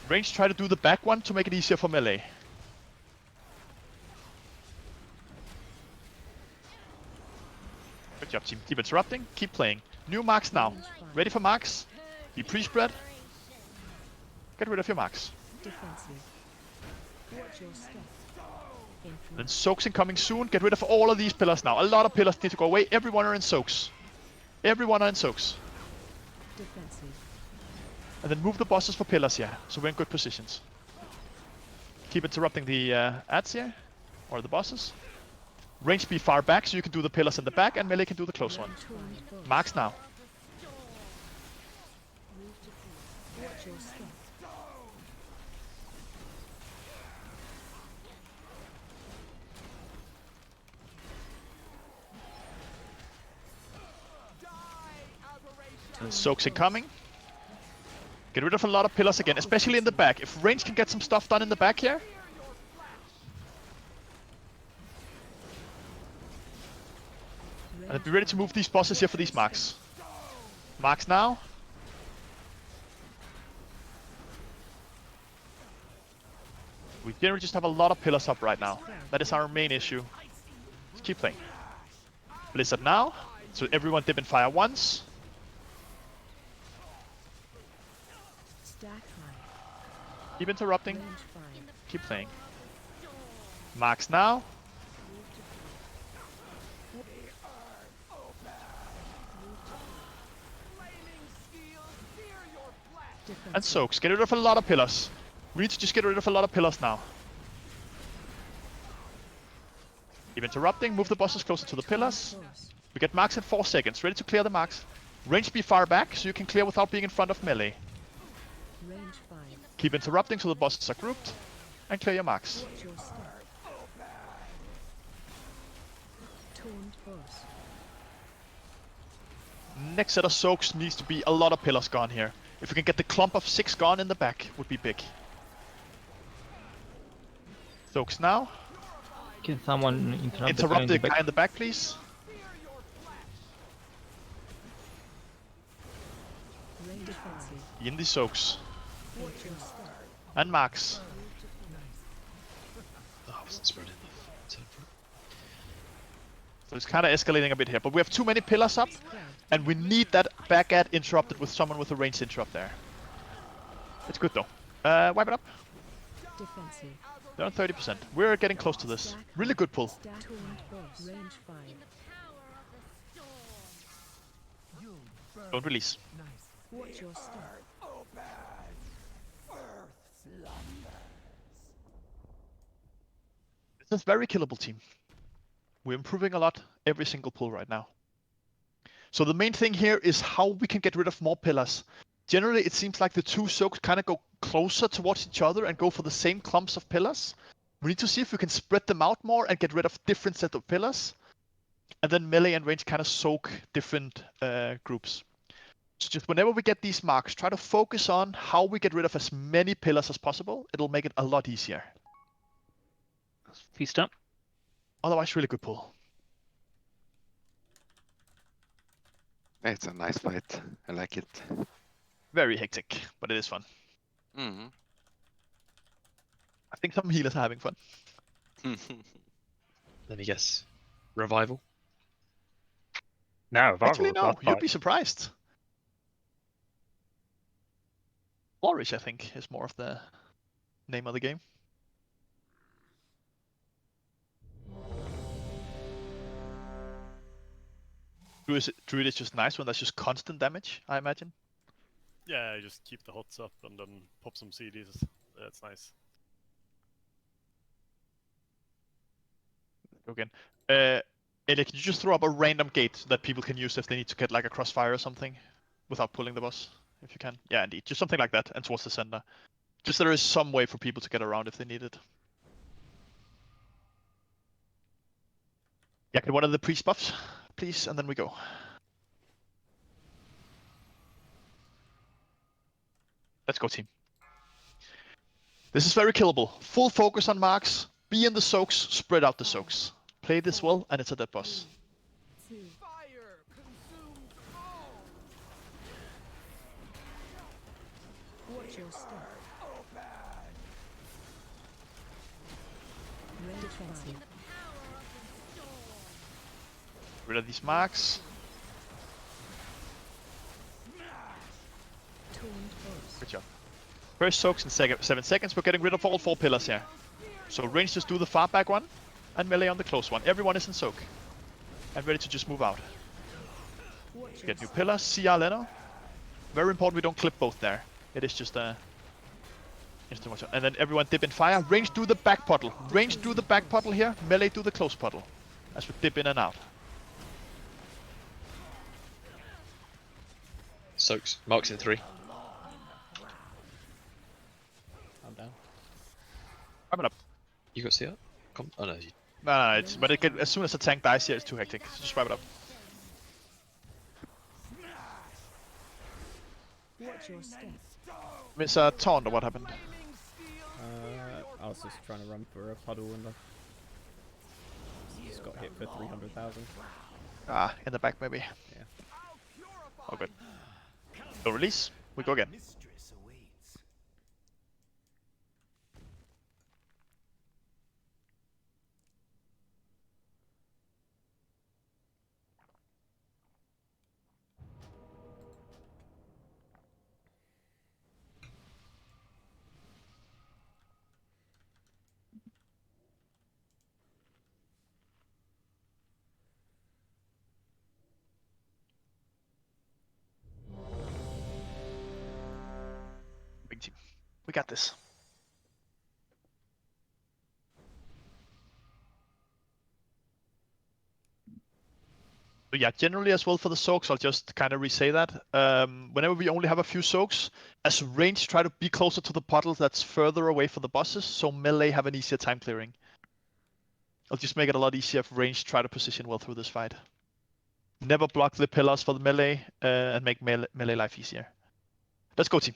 Range, try to do the back one to make it easier for melee. Good job, team. Keep interrupting, keep playing. New marks now. Ready for marks? Be pre-spread. Get rid of your marks. Then soaks incoming soon. Get rid of all of these pillars now. A lot of pillars need to go away. Everyone are in soaks. Everyone are in soaks. And then move the bosses for pillars here, so we're in good positions. Keep interrupting the ads here, or the bosses. Range be far back, so you can do the pillars in the back, and melee can do the close one. Marks now. And soaks incoming. Get rid of a lot of pillars again, especially in the back. If range can get some stuff done in the back here. And be ready to move these bosses here for these marks. Marks now. We generally just have a lot of pillars up right now. That is our main issue. Let's keep playing. Blizzard now. So everyone dip in fire once. Keep interrupting. Keep playing. Marks now. And soaks. Get rid of a lot of pillars. We need to just get rid of a lot of pillars now. Keep interrupting. Move the bosses closer to the pillars. We get marks in 4 seconds. Ready to clear the marks. Range be far back, so you can clear without being in front of melee. Keep interrupting so the bosses are grouped. And clear your marks. Next set of soaks needs to be a lot of pillars gone here. If we can get the clump of 6 gone in the back, would be big. Soaks now. Can someone interrupt the guy in the back, please? In the soaks. And marks. Oh, I wasn't spreading enough. So it's kind of escalating a bit here, but we have too many pillars up, and we need that back ad interrupted with someone with a ranged interrupt there. It's good though. Wipe it up. Defensive. They're on 30%. We're getting close to this. Really good pull. Range 5. Don't release. Watch your step. It's a very killable team. We're improving a lot every single pull right now. So the main thing here is how we can get rid of more pillars. Generally, it seems like the two soaks kind of go closer towards each other and go for the same clumps of pillars. We need to see if we can spread them out more and get rid of different set of pillars. And then melee and range kind of soak different groups. So just whenever we get these marks, try to focus on how we get rid of as many pillars as possible. It'll make it a lot easier. Feast up. Otherwise, really good pull. It's a nice fight. I like it. Very hectic, but it is fun. Mm-hmm. I think some healers are having fun. Let me guess. Revival? No, Actually, no. You'd be surprised. Flourish, I think, is more of the name of the game. Druid is just nice when that's just constant damage, I imagine. Yeah, just keep the hots up and then pop some CDs. That's nice. Go again. Ellie, can you just throw up a random gate that people can use if they need to get like a crossfire or something without pulling the boss? If you can. Yeah, indeed. Just something like that and towards the center. Just so there is some way for people to get around if they need it. Yeah, can one of the priest buffs, please? And then we go. Let's go, team. This is very killable. Full focus on marks. Be in the soaks. Spread out the soaks. Play this well, and it's a dead boss. Watch your step. Defensive. Rid of these marks. Good job. First soaks in 7 seconds. We're getting rid of all 4 pillars here. So range just do the far back one, and melee on the close one. Everyone is in soak. And ready to just move out. Get new pillars. CR Leno. Very important we don't clip both there. It is just it's too much. And then everyone dip in fire. Range do the back puddle. Range do the back puddle here. Melee do the close puddle. As we dip in and out. Soaks. Marks in 3. I'm down. Coming up. You got CR? Come. Oh no. No, it's, but as soon as the tank dies here, it's too hectic. So just wipe it up. Watch your step. Miss Taunt, or what happened? I was just trying to run for a puddle and I just got hit for 300,000. Ah, in the back maybe. Yeah. Oh, good. So release. We go again. Big team. We got this. So yeah, generally as well for the soaks, I'll just kind of re-say that. Whenever we only have a few soaks, as range, try to be closer to the puddle that's further away from the bosses, so melee have an easier time clearing. I'll just make it a lot easier if range try to position well through this fight. Never block the pillars for the melee, and make melee life easier. Let's go, team.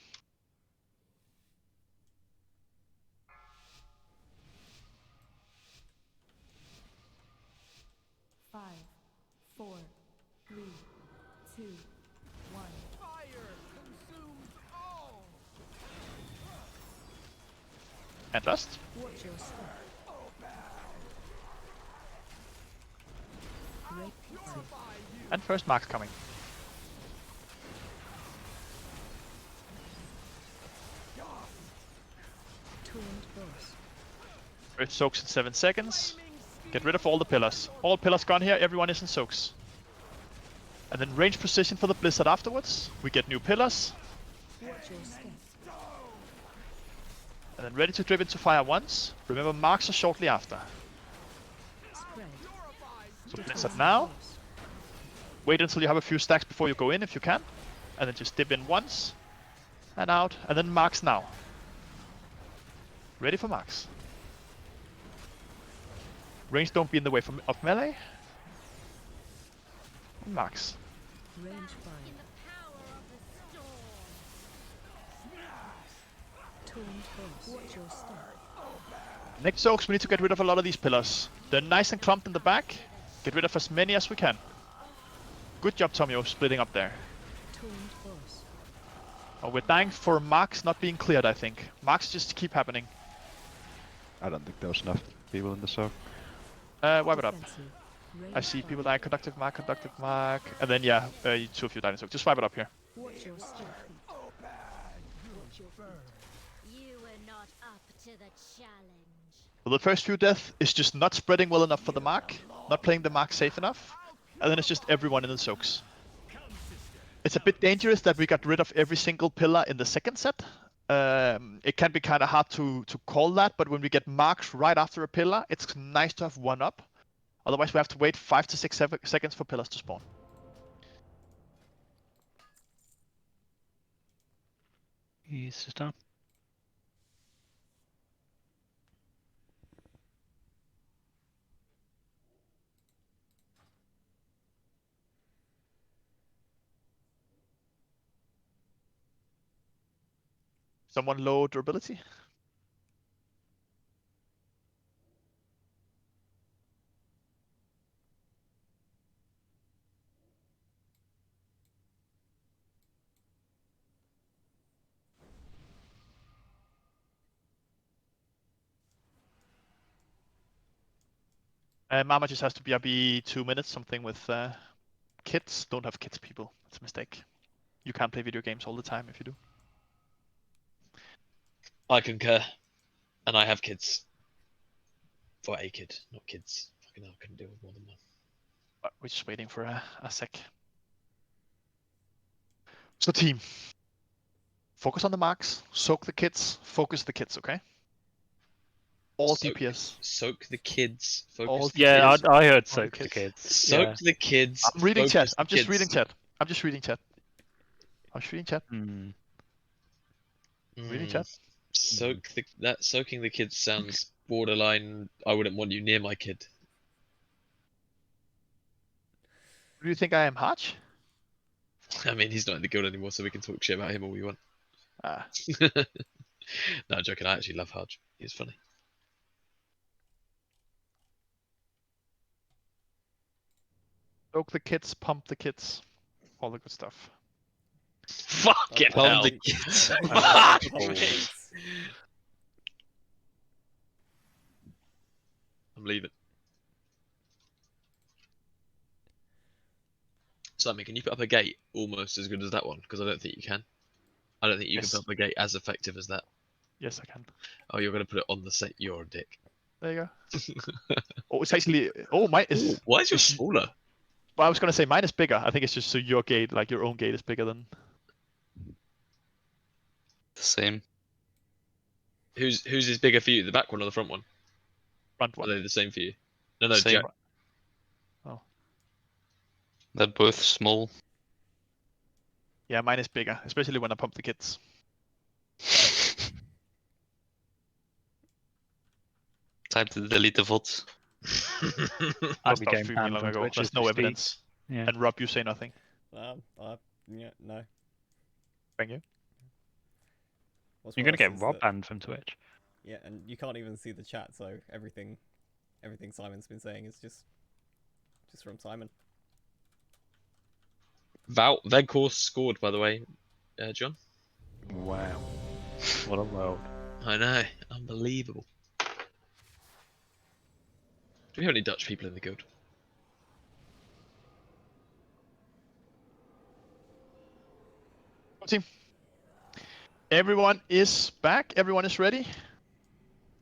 Five, 4, 3, 2, 1. Fire consumes all. And last. Watch your step. And first marks coming. Taunt boss. Earth soaks in 7 seconds. Get rid of all the pillars. All pillars gone here, everyone is in soaks. And then range position for the blizzard afterwards. We get new pillars. And then ready to drip into fire once. Remember, marks are shortly after. So blizzard now. Wait until you have a few stacks before you go in if you can. And then just dip in once. And out. And then marks now. Ready for marks. Range don't be in the way of melee. And marks. Next soaks, we need to get rid of a lot of these pillars. They're nice and clumped in the back. Get rid of as many as we can. Good job, Tomio, splitting up there. Oh, we're dying for marks not being cleared, I think. Marks just keep happening. I don't think there's enough people in the soak. Wipe it up. I see people dying. Conductive mark, and then yeah, 2 of you died in soak. Just wipe it up here. So the first few deaths is just not spreading well enough for the mark, not playing the mark safe enough, and then it's just everyone in the soaks. It's a bit dangerous that we got rid of every single pillar in the second set. It can be kind of hard to call that, but when we get marks right after a pillar, it's nice to have one up. Otherwise we have to wait 5 to 6 seconds for pillars to spawn. He's just done. Someone low durability? Mama just has to be 2 minutes, something with kids. Don't have kids, people. It's a mistake. You can't play video games all the time if you do. I concur. And I have kids. For a kid, not kids. Fucking hell, I couldn't deal with more than one. But we're just waiting for a sec. So team. Focus on the marks, soak the kids, focus the kids, okay? All DPS. Soak the kids. Focus All the Yeah, kids. I heard All soak the kids. Soak Yeah. the kids. I'm reading chat. focus I'm the just kids. reading chat. I'm just reading chat. I'm just reading chat. Reading chat. Soaking the kids sounds borderline. I wouldn't want you near my kid. Do you think I am harsh? I mean, he's not in the guild anymore, so we can talk shit about him all we want. Ah. No, I'm joking. I actually love Hudge. He's funny. Soak the kids, pump the kids. All the good stuff. Fucking hell. the kids. I'm leaving. Simon, can you put up a gate almost as good as that one? Because I don't think you can. I don't think you can put up a gate as effective as that. Yes, I can. Oh, you're going to put it on the set. You're a dick. There you go. Oh, it's actually... Oh, mine is... Why is yours smaller? Well, I was going to say mine is bigger. I think it's just so your gate, like your own gate is bigger than... The same. Whose is bigger for you? The back one or the front one? Front one. Are they the same for you? No, Same. Jack. Oh. They're both small. Yeah, mine is bigger, especially when I pump the kids. Time to delete the VODs. I Bobby stopped game streaming banned long from ago. Twitch There's as no we speak. evidence. Yeah. And Rob, you say nothing. Yeah, no. Thank you. What's You're gonna worse get is Rob that- banned from Twitch. Yeah, and you can't even see the chat, so everything Simon's been saying is just from Simon. Vegcourse scored, by the way, John. Wow. What a world. I know. Unbelievable. Do we have any Dutch people in the guild? Team. Everyone is back. Everyone is ready. I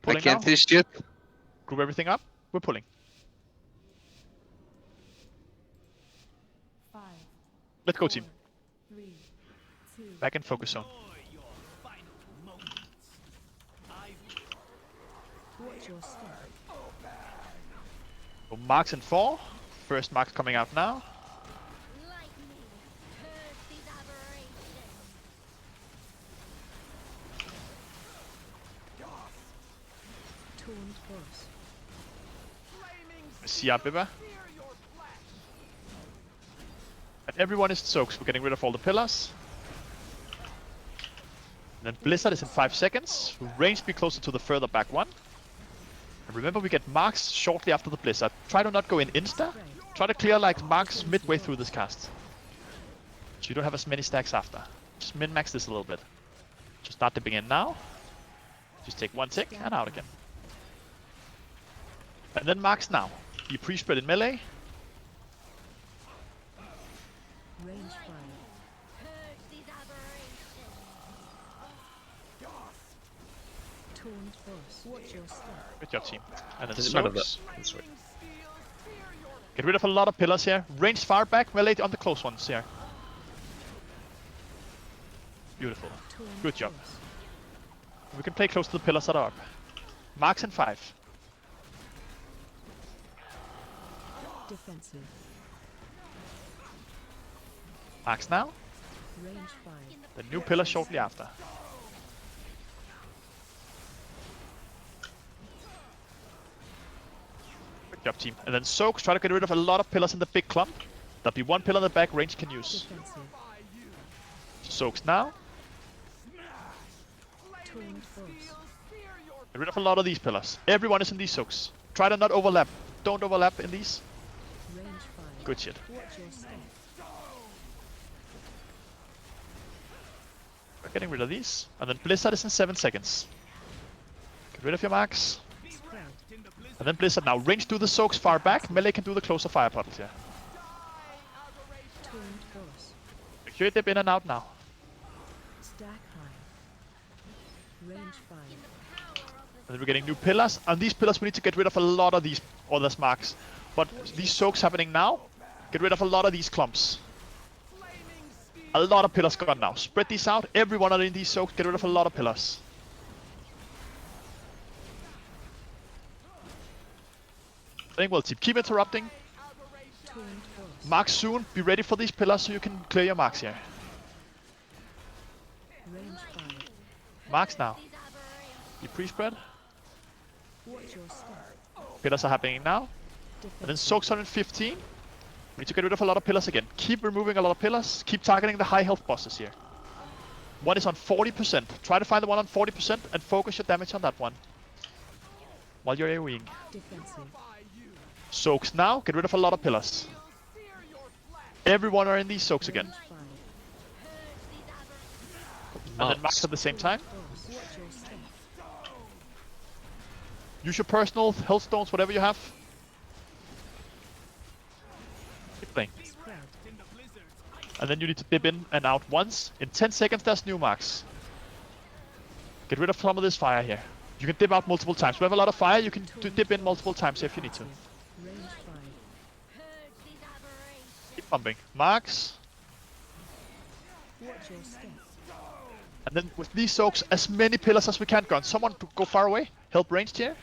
Pulling can't now. see shit. Group everything up. We're pulling. 5, Let's go, team. 3, 2. Back in focus zone. Watch your step. So marks in 4. First marks coming out now. CR Bibba. And everyone is soaked. We're getting rid of all the pillars. And then Blizzard is in 5 seconds. Range be closer to the further back one. And remember, we get marks shortly after the Blizzard. Try to not go in insta. Try to clear like marks midway through this cast. So you don't have as many stacks after. Just min-max this a little bit. Just start dipping in now. Just take 1 tick and out again. And then marks now. Be pre-spread in melee. Range 5. Taunt boss. Watch your step. Good job, team. And then Does it matter that? soaks. That's right. Get rid of a lot of pillars here. Range far back, melee on the close ones here. Beautiful. Good job. We can play close to the pillars that are up. Marks in 5. Defensive. Marks now. Range 5. The new pillar shortly after. Good job, team. And then soaks. Try to get rid of a lot of pillars in the big clump. There'll be 1 pillar in the back range can use. Defensive. Soaks now. Taunt boss. Get rid of a lot of these pillars. Everyone is in these soaks. Try to not overlap. Don't overlap in these. Range 5. Good shit. Watch your step. We're getting rid of these. And then Blizzard is in 7 seconds. Get rid of your marks. Spread. And then Blizzard now. Range do the soaks far back. Melee can do the closer fire puddles here. Taunt boss. Make sure you dip in and out now. Stack high. Range 5. And then we're getting new pillars. And these pillars we need to get rid of a lot of these others marks. But these soaks happening now. Get rid of a lot of these clumps. A lot of pillars gone now. Spread these out. Everyone are in these soaks. Get rid of a lot of pillars. Playing well, team. Keep interrupting. Taunt boss. Mark soon. Be ready for these pillars so you can clear your marks here. Range 5. Marks now. Be pre-spread. Watch your step. Pillars are happening now. And then soaks are in 15. We need to get rid of a lot of pillars again. Keep removing a lot of pillars. Keep targeting the high health bosses here. One is on 40%. Try to find the one on 40% and focus your damage on that one. While you're AoEing. Defensive. Soaks now. Get rid of a lot of pillars. Everyone are in these soaks again. Range 5. And then marks at the same time. Boss. Watch your step. Use your personal health stones, whatever you have. Keep playing. Spread. And then you need to dip in and out once. In 10 seconds, there's new marks. Get rid of some of this fire here. You can dip out multiple times. We have a lot of fire. You can dip in multiple times if you need to. Range 5. Keep pumping. Marks. Watch your step. And then with these soaks, as many pillars as we can. Gun. Someone to go far away. Help ranged here.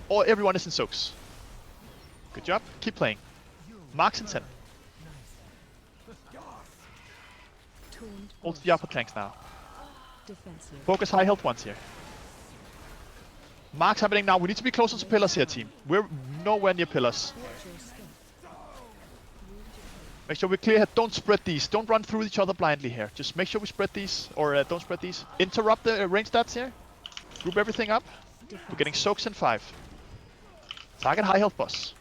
Or everyone is in soaks. Good job. Keep playing. Marks in 10. Taunt Hold boss. the upper tanks now. Defensive. Focus high health ones here. Marks happening now. We need to be closer to pillars here, team. We're nowhere near pillars. Watch your step. Make sure we clear here. Don't spread these. Don't run through each other blindly here. Just make sure we spread these, or don't spread these. Interrupt the range stats here. Group everything up. We're getting soaks in 5. Target high health boss.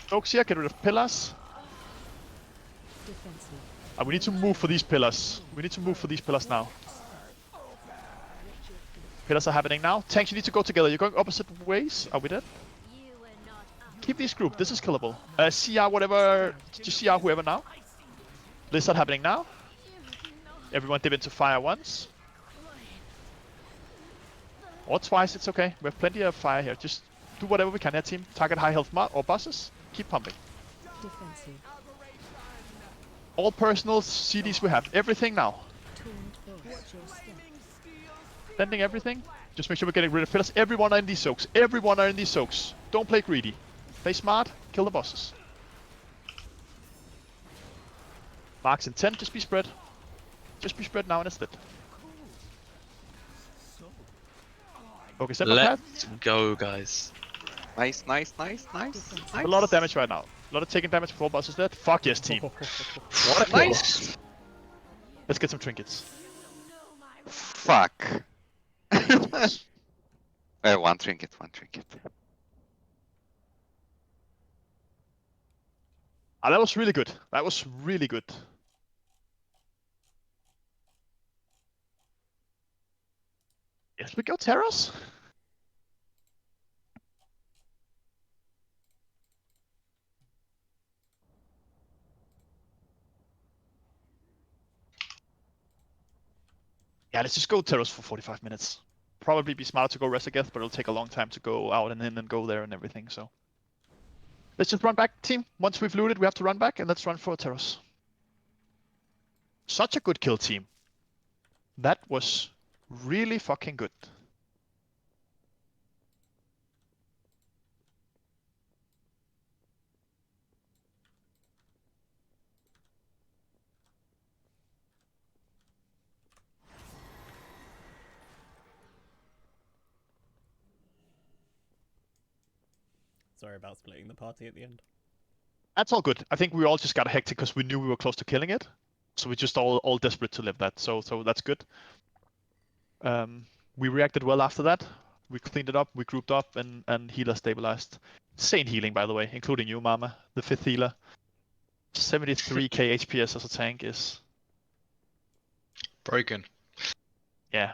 Soaks here. Get rid of pillars. Defensive. We need to move for these pillars. We need to move for these pillars now. Pillars are happening now. Tanks, you need to go together. You're going opposite ways. Are we dead? Keep these group. This is killable. CR whatever. Just CR whoever now. Blizzard happening now. Everyone dip into fire once. Or twice, it's okay. We have plenty of fire here. Just do whatever we can here, team. Target high health or bosses. Keep pumping. Defensive. All personal CDs we have. Everything now. Sending everything. Just make sure we're getting rid of fillers. Everyone are in these soaks. Everyone are in these soaks. Don't play greedy. Play smart. Kill the bosses. Marks intent. Just be spread. Just be spread now and instead. Okay, step Let's go, guys. Nice. A lot of damage right now. A lot of taking damage before bosses dead. Fuck yes, team. What a kill. Nice. Let's get some trinkets. Fuck. One trinket. Ah, that was really good. That was really good. Yes, we go Terros. Yeah, let's just go Terros for 45 minutes. Probably be smarter to go Resageth, but it'll take a long time to go out and in and go there and everything, so. Let's just run back, team. Once we've looted, we have to run back, and let's run for Terros. Such a good kill, team. That was really fucking good. Sorry about splitting the party at the end. That's all good. I think we all just got hectic because we knew we were close to killing it. So we're just all desperate to live that. So that's good. We reacted well after that. We cleaned it up, we grouped up, and healer stabilized. Insane healing, by the way, including you, Mama, the 5th healer. 73k HPS as a tank is... Broken. Yeah.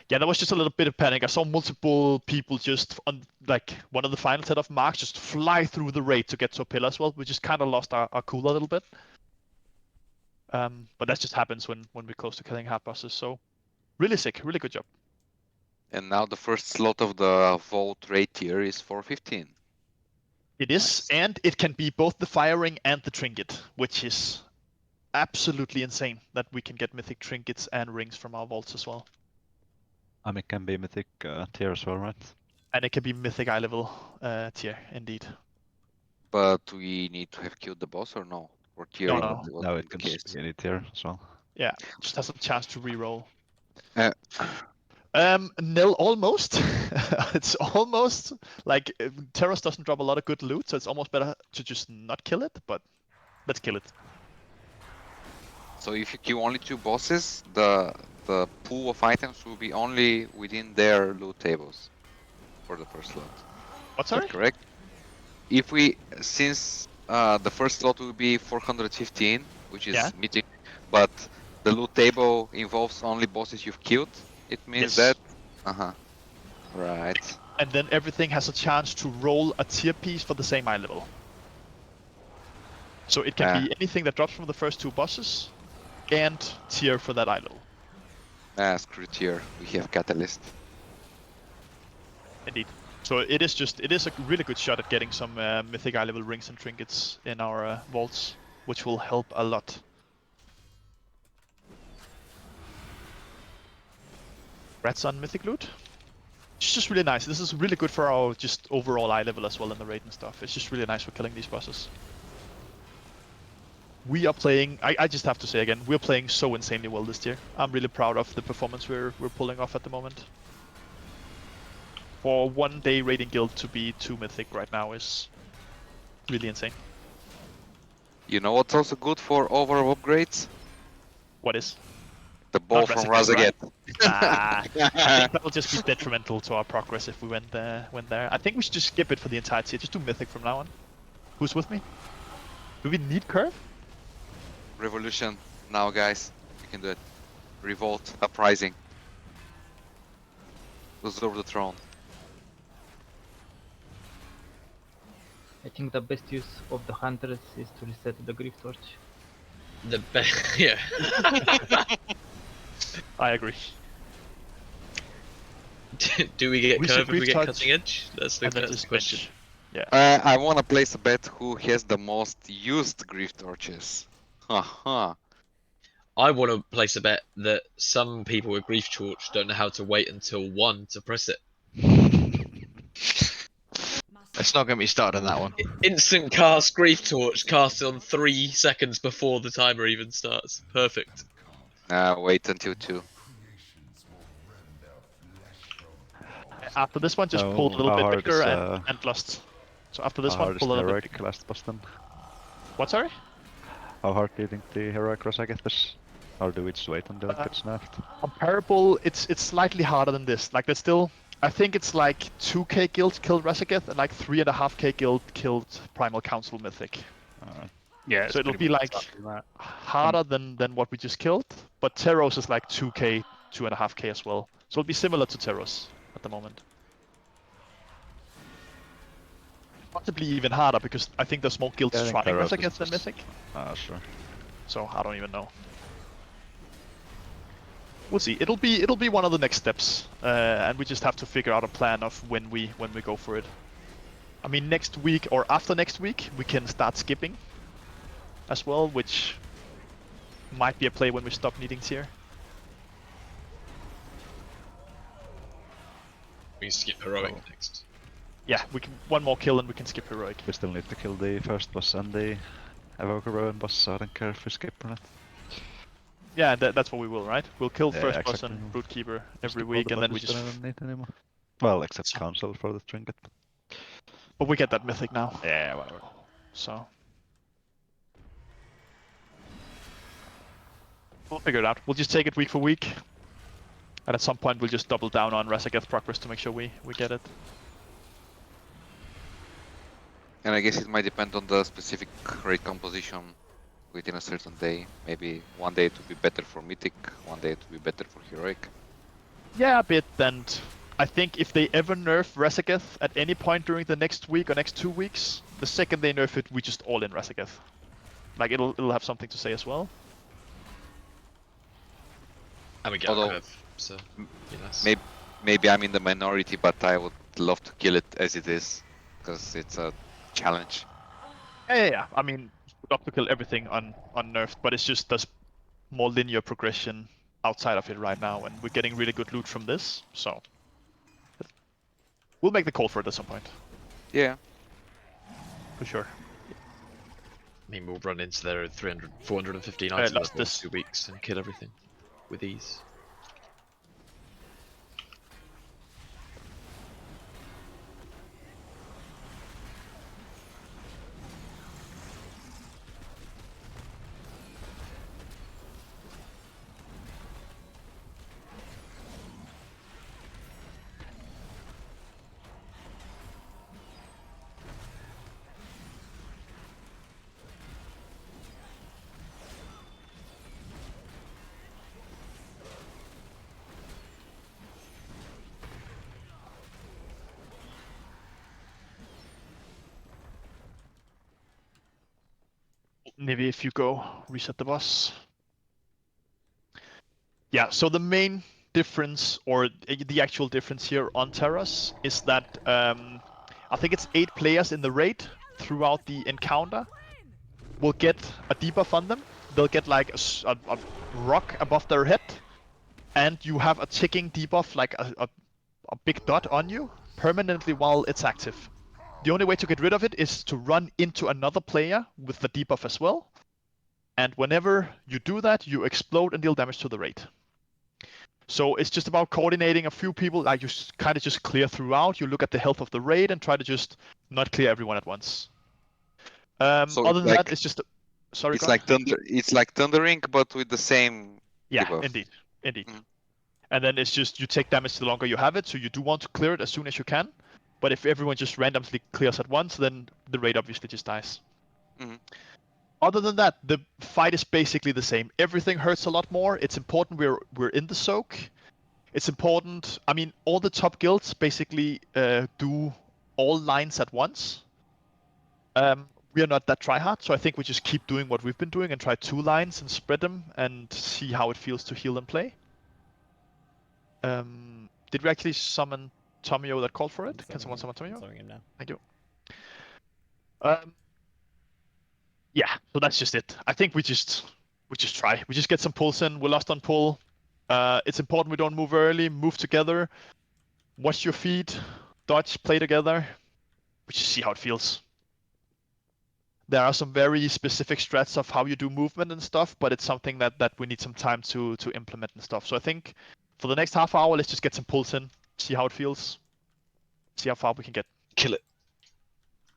Yeah, there was just a little bit of panic. I saw multiple people just on, like, one of the final set of marks just fly through the raid to get to a pillar as well. We just kind of lost our cool a little bit. But that just happens when we're close to killing hard bosses, so really sick, really good job. And now the first slot of the Vault raid tier is 415. It is, and it can be both the fire ring and the trinket, which is absolutely insane that we can get mythic trinkets and rings from our vaults as well. It can be mythic tier as well, right? And it can be mythic eye level tier, indeed. But we need to have killed the boss or no? Or tier? No, it can just be any tier as well. Yeah, just has a chance to reroll. Uh, Nil, almost. It's almost like Terros doesn't drop a lot of good loot, so it's almost better to just not kill it, but let's kill it. So if you kill only 2 bosses, the pool of items will be only within their loot tables for the first slot. What's that? Correct? If we, since the first slot will be 415, which is Mythic, but the loot table involves only bosses you've killed, it means that... Right. And then everything has a chance to roll a tier piece for the same eye level. So it can be anything that drops from the first 2 bosses, and tier for that eye level. Screw tier. We have Catalyst. Indeed. So it is a really good shot at getting some mythic eye level rings and trinkets in our vaults, which will help a lot. Rats on mythic loot. It's just really nice. This is really good for our just overall eye level as well in the raid and stuff. It's just really nice for killing these bosses. We are playing, I just have to say again, we're playing so insanely well this year. I'm really proud of the performance we're pulling off at the moment. For one day raiding guild to be 2 mythic right now is really insane. You know what's also good for overall upgrades? What is? The ball from Razageth. I think that'll just be detrimental to our progress if we went there. I think we should just skip it for the entirety. Just do mythic from now on. Who's with me? Do we need curve? Revolution now, guys. We can do it. Revolt, uprising. Usurp the throne. I think the best use of the hunters is to reset the Grief Torch. The best, yeah. I agree. Do we get Reset curve if we grief get touch, cutting edge? That's the and then first just question. bench. Yeah. I want to place a bet who has the most used grief torches. Haha. I want to place a bet that some people with Grief Torch don't know how to wait until 1 to press it. Let's not get me started on that one. Instant cast Grief Torch, cast on 3 seconds before the timer even starts. Perfect. Wait until 2. After this one, just So, pull a little how bit hard bigger is, and lost. So after this how one, hard is pull a the little bit heroic bigger. last boss then? What, sorry? How hard do you think the heroic Rosageth is? Or do we just wait until it gets nerfed? Comparable, it's slightly harder than this. Like there's still, I think it's like 2k guild killed Resageth and like 3.5k guild killed Primal Council Mythic. Yeah. So it'll be like harder than what we just killed, but Teros is like 2k, 2.5k as well. So it'll be similar to Teros at the moment. Possibly even harder because I think there's more guilds Yeah, I think trying Teros is Resageth than just- Mythic. Sure. So I don't even know. We'll see. It'll be one of the next steps, and we just have to figure out a plan of when we go for it. I mean, next week or after next week, we can start skipping as well, which might be a play when we stop needing tier. We skip heroic next. Yeah, we can one more kill and we can skip heroic. We still need to kill the first boss and the Evoker Rowan boss, so I don't care if we skip or not. Yeah, that's what we will, right? We'll kill Yeah, first boss exactly. and Broodkeeper every Skip all week, the and then we bosses just. that I don't need anymore. Well, except Council for the trinket. But we get that mythic now. Yeah, whatever. So. We'll figure it out. We'll just take it week for week. And at some point we'll just double down on Resageth progress to make sure we get it. And I guess it might depend on the specific raid composition within a certain day. Maybe one day it will be better for Mythic, one day it will be better for Heroic. Yeah, a bit, and I think if they ever nerf Resageth at any point during the next week or next 2 weeks, the second they nerf it, we just all in Resageth. Like it'll have something to say as well. And we get a curve, so be nice. Maybe I'm in the minority, but I would love to kill it as it is, because it's a challenge. Yeah. I mean, we'd love to kill everything on nerfed, but it's just there's more linear progression outside of it right now, and we're getting really good loot from this, so we'll make the call for it at some point. Yeah. For sure. I mean, we'll run into there at 300, 415 items lost in this. 2 weeks and kill everything with ease. Maybe if you go reset the boss. Yeah, so the main difference, or the actual difference here on Terras, is that I think it's 8 players in the raid throughout the encounter will get a debuff on them. They'll get like a rock above their head, and you have a ticking debuff, like a big dot on you, permanently while it's active. The only way to get rid of it is to run into another player with the debuff as well. And whenever you do that, you explode and deal damage to the raid. So it's just about coordinating a few people, like you kind of just clear throughout, you look at the health of the raid and try to just not clear everyone at once. So other than like, that, it's just... Sorry, it's like thundering, but with the same Yeah, debuff. indeed. And then it's just you take damage the longer you have it, so you do want to clear it as soon as you can. But if everyone just randomly clears at once, then the raid obviously just dies. Other than that, the fight is basically the same. Everything hurts a lot more. It's important we're in the soak. It's important. I mean, all the top guilds basically do all lines at once. We are not that tryhard, so I think we just keep doing what we've been doing and try 2 lines and spread them and see how it feels to heal and play. Did we actually summon Tomio that called for it? Can someone summon I'm Tomio? summoning him now. Thank you. Yeah, so that's just it. I think we just try. We just get some pulls in. We're lost on pull. It's important we don't move early. Move together. Watch your feet. Dodge. Play together. We just see how it feels. There are some very specific strats of how you do movement and stuff, but it's something that we need some time to implement and stuff. So I think for the next half hour, let's just get some pulls in. See how it feels. See how far we can get. Kill it.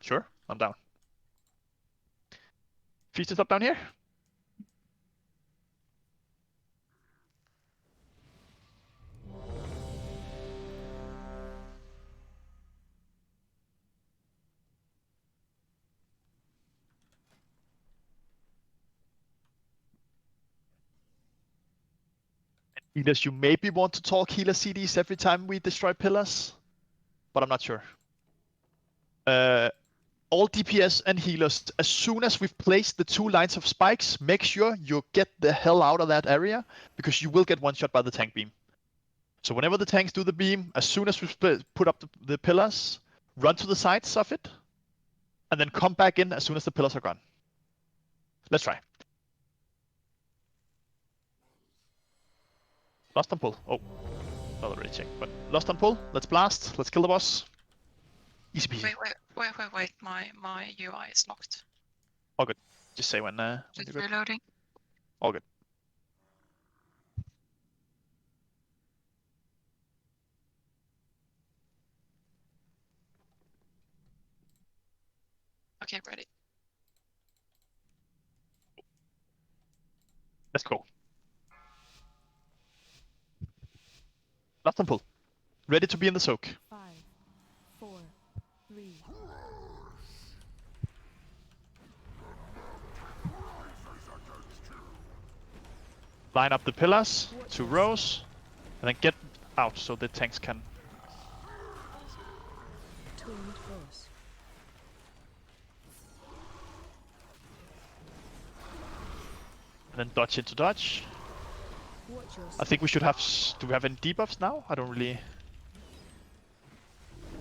Sure, I'm down. Feast is up down here. Healers, you maybe want to talk healer CDs every time we destroy pillars, but I'm not sure. All DPS and healers, as soon as we've placed the 2 lines of spikes, make sure you get the hell out of that area, because you will get one shot by the tank beam. So whenever the tanks do the beam, as soon as we put up the pillars, run to the sides of it, and then come back in as soon as the pillars are gone. Let's try. Lost on pull. Oh, not already checked, but lost on pull. Let's blast. Let's kill the boss. Easy peasy. Wait. My UI is locked. All good. Just say when Just you're good. reloading. All good. Okay, ready. Let's go. Lost on pull. Ready to be in the soak. 5, 4, 3. Line up the pillars, 2 rows, and then get out so the tanks can. And then dodge into dodge. I think we should have. Do we have any debuffs now? I don't really.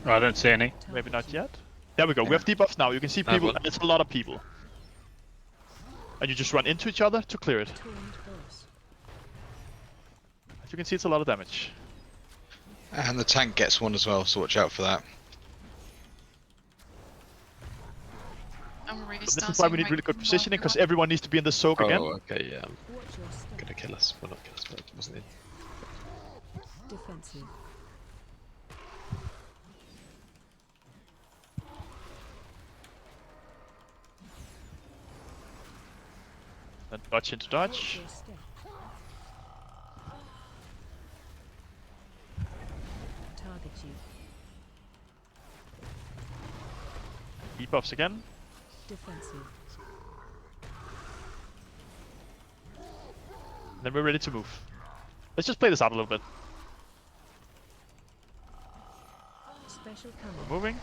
Oh, I don't see any. Maybe not yet. There we go. We have debuffs now. You can see people, and it's a lot of people. And you just run into each other to clear it. As you can see, it's a lot of damage. And the tank gets one as well, so watch out for that. This is why we need really good positioning, because everyone needs to be in the soak again. Oh, okay, yeah. Gonna kill us. Well, not kill us, but it wasn't in. Defensive. Then dodge into dodge. Target you. Debuffs again. Defensive. Then we're ready to move. Let's just play this out a little bit. Special We're moving.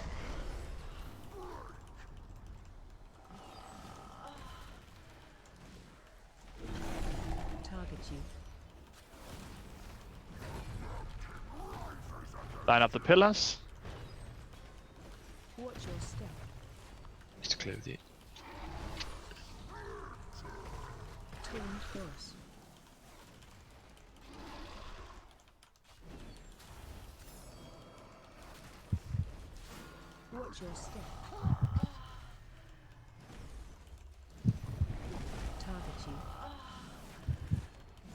Target you. Line up the pillars. Watch your step. Just to clear with you. Twin force. Watch your step. Target you.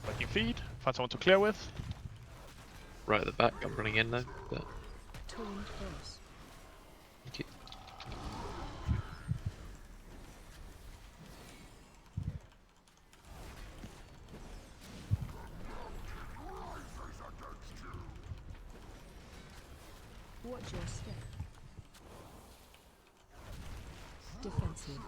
Viking feed. Find someone to clear with. Right at the back, I'm running in now. But... Twin force. Thank you. Watch your step. Defensive.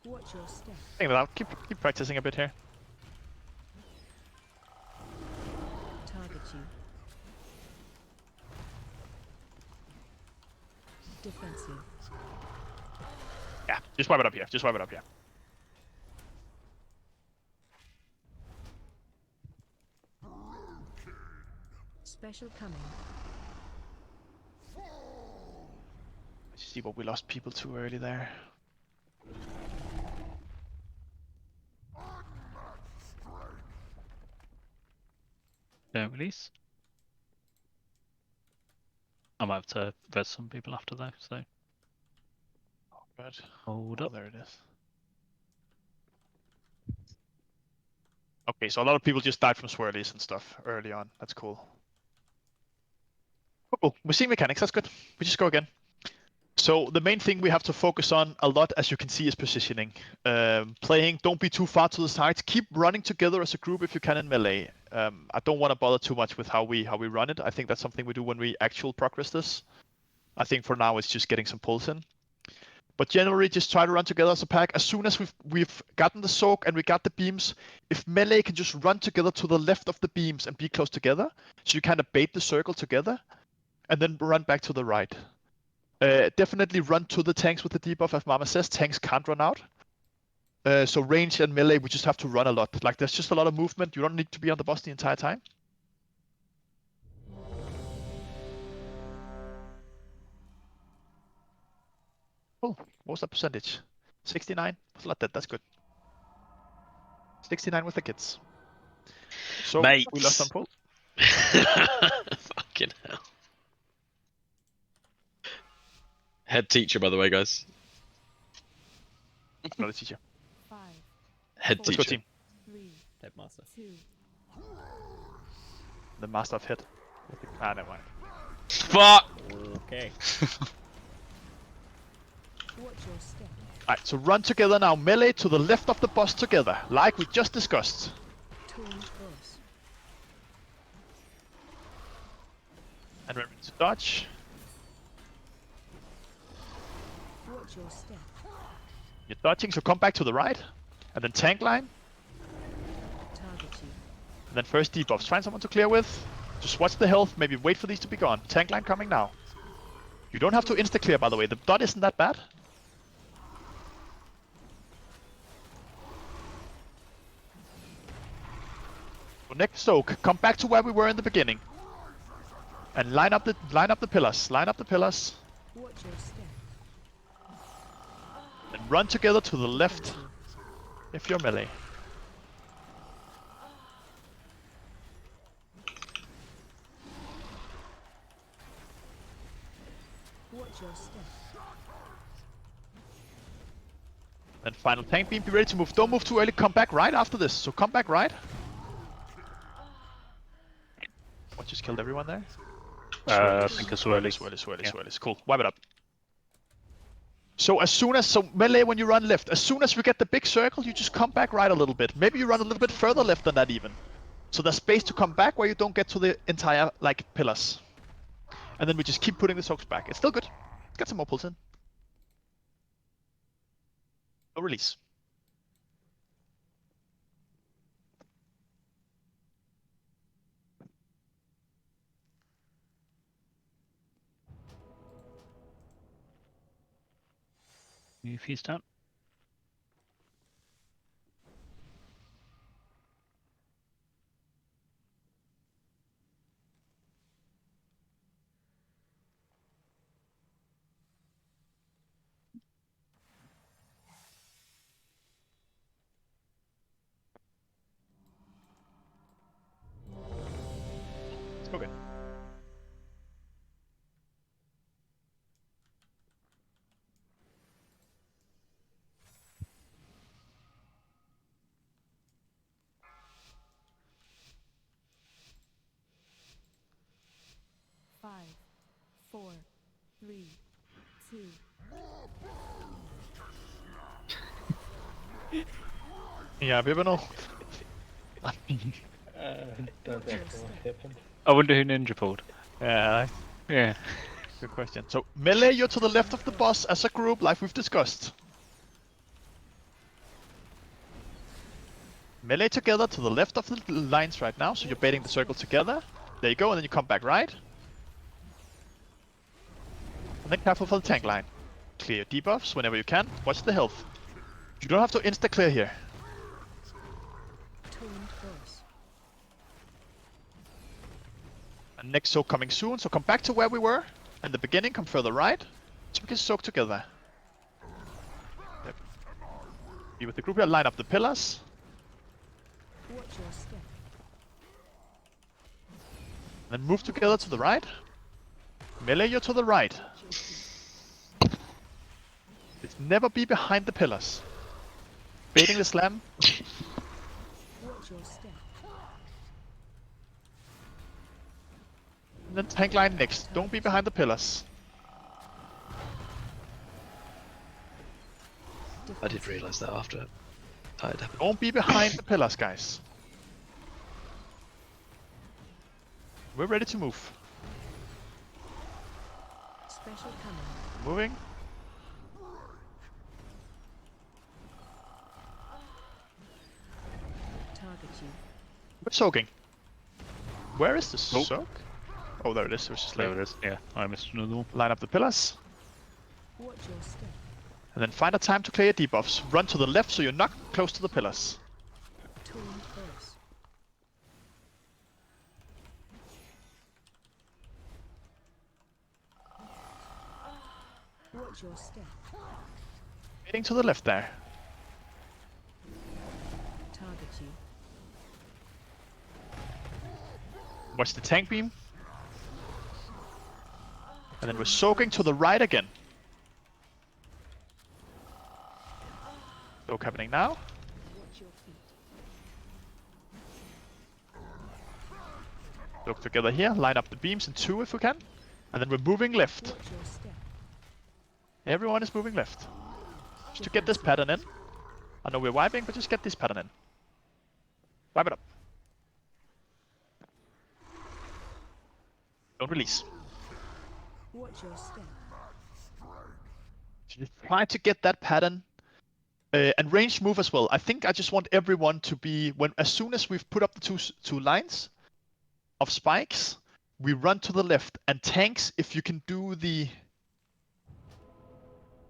Watch your step. Think that out. Keep practicing a bit here. Target you. Defensive. Yeah, just wipe it up here. Just wipe it up here. Special coming. Let's see what we lost people too early there. Don't release. I might have to res some people after though, so. Oh, good. Hold Oh, up. there it is. Okay, so a lot of people just died from swirlies and stuff early on. That's cool. Cool. We're seeing mechanics. That's good. We just go again. So the main thing we have to focus on a lot, as you can see, is positioning. Playing, don't be too far to the sides. Keep running together as a group if you can in melee. I don't want to bother too much with how we run it. I think that's something we do when we actual progress this. I think for now it's just getting some pulls in. But generally, just try to run together as a pack. As soon as we've gotten the soak and we got the beams, if melee can just run together to the left of the beams and be close together, so you kind of bait the circle together, and then run back to the right. Definitely run to the tanks with the debuff, as Mama says. Tanks can't run out. So range and melee, we just have to run a lot. Like, there's just a lot of movement. You don't need to be on the boss the entire time. Oh, what was that percentage? 69? It's a lot dead, that's good. 69 with the kids. So, Mates. we lost some pulls. Fucking hell. Head teacher, by the way, guys. Another teacher. 5, Head Let's go, teacher. team. 3, Headmaster. 2. The master of hit. Ah, never mind. Fuck! Okay. Watch your step. Alright, so run together now. Melee to the left of the boss together, like we just discussed. Tone cross. And remember to dodge. Watch your step. You're dodging, so come back to the right. And then tank line. Target you. And then first debuffs. Find someone to clear with. Just watch the health, maybe wait for these to be gone. Tank line coming now. You don't have to insta-clear, by the way. The dot isn't that bad. So next soak, come back to where we were in the beginning. And line up the pillars. Line up the pillars. Watch your step. And run together to the left if you're melee. Watch your step. And final tank beam, be ready to move. Don't move too early, come back right after this. So come back right. What, just killed everyone there? I think it's swirly. Swirlies. Cool, wipe it up. So as soon as, melee when you run left, as soon as we get the big circle, you just come back right a little bit. Maybe you run a little bit further left than that even. So there's space to come back where you don't get to the entire, like, pillars. And then we just keep putting the soaks back. It's still good. Let's get some more pulls in. No release. New feast out. Let's go again. Five, 4, 3, 2. Yeah, we know. I wonder who Ninja pulled. Yeah. Yeah. Good question. So melee, you're to the left of the boss as a group, like we've discussed. Melee together to the left of the lines right now, so you're baiting the circle together. There you go, and then you come back right. And then careful for the tank line. Clear your debuffs whenever you can. Watch the health. You don't have to insta-clear here. And next soak coming soon, so come back to where we were. In the beginning, come further right. So we can soak together. Yep. Be with the group here, line up the pillars. Then move together to the right. Melee you to the right. Let's never be behind the pillars. Baiting the slam. And then tank line next. Don't be behind the pillars. I did realise that after it had happened. Don't be behind the pillars, guys. We're ready to move. Special coming. Moving. Target you. We're soaking. Where is the soak? Oh, there it is. It was just There it is. Yeah, I missed another one. Line up the pillars. Watch your step. And then find a time to clear your debuffs. Run to the left so you're not close to the pillars. Torn first. Watch your step. Heading to the left there. Target you. Watch the tank beam. And then we're soaking to the right again. Soak happening now. Watch your feet. Soak together here. Line up the beams in 2 if we can. And then we're moving left. Watch your step. Everyone is moving left. Just to get this pattern in. I know we're wiping, but just get this pattern in. Wipe it up. Don't release. Watch your step. Just try to get that pattern. And range move as well. I think I just want everyone to be, as soon as we've put up the two lines of spikes, we run to the left. And tanks, if you can do the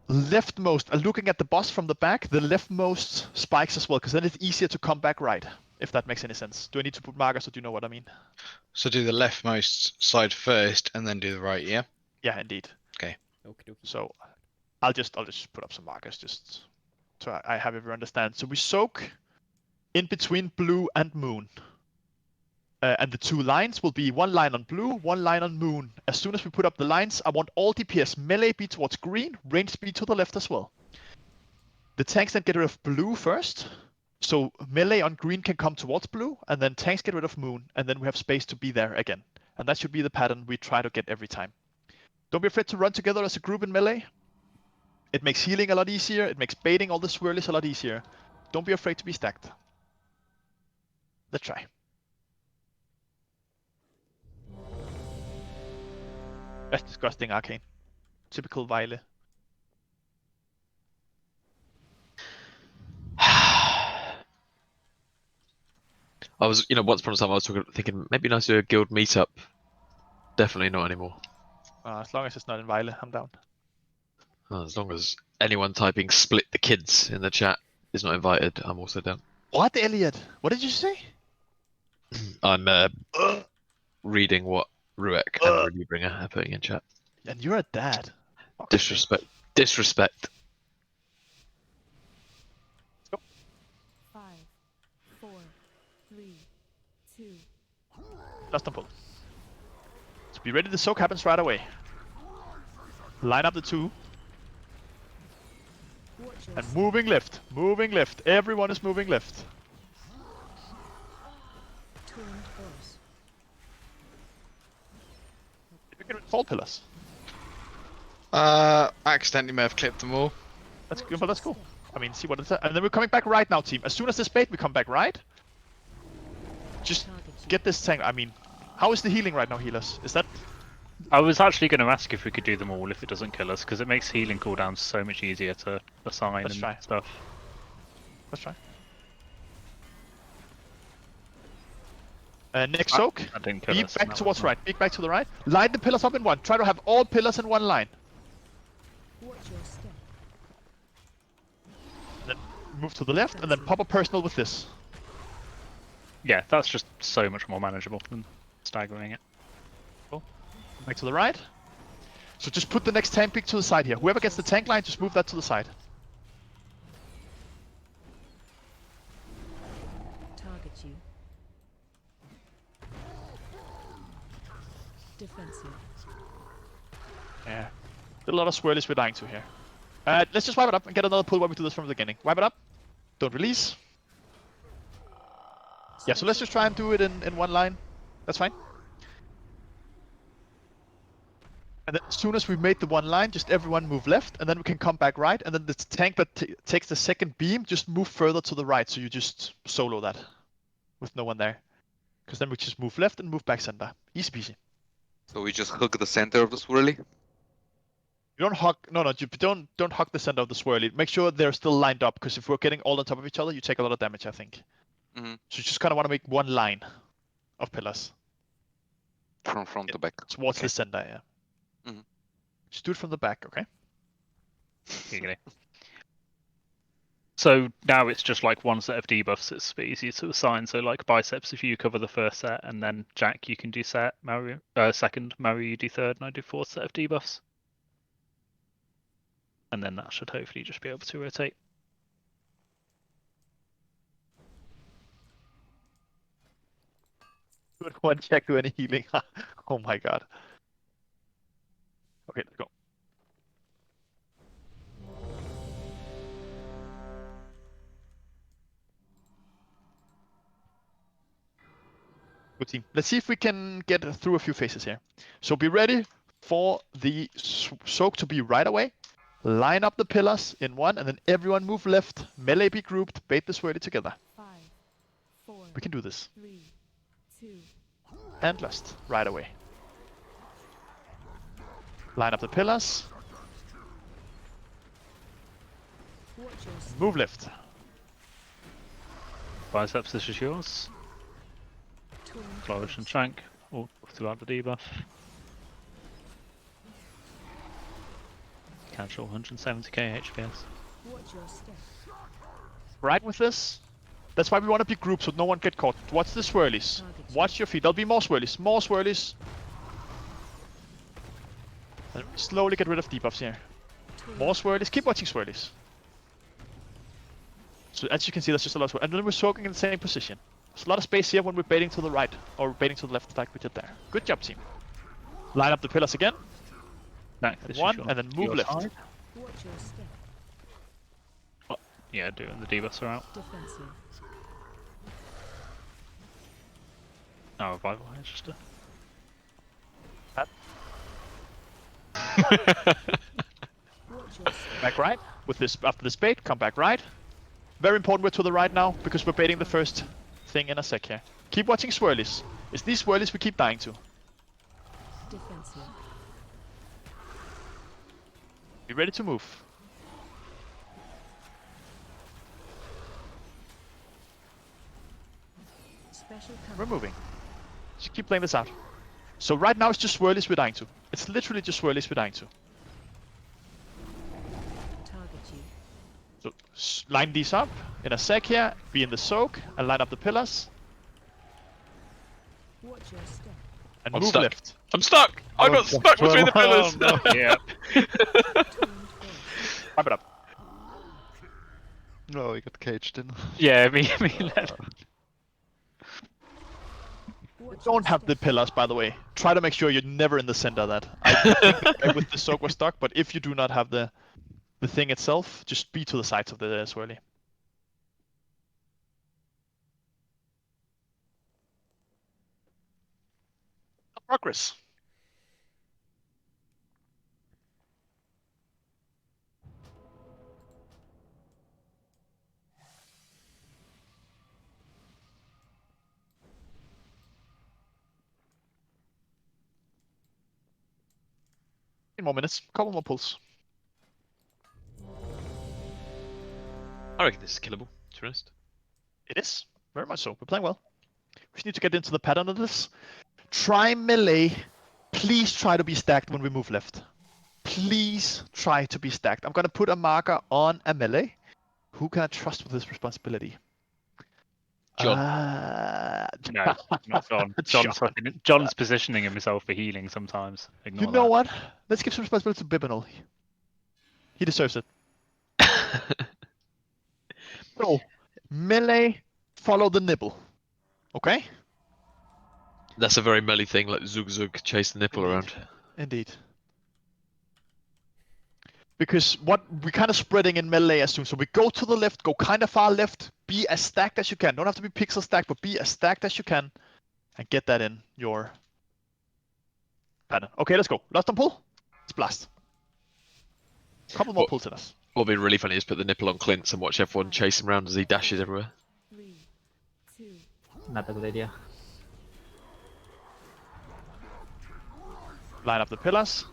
leftmost, looking at the boss from the back, the leftmost spikes as well, because then it's easier to come back right, if that makes any sense. Do I need to put markers, or do you know what I mean? So do the leftmost side first, and then do the right, yeah? Yeah, indeed. Okay. So I'll just put up some markers just so I have everyone understand. So we soak in between blue and moon. And the 2 lines will be 1 line on blue, 1 line on moon. As soon as we put up the lines, I want all DPS melee be towards green, range be to the left as well. The tanks then get rid of blue first. So melee on green can come towards blue, and then tanks get rid of moon, and then we have space to be there again. And that should be the pattern we try to get every time. Don't be afraid to run together as a group in melee. It makes healing a lot easier, it makes baiting all the swirlies a lot easier. Don't be afraid to be stacked. Let's try. That's disgusting, Arcane. Typical Vile. I was, once upon a time I was thinking maybe nice to do a guild meetup. Definitely not anymore. As long as it's not in Vile, I'm down. As long as anyone typing "split the kids" in the chat is not invited, I'm also down. What, Elliot? What did you say? I'm reading what Ruek and Rubybringer are putting in chat. And you're a dad. Disrespect. Disrespect. 5, 4, 3, 2. Just pull. So be ready, the soak happens right away. Line up the 2. And moving left, moving left. Everyone is moving left. Did we get rid of all pillars? Accidentally may have clipped them all. That's good, but that's cool. I mean, see what it's. And then we're coming back right now, team. As soon as this bait, we come back right. Just get this tank. I mean, how is the healing right now, healers? Is that? I was actually going to ask if we could do them all if it doesn't kill us, because it makes healing cooldowns so much easier to assign Let's and try. stuff. Let's try. Next soak. Be back towards right. Be back to the right. Line the pillars up in 1. Try to have all pillars in 1 line. Watch your step. Move to the left, and then pop a personal with this. Yeah, that's just so much more manageable than staggering it. Cool. Back to the right. So just put the next tank pick to the side here. Whoever gets the tank line, just move that to the side. Target you. Defensive. Yeah. A lot of swirlies we're dying to here. Let's just wipe it up and get another pull while we do this from the beginning. Wipe it up. Don't release. Yeah, so let's just try and do it in one line. That's fine. And then as soon as we've made the one line, just everyone move left, and then we can come back right, and then the tank that takes the second beam, just move further to the right, so you just solo that with no one there. Because then we just move left and move back center. Easy peasy. So we just hook the center of the swirly? You don't hug, no, you don't hug the center of the swirly. Make sure they're still lined up, because if we're getting all on top of each other, you take a lot of damage, I think. Mm-hmm. So you just kind of want to make one line of pillars. From front to back. Towards the center, yeah. Mm-hmm. Just do it from the back, okay? Giggly. So now it's just like one set of debuffs. It's a bit easier to assign. So like biceps, if you cover the first set, and then Jack, you can do Mario second. Mario, you do third, and I do fourth set of debuffs. And then that should hopefully just be able to rotate. Good one, Jack, do any healing. Oh my god. Okay, let's go. Good team. Let's see if we can get through a few phases here. So be ready for the soak to be right away. Line up the pillars in one, and then everyone move left. Melee be grouped. Bait the swirly together. 5, 4, We can do this. 3, 2. And lust right away. Line up the pillars. Watch your step. Move left. Biceps, this is yours. Flourish and Shank, all throughout the debuff. Casual 170k HPS. Watch your step. Right with this. That's why we want to be grouped so no one get caught. Watch the swirlies. Watch your feet. There'll be more swirlies. More swirlies. And slowly get rid of debuffs here. More swirlies. Keep watching swirlies. So as you can see, that's just a lot of swirlies. And then we're soaking in the same position. There's a lot of space here when we're baiting to the right. Or baiting to the left like we did there. Good job, team. Line up the pillars again. One, and then move left. Watch your step. Oh, yeah, doing the debuffs are out. Defensive. Oh, revival Register. Back right. With this, after this bait, come back right. Very important we're to the right now, because we're baiting the first thing in a sec here. Keep watching swirlies. It's these swirlies we keep dying to. Defensive. Be ready to move. Special We're moving. Just keep playing this out. So right now it's just swirlies we're dying to. It's literally just swirlies we're dying to. Target you. So line these up in a sec here, be in the soak, and line up the pillars. Watch your step. And I'm move stuck. left. I'm stuck! I got stuck between the pillars! Oh, no. Yeah. Wipe it up. No, he got caged in. Yeah, me left. Don't have the pillars, by the way. Try to make sure you're never in the center of that. I think the guy with the soak was stuck, but if you do not have the thing itself, just be to the sides of the swirly. Progress. More minutes, couple more pulls. I reckon this is killable, to be honest. It is, very much so. We're playing well. We just need to get into the pattern of this. Try melee. Please try to be stacked when we move left. Please try to be stacked. I'm gonna put a marker on a melee. Who can I trust with this responsibility? John. No, not John. John's positioning himself for healing sometimes. Ignore You know that. what? Let's give some responsibility to Bibinal. He deserves it. So, melee, follow the nibble. Okay? That's a very melee thing, like Zug Zug, chase the nipple around. Indeed. Because what we're kind of spreading in melee as soon. So we go to the left, go kind of far left, be as stacked as you can. Don't have to be pixel stacked, but be as stacked as you can. And get that in your pattern. Okay, let's go. Last on pull. Let's blast. Couple more pulls in us. What would be really funny is put the nipple on Clint's and watch everyone chase him around as he dashes everywhere. Not a good idea. Line up the pillars.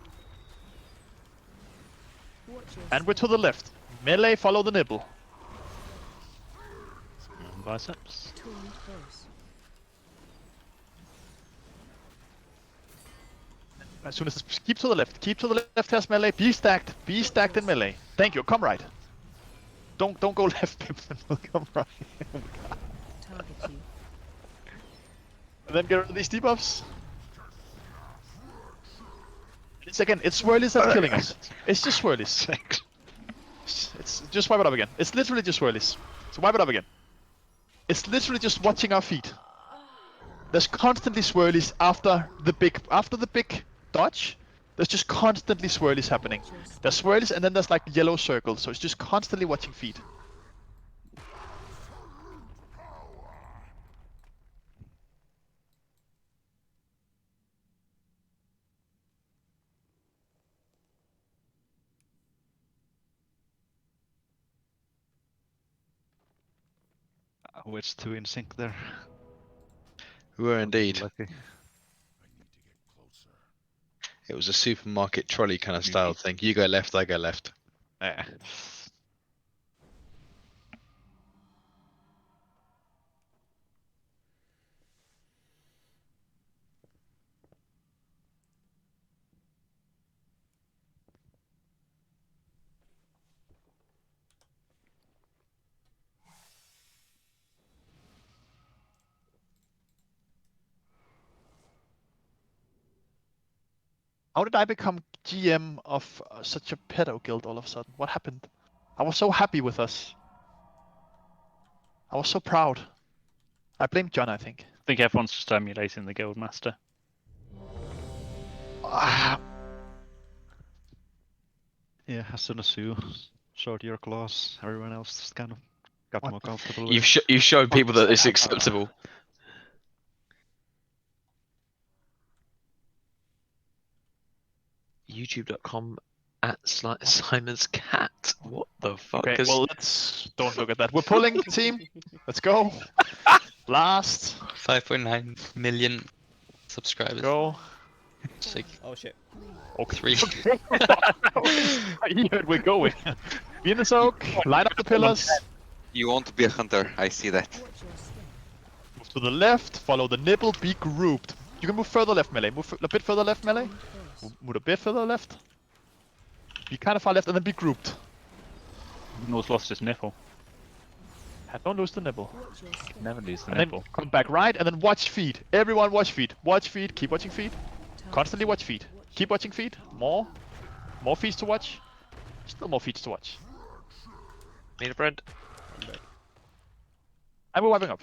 And we're to the left. Melee, follow the nibble. Biceps. As soon as keep to the left. Keep to the left has melee. Be stacked. Be stacked in melee. Thank you. Come right. Don't go left, Pimpin. Come right. Oh my god. And then get rid of these debuffs. It's again, it's swirlies that are killing us. It's just swirlies. It's just wipe it up again. It's literally just swirlies. So wipe it up again. It's literally just watching our feet. There's constantly swirlies after the big dodge. There's just constantly swirlies happening. There's swirlies and then there's like yellow circles. So it's just constantly watching feet. Which two in sync there? We were indeed. Lucky. It was a supermarket trolley kind of style thing. You go left, I go left. Eh. How did I become GM of such a pedo guild all of a sudden? What happened? I was so happy with us. I was so proud. I blame John, I think. I think everyone's just emulating the guild master. Yeah, as soon as you showed your claws, everyone else just kind of got more comfortable. You've shown people that it's acceptable. YouTube.com @Simon's cat. What the fuck? Okay, well don't look at that. We're pulling, team. Let's go. Blast. 5.9 million subscribers. Go. Sick. Oh shit. Okay. 3. Here we're going. Be in the soak. Line up the pillars. You want to be a hunter, I see that. Move to the left. Follow the nibble. Be grouped. You can move further left, melee. Move a bit further left, melee. Move a bit further left. Be kind of far left and then be grouped. North lost his nipple. Don't lose the nibble. Never lose the And nipple. then come back right and then watch feet. Everyone watch feet. Watch feet. Keep watching feet. Constantly watch feet. Keep watching feet. More feet to watch. Still more feet to watch. Need a bread? And we're wiping up.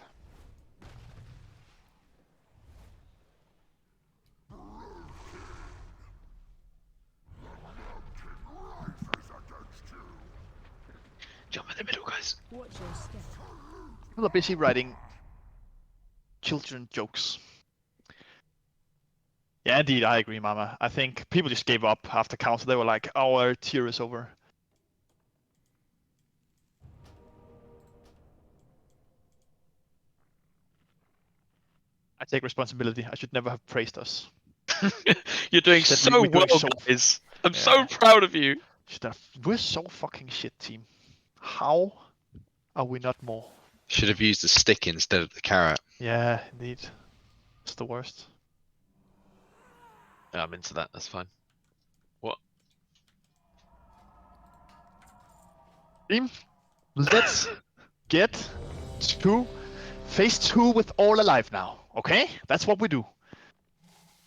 Jump in the middle, guys. People are busy writing children jokes. Yeah, indeed, I agree, Mama. I think people just gave up after council. They were like, our tier is over. I take responsibility. I should never have praised us. You're doing so well, guys. I'm so proud of you. We're so fucking shit, team. How are we not more? Should have used the stick instead of the carrot. Yeah, indeed. It's the worst. Yeah, I'm into that. That's fine. What? Team, Let's get to phase 2 with all alive now. Okay? That's what we do.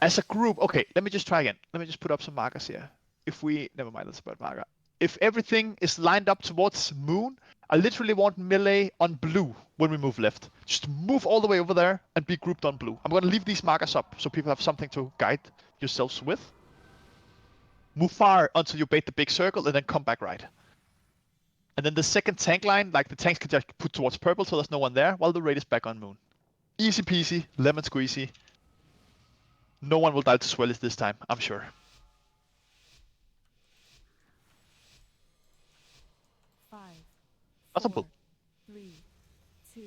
As a group, okay, let me just try again. Let me just put up some markers here. If we, never mind, that's about marker. If everything is lined up towards moon, I literally want melee on blue when we move left. Just move all the way over there and be grouped on blue. I'm going to leave these markers up so people have something to guide yourselves with. Move far until you bait the big circle and then come back right. And then the second tank line, like the tanks can just put towards purple so there's no one there while the raid is back on moon. Easy peasy, lemon squeezy. No one will die to Swellies this time, I'm sure. Awesome pull. 3, 2.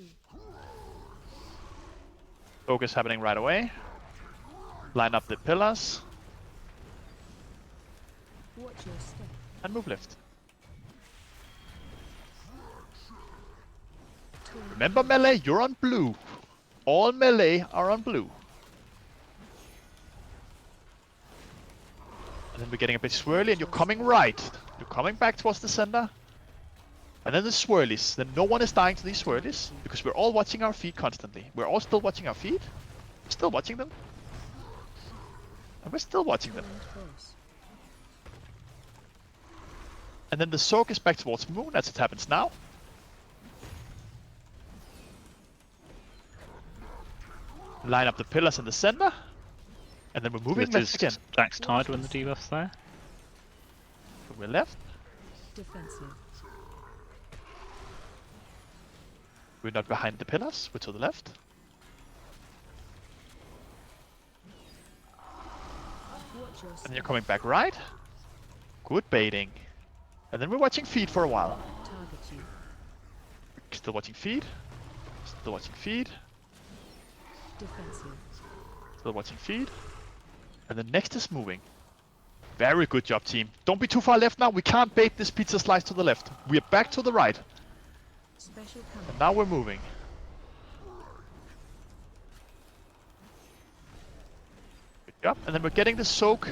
Focus happening right away. Line up the pillars. Watch your step. And move left. Remember melee, you're on blue. All melee are on blue. And then we're getting a bit swirly and you're coming right. You're coming back towards the center. And then the swirlies. Then no one is dying to these swirlies because we're all watching our feet constantly. We're all still watching our feet. Still watching them. And we're still watching them. And then the soak is back towards moon as it happens now. Line up the pillars in the center. And then we're moving left again. Jack's tied when the debuff's there. So we're left. Defensive. We're not behind the pillars, we're to the left. And you're coming back right. Good baiting. And then we're watching feed for a while. Still watching feed. Still watching feed. Defensive. Still watching feed. And the next is moving. Very good job, team. Don't be too far left now. We can't bait this pizza slice to the left. We're back to the right. And now we're moving. Good job. And then we're getting the soak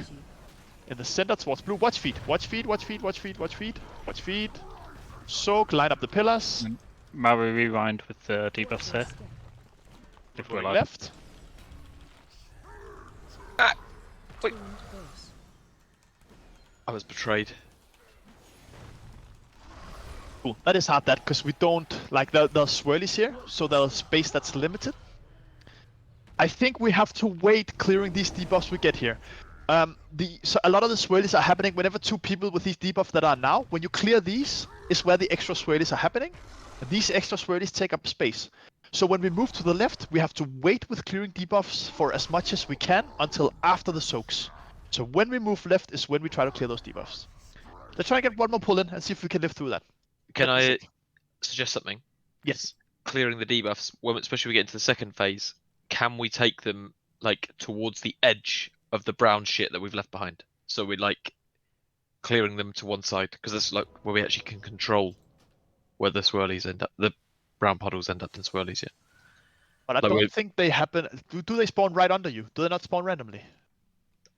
in the center towards blue. Watch feed. Watch feed. Watch feed. Watch feed. Watch feed. Watch feed. Soak. Line up the pillars. Maru rewind with the debuffs here. If we're Going alive. left. Ah! Wait. I was betrayed. Cool. That is hard, that, because we don't like the swirlies here, so there's space that's limited. I think we have to wait clearing these debuffs we get here. So a lot of the swirlies are happening whenever two people with these debuffs that are now. When you clear these, is where the extra swirlies are happening. And these extra swirlies take up space. So when we move to the left, we have to wait with clearing debuffs for as much as we can until after the soaks. So when we move left is when we try to clear those debuffs. Let's try and get one more pull in and see if we can live through that. Can I suggest something? Yes. Clearing the debuffs, when, especially when we get into the second phase, can we take them like towards the edge of the brown shit that we've left behind? So we're like clearing them to one side, because that's like where we actually can control where the swirlies end up, the brown puddles end up in swirlies, yeah. But I Like don't think they happen. Do they spawn right under you? Do they not spawn randomly?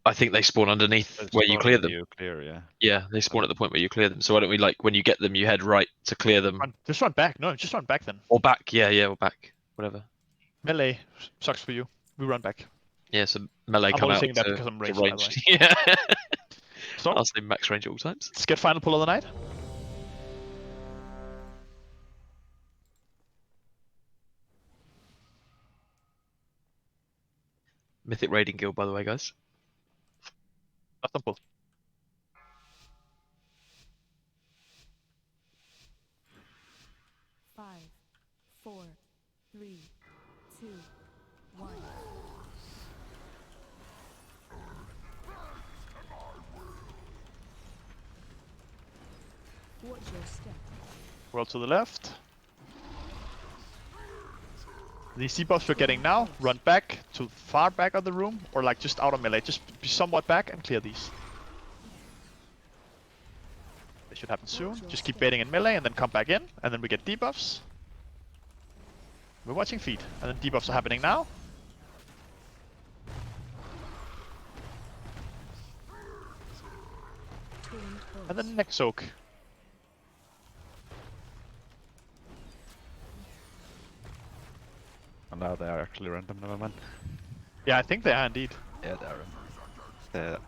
I think they spawn underneath where you clear them. Yeah. Yeah, they spawn at the point where you clear them. So why don't we, like, when you get them, you head right to clear them. Just run back. No, just run back then. Or back, yeah, or back. Whatever. Melee sucks for you. We run back. Yeah, so melee I'm come only out saying that to, because I'm to ranged, by the range. way. Yeah. So, I'll say max range at all times. let's get final pull of the night. Mythic raiding guild, by the way, guys. Custom pull. Five, 4, 3, 2, 1. Watch your step. Roll to the left. These debuffs we're getting now, run back to far back of the room, or like just out of melee. Just be somewhat back and clear these. They should happen soon. Just keep baiting in melee and then come back in, and then we get debuffs. We're watching feed, and then debuffs are happening now. And then next soak. Oh, now they are actually random, never mind. Yeah, I think they are indeed. Yeah, they are. The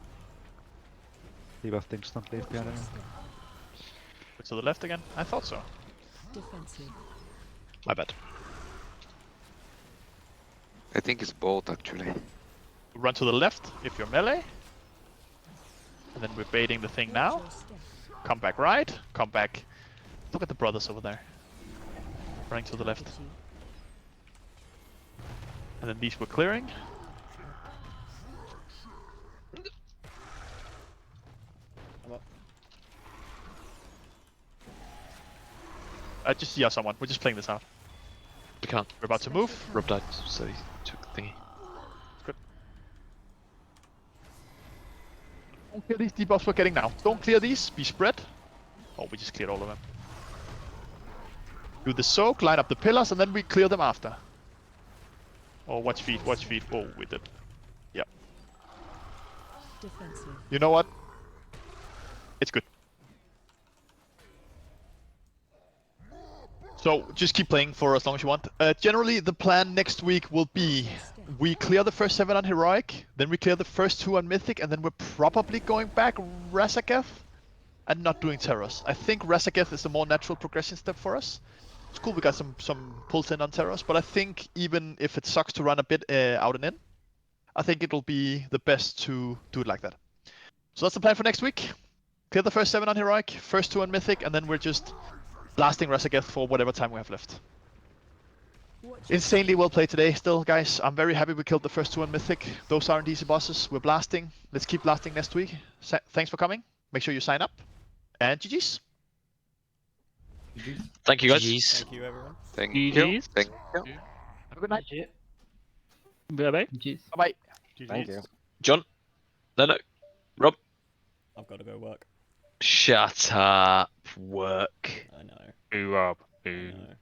debuffed instantly behind them. To the left again? I thought so. Defensive. My bad. I think it's both actually. Run to the left if you're melee. And then we're baiting the thing now. Come back right, come back. Look at the brothers over there. Running to the left. And then these we're clearing. I'm up. Just yeah, someone. We're just playing this out. We can't. We're about to move. Rob died, so he took the thingy. Good. Don't clear these debuffs we're getting now. Don't clear these. Be spread. Oh, we just cleared all of them. Do the soak, line up the pillars, and then we clear them after. Oh, watch feet, watch feet. Oh, we did. Yep. Defensive. You know what? It's good. So just keep playing for as long as you want. Generally, the plan next week will be we clear the first 7 on Heroic, then we clear the first 2 on Mythic, and then we're probably going back Razageth and not doing Terrors. I think Razageth is a more natural progression step for us. It's cool we got some pulls in on Terrors, but I think even if it sucks to run a bit out and in, I think it'll be the best to do it like that. So that's the plan for next week. Clear the first 7 on Heroic, first 2 on Mythic, and then we're just blasting Razageth for whatever time we have left. Insanely well played today still, guys. I'm very happy we killed the first 2 on Mythic. Those aren't easy bosses. We're blasting. Let's keep blasting next week. Thanks for coming. Make sure you sign up. And GG's. Thank you, guys. Thank you, everyone. Thank GG's. you. Thank you. Have a good night. Bye-bye. Bye-bye. Thank you. John? No. Rob? I've got to go work. Shut up. Work. I know. Boo, Rob. I Boo. know.